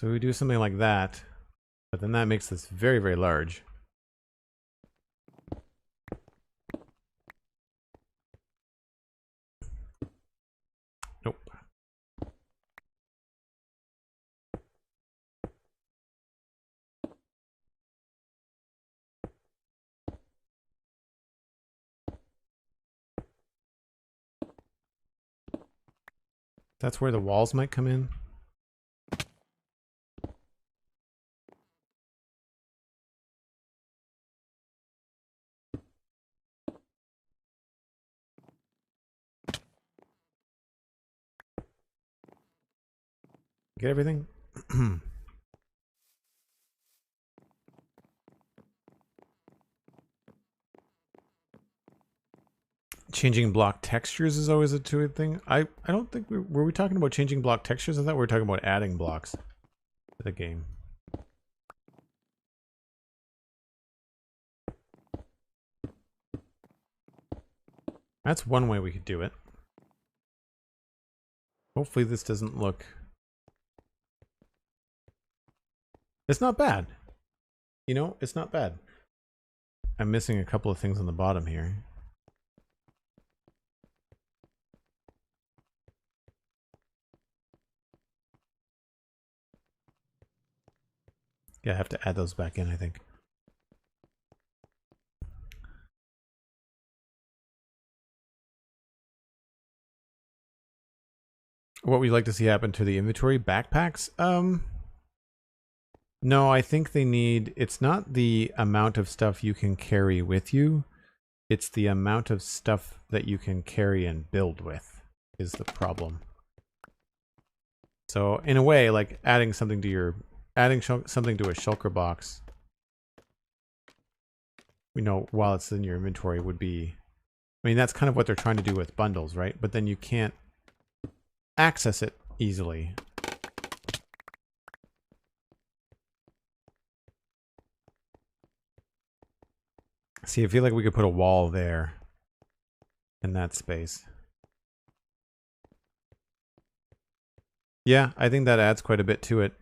So we do something like that, but then that makes this very, very large. Nope. That's where the walls might come in. Get everything? Changing block textures is always a two thing. I don't think were we talking about changing block textures? I thought we were talking about adding blocks to the game. That's one way we could do it. Hopefully this doesn't look... It's not bad. You know, it's not bad. I'm missing a couple of things on the bottom here. Yeah, I have to add those back in, I think. What we'd like to see happen to the inventory backpacks? No, I think they need... It's not the amount of stuff you can carry with you. It's the amount of stuff that you can carry and build with is the problem. So in a way, like adding something to your... something to a shulker box, you know, while it's in your inventory would be... I mean, that's kind of what they're trying to do with bundles, right? But then you can't access it easily. See, I feel like we could put a wall there in that space. Yeah, I think that adds quite a bit to it.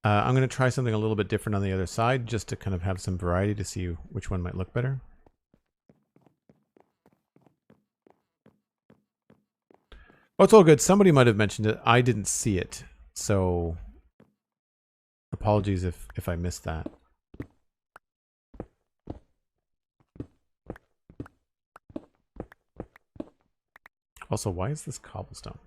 I'm going to try something a little bit different on the other side just to kind of have some variety to see which one might look better. Oh, it's all good. Somebody might have mentioned it. I didn't see it. So apologies if I missed that. Also, why is this cobblestone?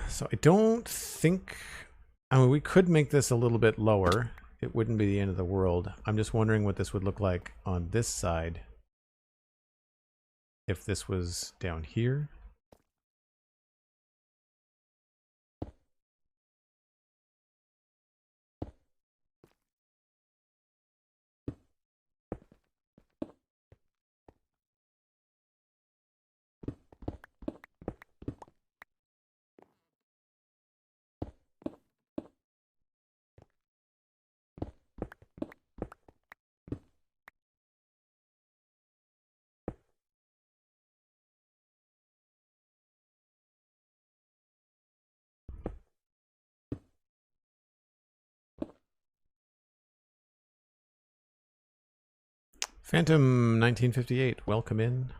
So I don't think... I mean, we could make this a little bit lower. It wouldn't be the end of the world. I'm just wondering what this would look like on this side if this was down here. Phantom 1958, welcome in.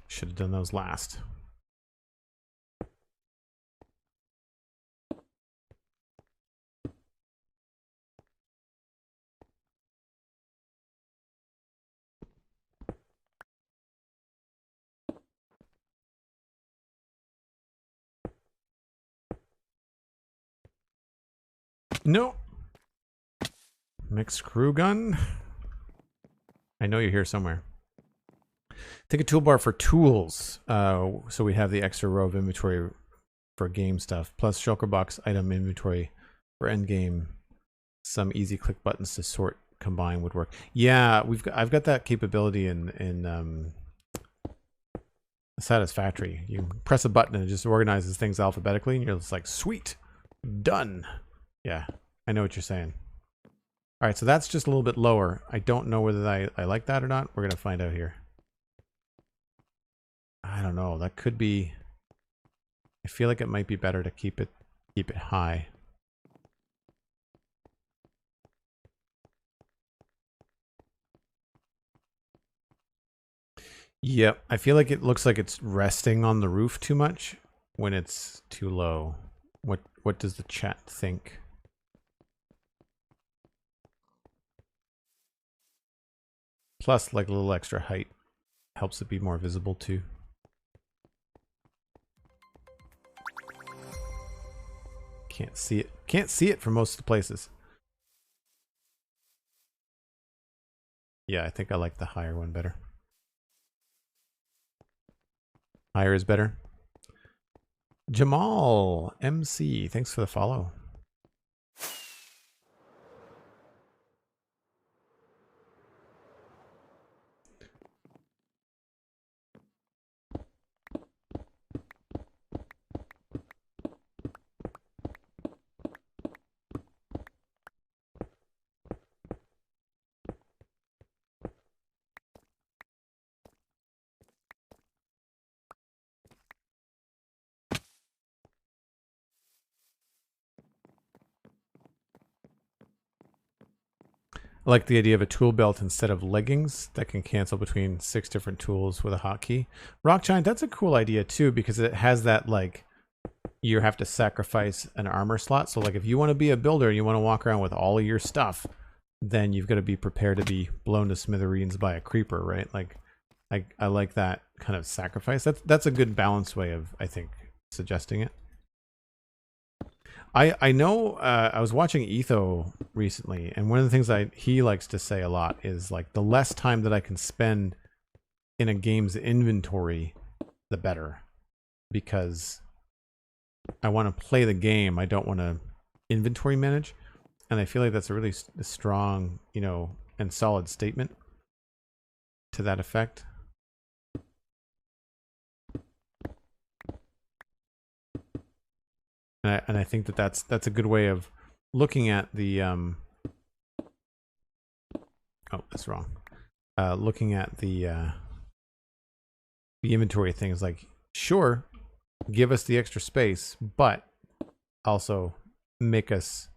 Should have done those last. No. Mixed crew gun. I know you're here somewhere. Take a toolbar for tools. So we have the extra row of inventory for game stuff, plus shulker box item inventory for end game. Some easy click buttons to sort combine would work. Yeah, I've got that capability in Satisfactory. You press a button and it just organizes things alphabetically, and you're just like, sweet, done. Yeah, I know what you're saying. All right, so that's just a little bit lower. I don't know whether I like that or not. We're gonna find out here. I don't know. That could be. I feel like it might be better to keep it high. Yep, I feel like it looks like it's resting on the roof too much when it's too low. What does the chat think? Plus, like a little extra height helps it be more visible too. Can't see it. Can't see it from most of the places. Yeah, I think I like the higher one better. Higher is better. Jamal MC, thanks for the follow. I like the idea of a tool belt instead of leggings that can cancel between 6 different tools with a hotkey. Rock Giant, that's a cool idea too, because it has that, like, you have to sacrifice an armor slot. So like if you want to be a builder and you want to walk around with all of your stuff, then you've got to be prepared to be blown to smithereens by a creeper, right? Like I like that kind of sacrifice. That's a good balanced way of, I think, suggesting it. I know I was watching Etho recently, and one of the things he likes to say a lot is like the less time that I can spend in a game's inventory, the better, because I want to play the game. I don't want to inventory manage, and I feel like that's a really strong, you know, and solid statement to that effect. And I think that that's a good way of looking at the oh, that's wrong. Looking at the inventory things, like, sure, give us the extra space, but also make us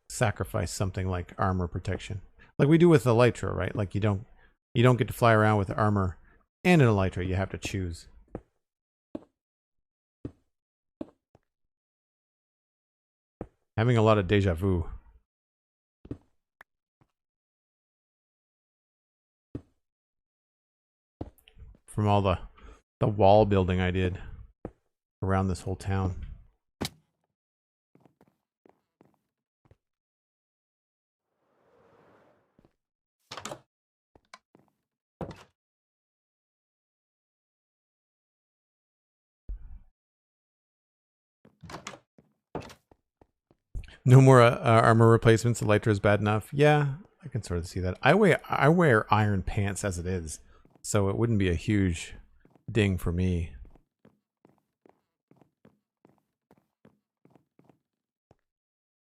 sacrifice something like armor protection, like we do with the Elytra, right? Like you don't get to fly around with armor and an Elytra. You have to choose. Having a lot of deja vu. From all the wall building I did around this whole town. No more armor replacements. Elytra is bad enough. Yeah, I can sort of see that. I wear iron pants as it is, so it wouldn't be a huge ding for me.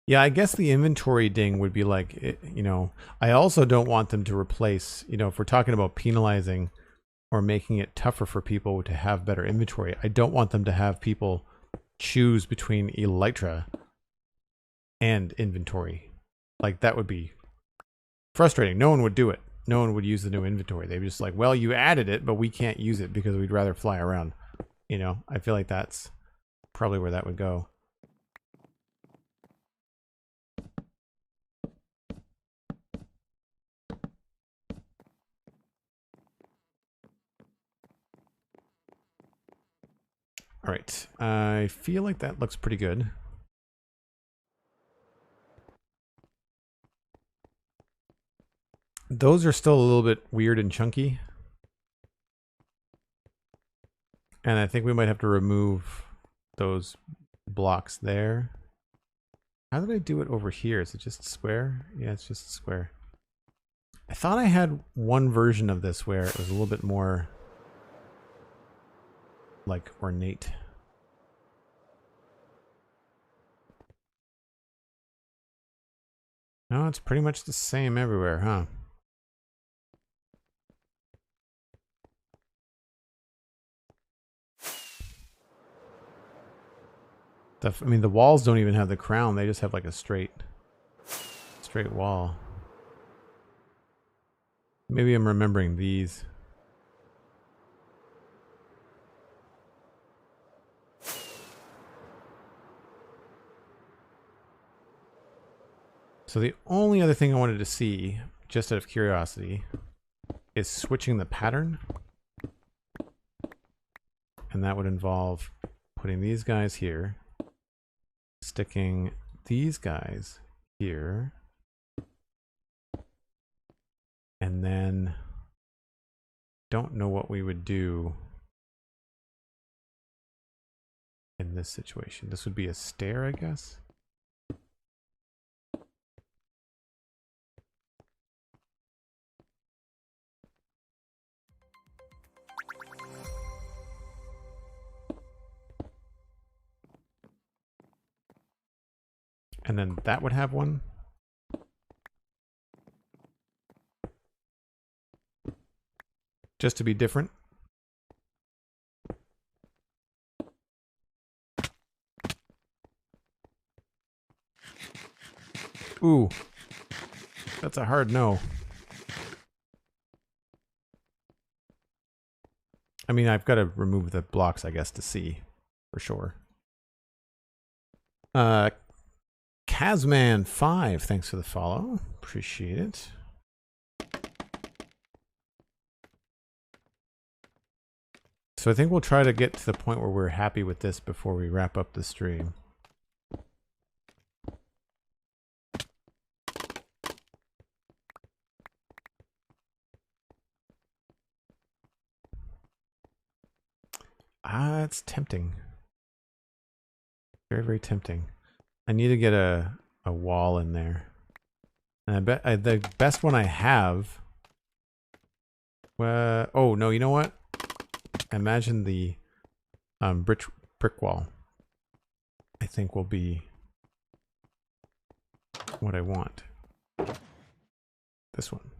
Yeah, I guess the inventory ding would be like, you know, I also don't want them to replace, you know, if we're talking about penalizing or making it tougher for people to have better inventory, I don't want them to have people choose between Elytra and inventory. Like, that would be frustrating. No one would do it. No one would use the new inventory. They'd be just like, well, you added it, but we can't use it because we'd rather fly around. You know, I feel like that's probably where that would go. All right, I feel like that looks pretty good. Those are still a little bit weird and chunky. And I think we might have to remove those blocks there. How did I do it over here? Is it just square? Yeah, it's just square. I thought I had one version of this where it was a little bit more like ornate. No, it's pretty much the same everywhere, huh? I mean, the walls don't even have the crown. They just have like a straight wall. Maybe I'm remembering these. So the only other thing I wanted to see, just out of curiosity, is switching the pattern. And that would involve putting these guys here, sticking these guys here, and then don't know what we would do in this situation. This would be a stair, I guess. And then that would have one. Just to be different. Ooh. That's a hard no. I mean, I've got to remove the blocks, I guess, to see for sure. Kazman5, thanks for the follow. Appreciate it. So I think we'll try to get to the point where we're happy with this before we wrap up the stream. It's tempting. Very, very tempting. I need to get a wall in there. And I bet the best one I have... oh, no, you know what? Imagine the brick wall. I think will be what I want. This one.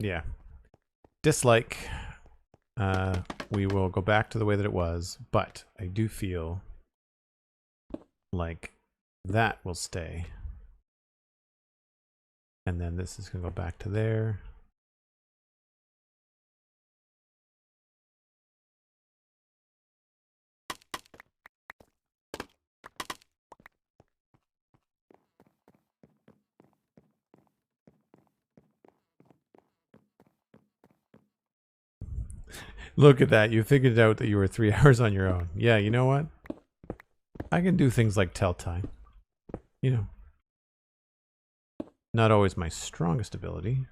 Yeah. Dislike. We will go back to the way that it was, but I do feel like that will stay. And then this is going to go back to there. Look at that. You figured out that you were 3 hours on your own. Yeah, you know what? I can do things like tell time. You know. Not always my strongest ability.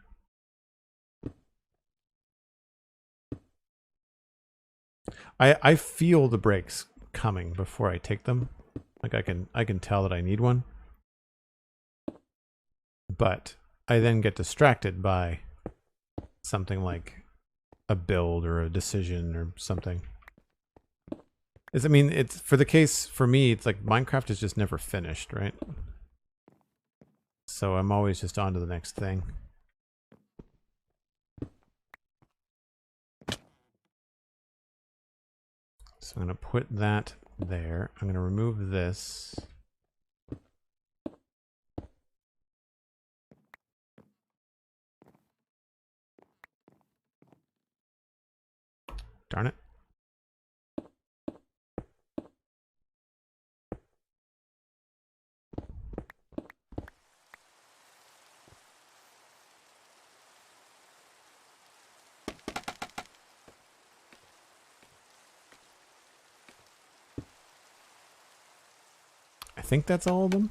I feel the breaks coming before I take them. Like I can tell that I need one. But I then get distracted by something like a build or a decision or something. I mean, it's for the case for me, it's like Minecraft is just never finished, right? So I'm always just on to the next thing. So I'm going to put that there. I'm going to remove this. Darn it. think that's all of them.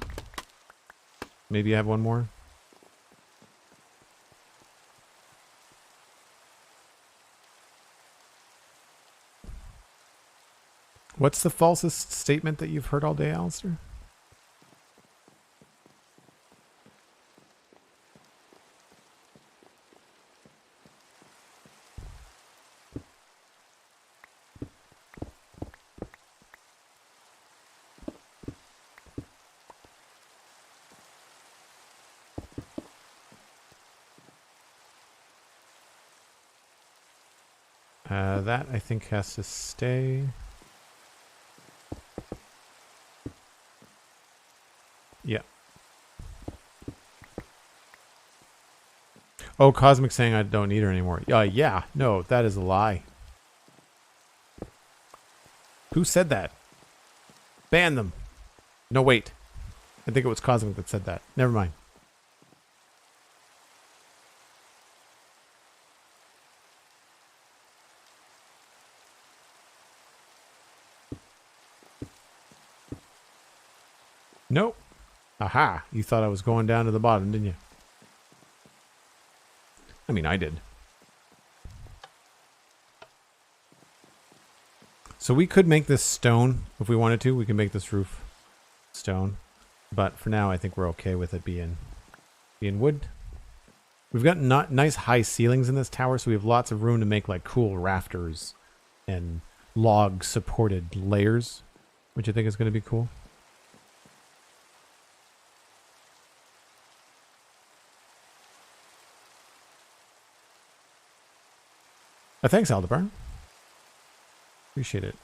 Maybe I have one more. What's the falsest statement that you've heard all day, Alistair? That I think has to stay. Yeah. Oh, Cosmic saying I don't need her anymore. Yeah, no, that is a lie. Who said that? Ban them. No, wait. I think it was Cosmic that said that. Never mind. Nope. Aha. You thought I was going down to the bottom, didn't you? I mean, I did. So we could make this stone if we wanted to. We can make this roof stone. But for now, I think we're okay with it being wood. We've got nice high ceilings in this tower, so we have lots of room to make like cool rafters and log-supported layers, which I think is going to be cool. Thanks, Aldebar. Appreciate it.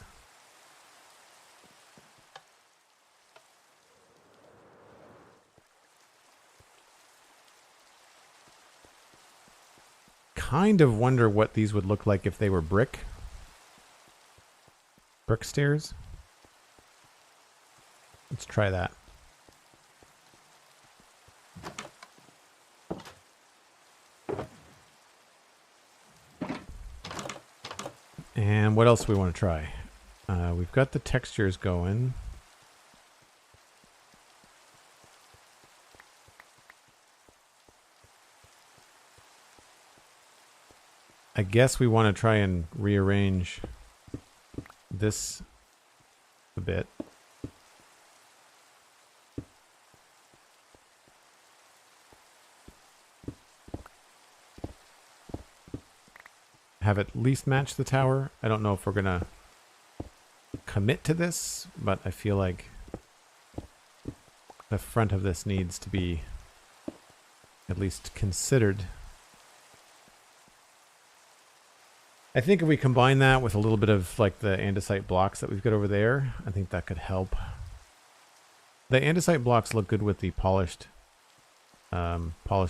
Kind of wonder what these would look like if they were brick. Brick stairs. Let's try that. And what else do we want to try? We've got the textures going. I guess we want to try and rearrange this a bit. Have at least match the tower. I don't know if we're gonna commit to this, but I feel like the front of this needs to be at least considered. I think if we combine that with a little bit of like the andesite blocks that we've got over there, I think that could help. The andesite blocks look good with the polished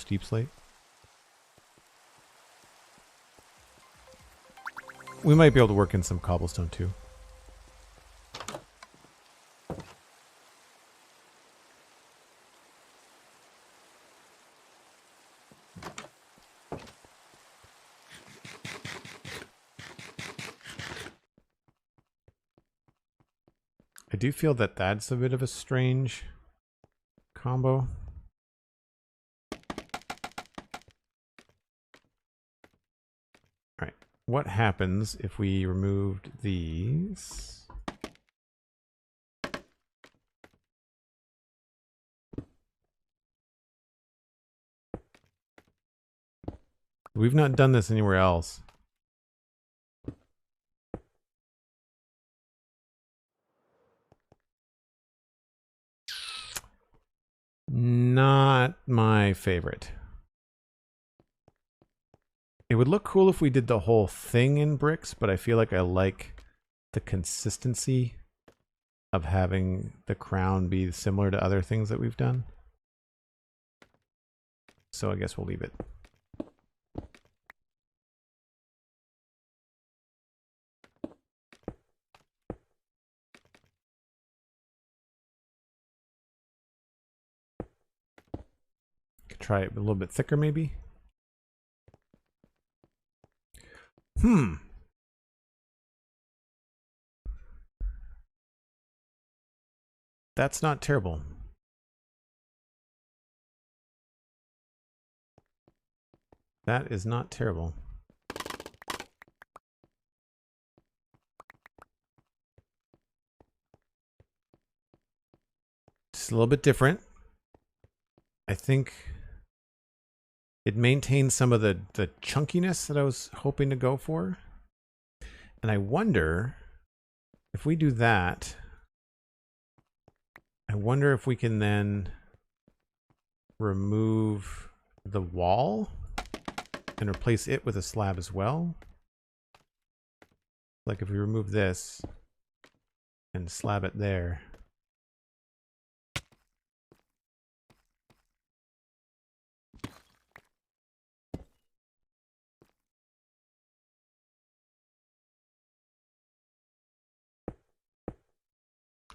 deep slate. We might be able to work in some cobblestone too. I do feel that that's a bit of a strange combo. Alright, what happens if we removed these? We've not done this anywhere else. Not my favorite. It would look cool if we did the whole thing in bricks, but I feel like I like the consistency of having the crown be similar to other things that we've done. So I guess we'll leave it. Could try it a little bit thicker maybe. that's not terrible. That is not terrible. Just a little bit different. I think it maintains some of the chunkiness that I was hoping to go for. And I wonder if we do that, I wonder if we can then remove the wall and replace it with a slab as well. Like if we remove this and slab it there.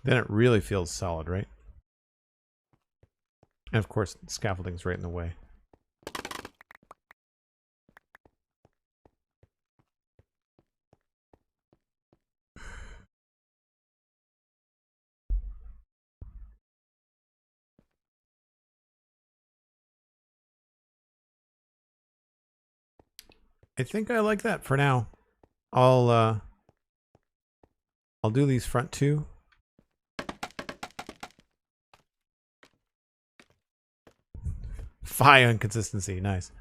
Then it really feels solid, right? And of course, scaffolding's right in the way. I think I like that for now. I'll do these front two. Phi inconsistency, nice.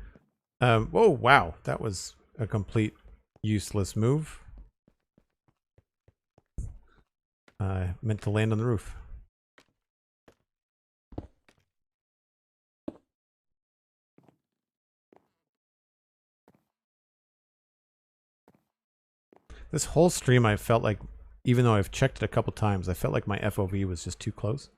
Whoa, wow, that was a complete useless move. Meant to land on the roof. This whole stream, I felt like, even though I've checked it a couple times, I felt like my FOV was just too close.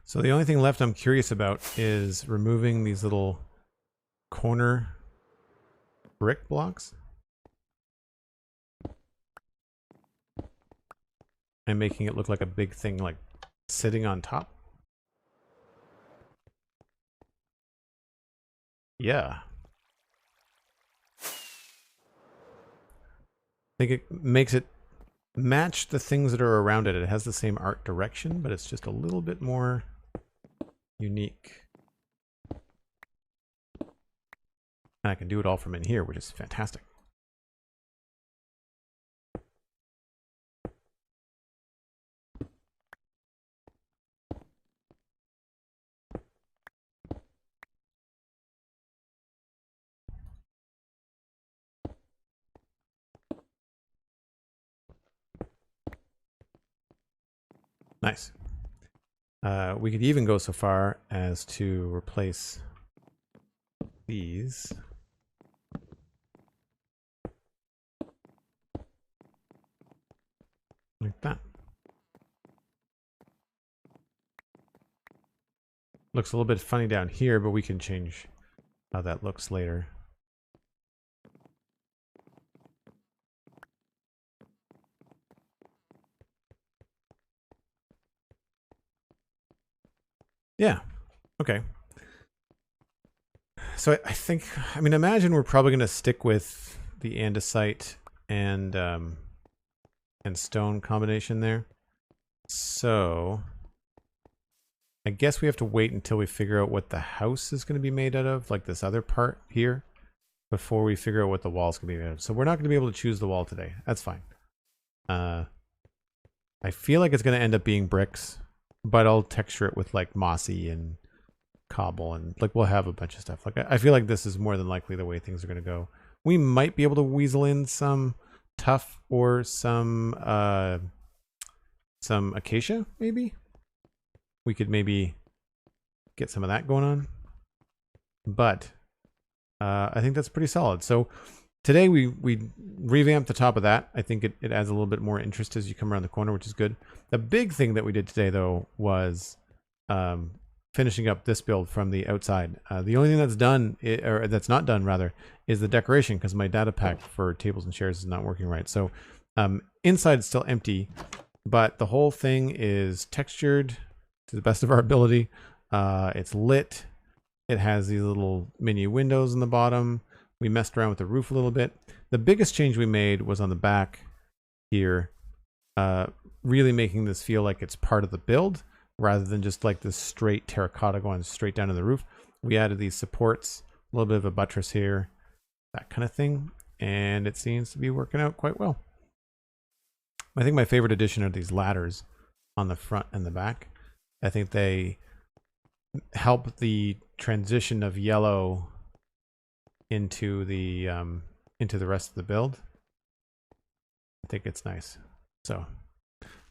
So the only thing left I'm curious about is removing these little corner brick blocks and making it look like a big thing, like sitting on top. Yeah. I think it makes it match the things that are around it. It has the same art direction, but it's just a little bit more unique. And I can do it all from in here, which is fantastic. Nice. We could even go so far as to replace these. Like that. Looks a little bit funny down here, but we can change how that looks later. Yeah. Okay. So I think, I mean, imagine we're probably going to stick with the andesite and stone combination there. So I guess we have to wait until we figure out what the house is going to be made out of, like this other part here, before we figure out what the wall's going to be made out of. So we're not going to be able to choose the wall today. That's fine. I feel like it's going to end up being bricks, but I'll texture it with like mossy and cobble, and like we'll have a bunch of stuff. Like I feel like this is more than likely the way things are going to go. We might be able to weasel in some tuff or some acacia, maybe. We could maybe get some of that going on. But I think that's pretty solid. So today we revamped the top of that. I think it adds a little bit more interest as you come around the corner, which is good. The big thing that we did today, though, was finishing up this build from the outside. The only thing that's done, or that's not done rather, is the decoration, because my data pack for tables and chairs is not working right. So inside is still empty, but the whole thing is textured to the best of our ability. It's lit. It has these little mini windows in the bottom. We messed around with the roof a little bit. The biggest change we made was on the back here, really making this feel like it's part of the build rather than just like this straight terracotta going straight down to the roof. We added these supports, a little bit of a buttress here, that kind of thing, and it seems to be working out quite well. I think my favorite addition are these ladders on the front and the back. I think they help the transition of yellow into the rest of the build. I think it's nice. So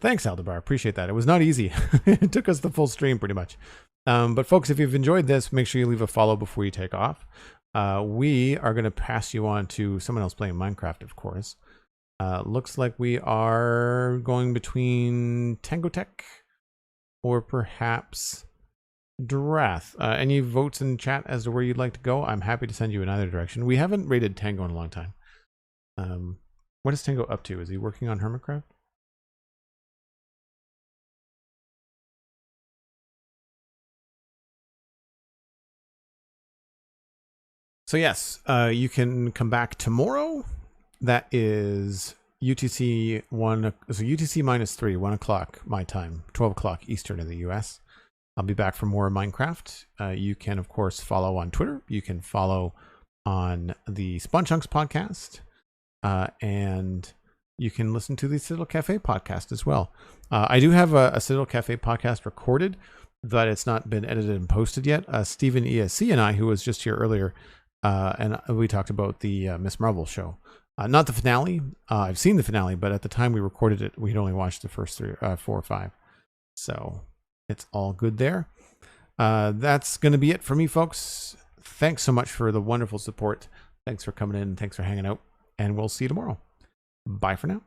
thanks, Aldebar. Appreciate that. It was not easy. It took us the full stream pretty much. But folks, if you've enjoyed this, make sure you leave a follow before you take off. We are going to pass you on to someone else playing Minecraft, of course. Looks like we are going between Tango Tech or perhaps Drath. Any votes in chat as to where you'd like to go? I'm happy to send you in either direction. We haven't rated Tango in a long time. What is Tango up to? Is he working on Hermitcraft? So yes, you can come back tomorrow. That is UTC 1, so UTC -3, 1 o'clock my time, 12 o'clock Eastern in the US. I'll be back for more Minecraft. You can, of course, follow on Twitter. You can follow on the Spawn Chunks podcast. And you can listen to the Citadel Cafe podcast as well. I do have a Citadel Cafe podcast recorded, but it's not been edited and posted yet. Stephen ESC and I, who was just here earlier, and we talked about the Miss Marvel show. Not the finale. I've seen the finale, but at the time we recorded it, we'd only watched the first 4 or 5. So it's all good there. That's going to be it for me, folks. Thanks so much for the wonderful support. Thanks for coming in. Thanks for hanging out. And we'll see you tomorrow. Bye for now.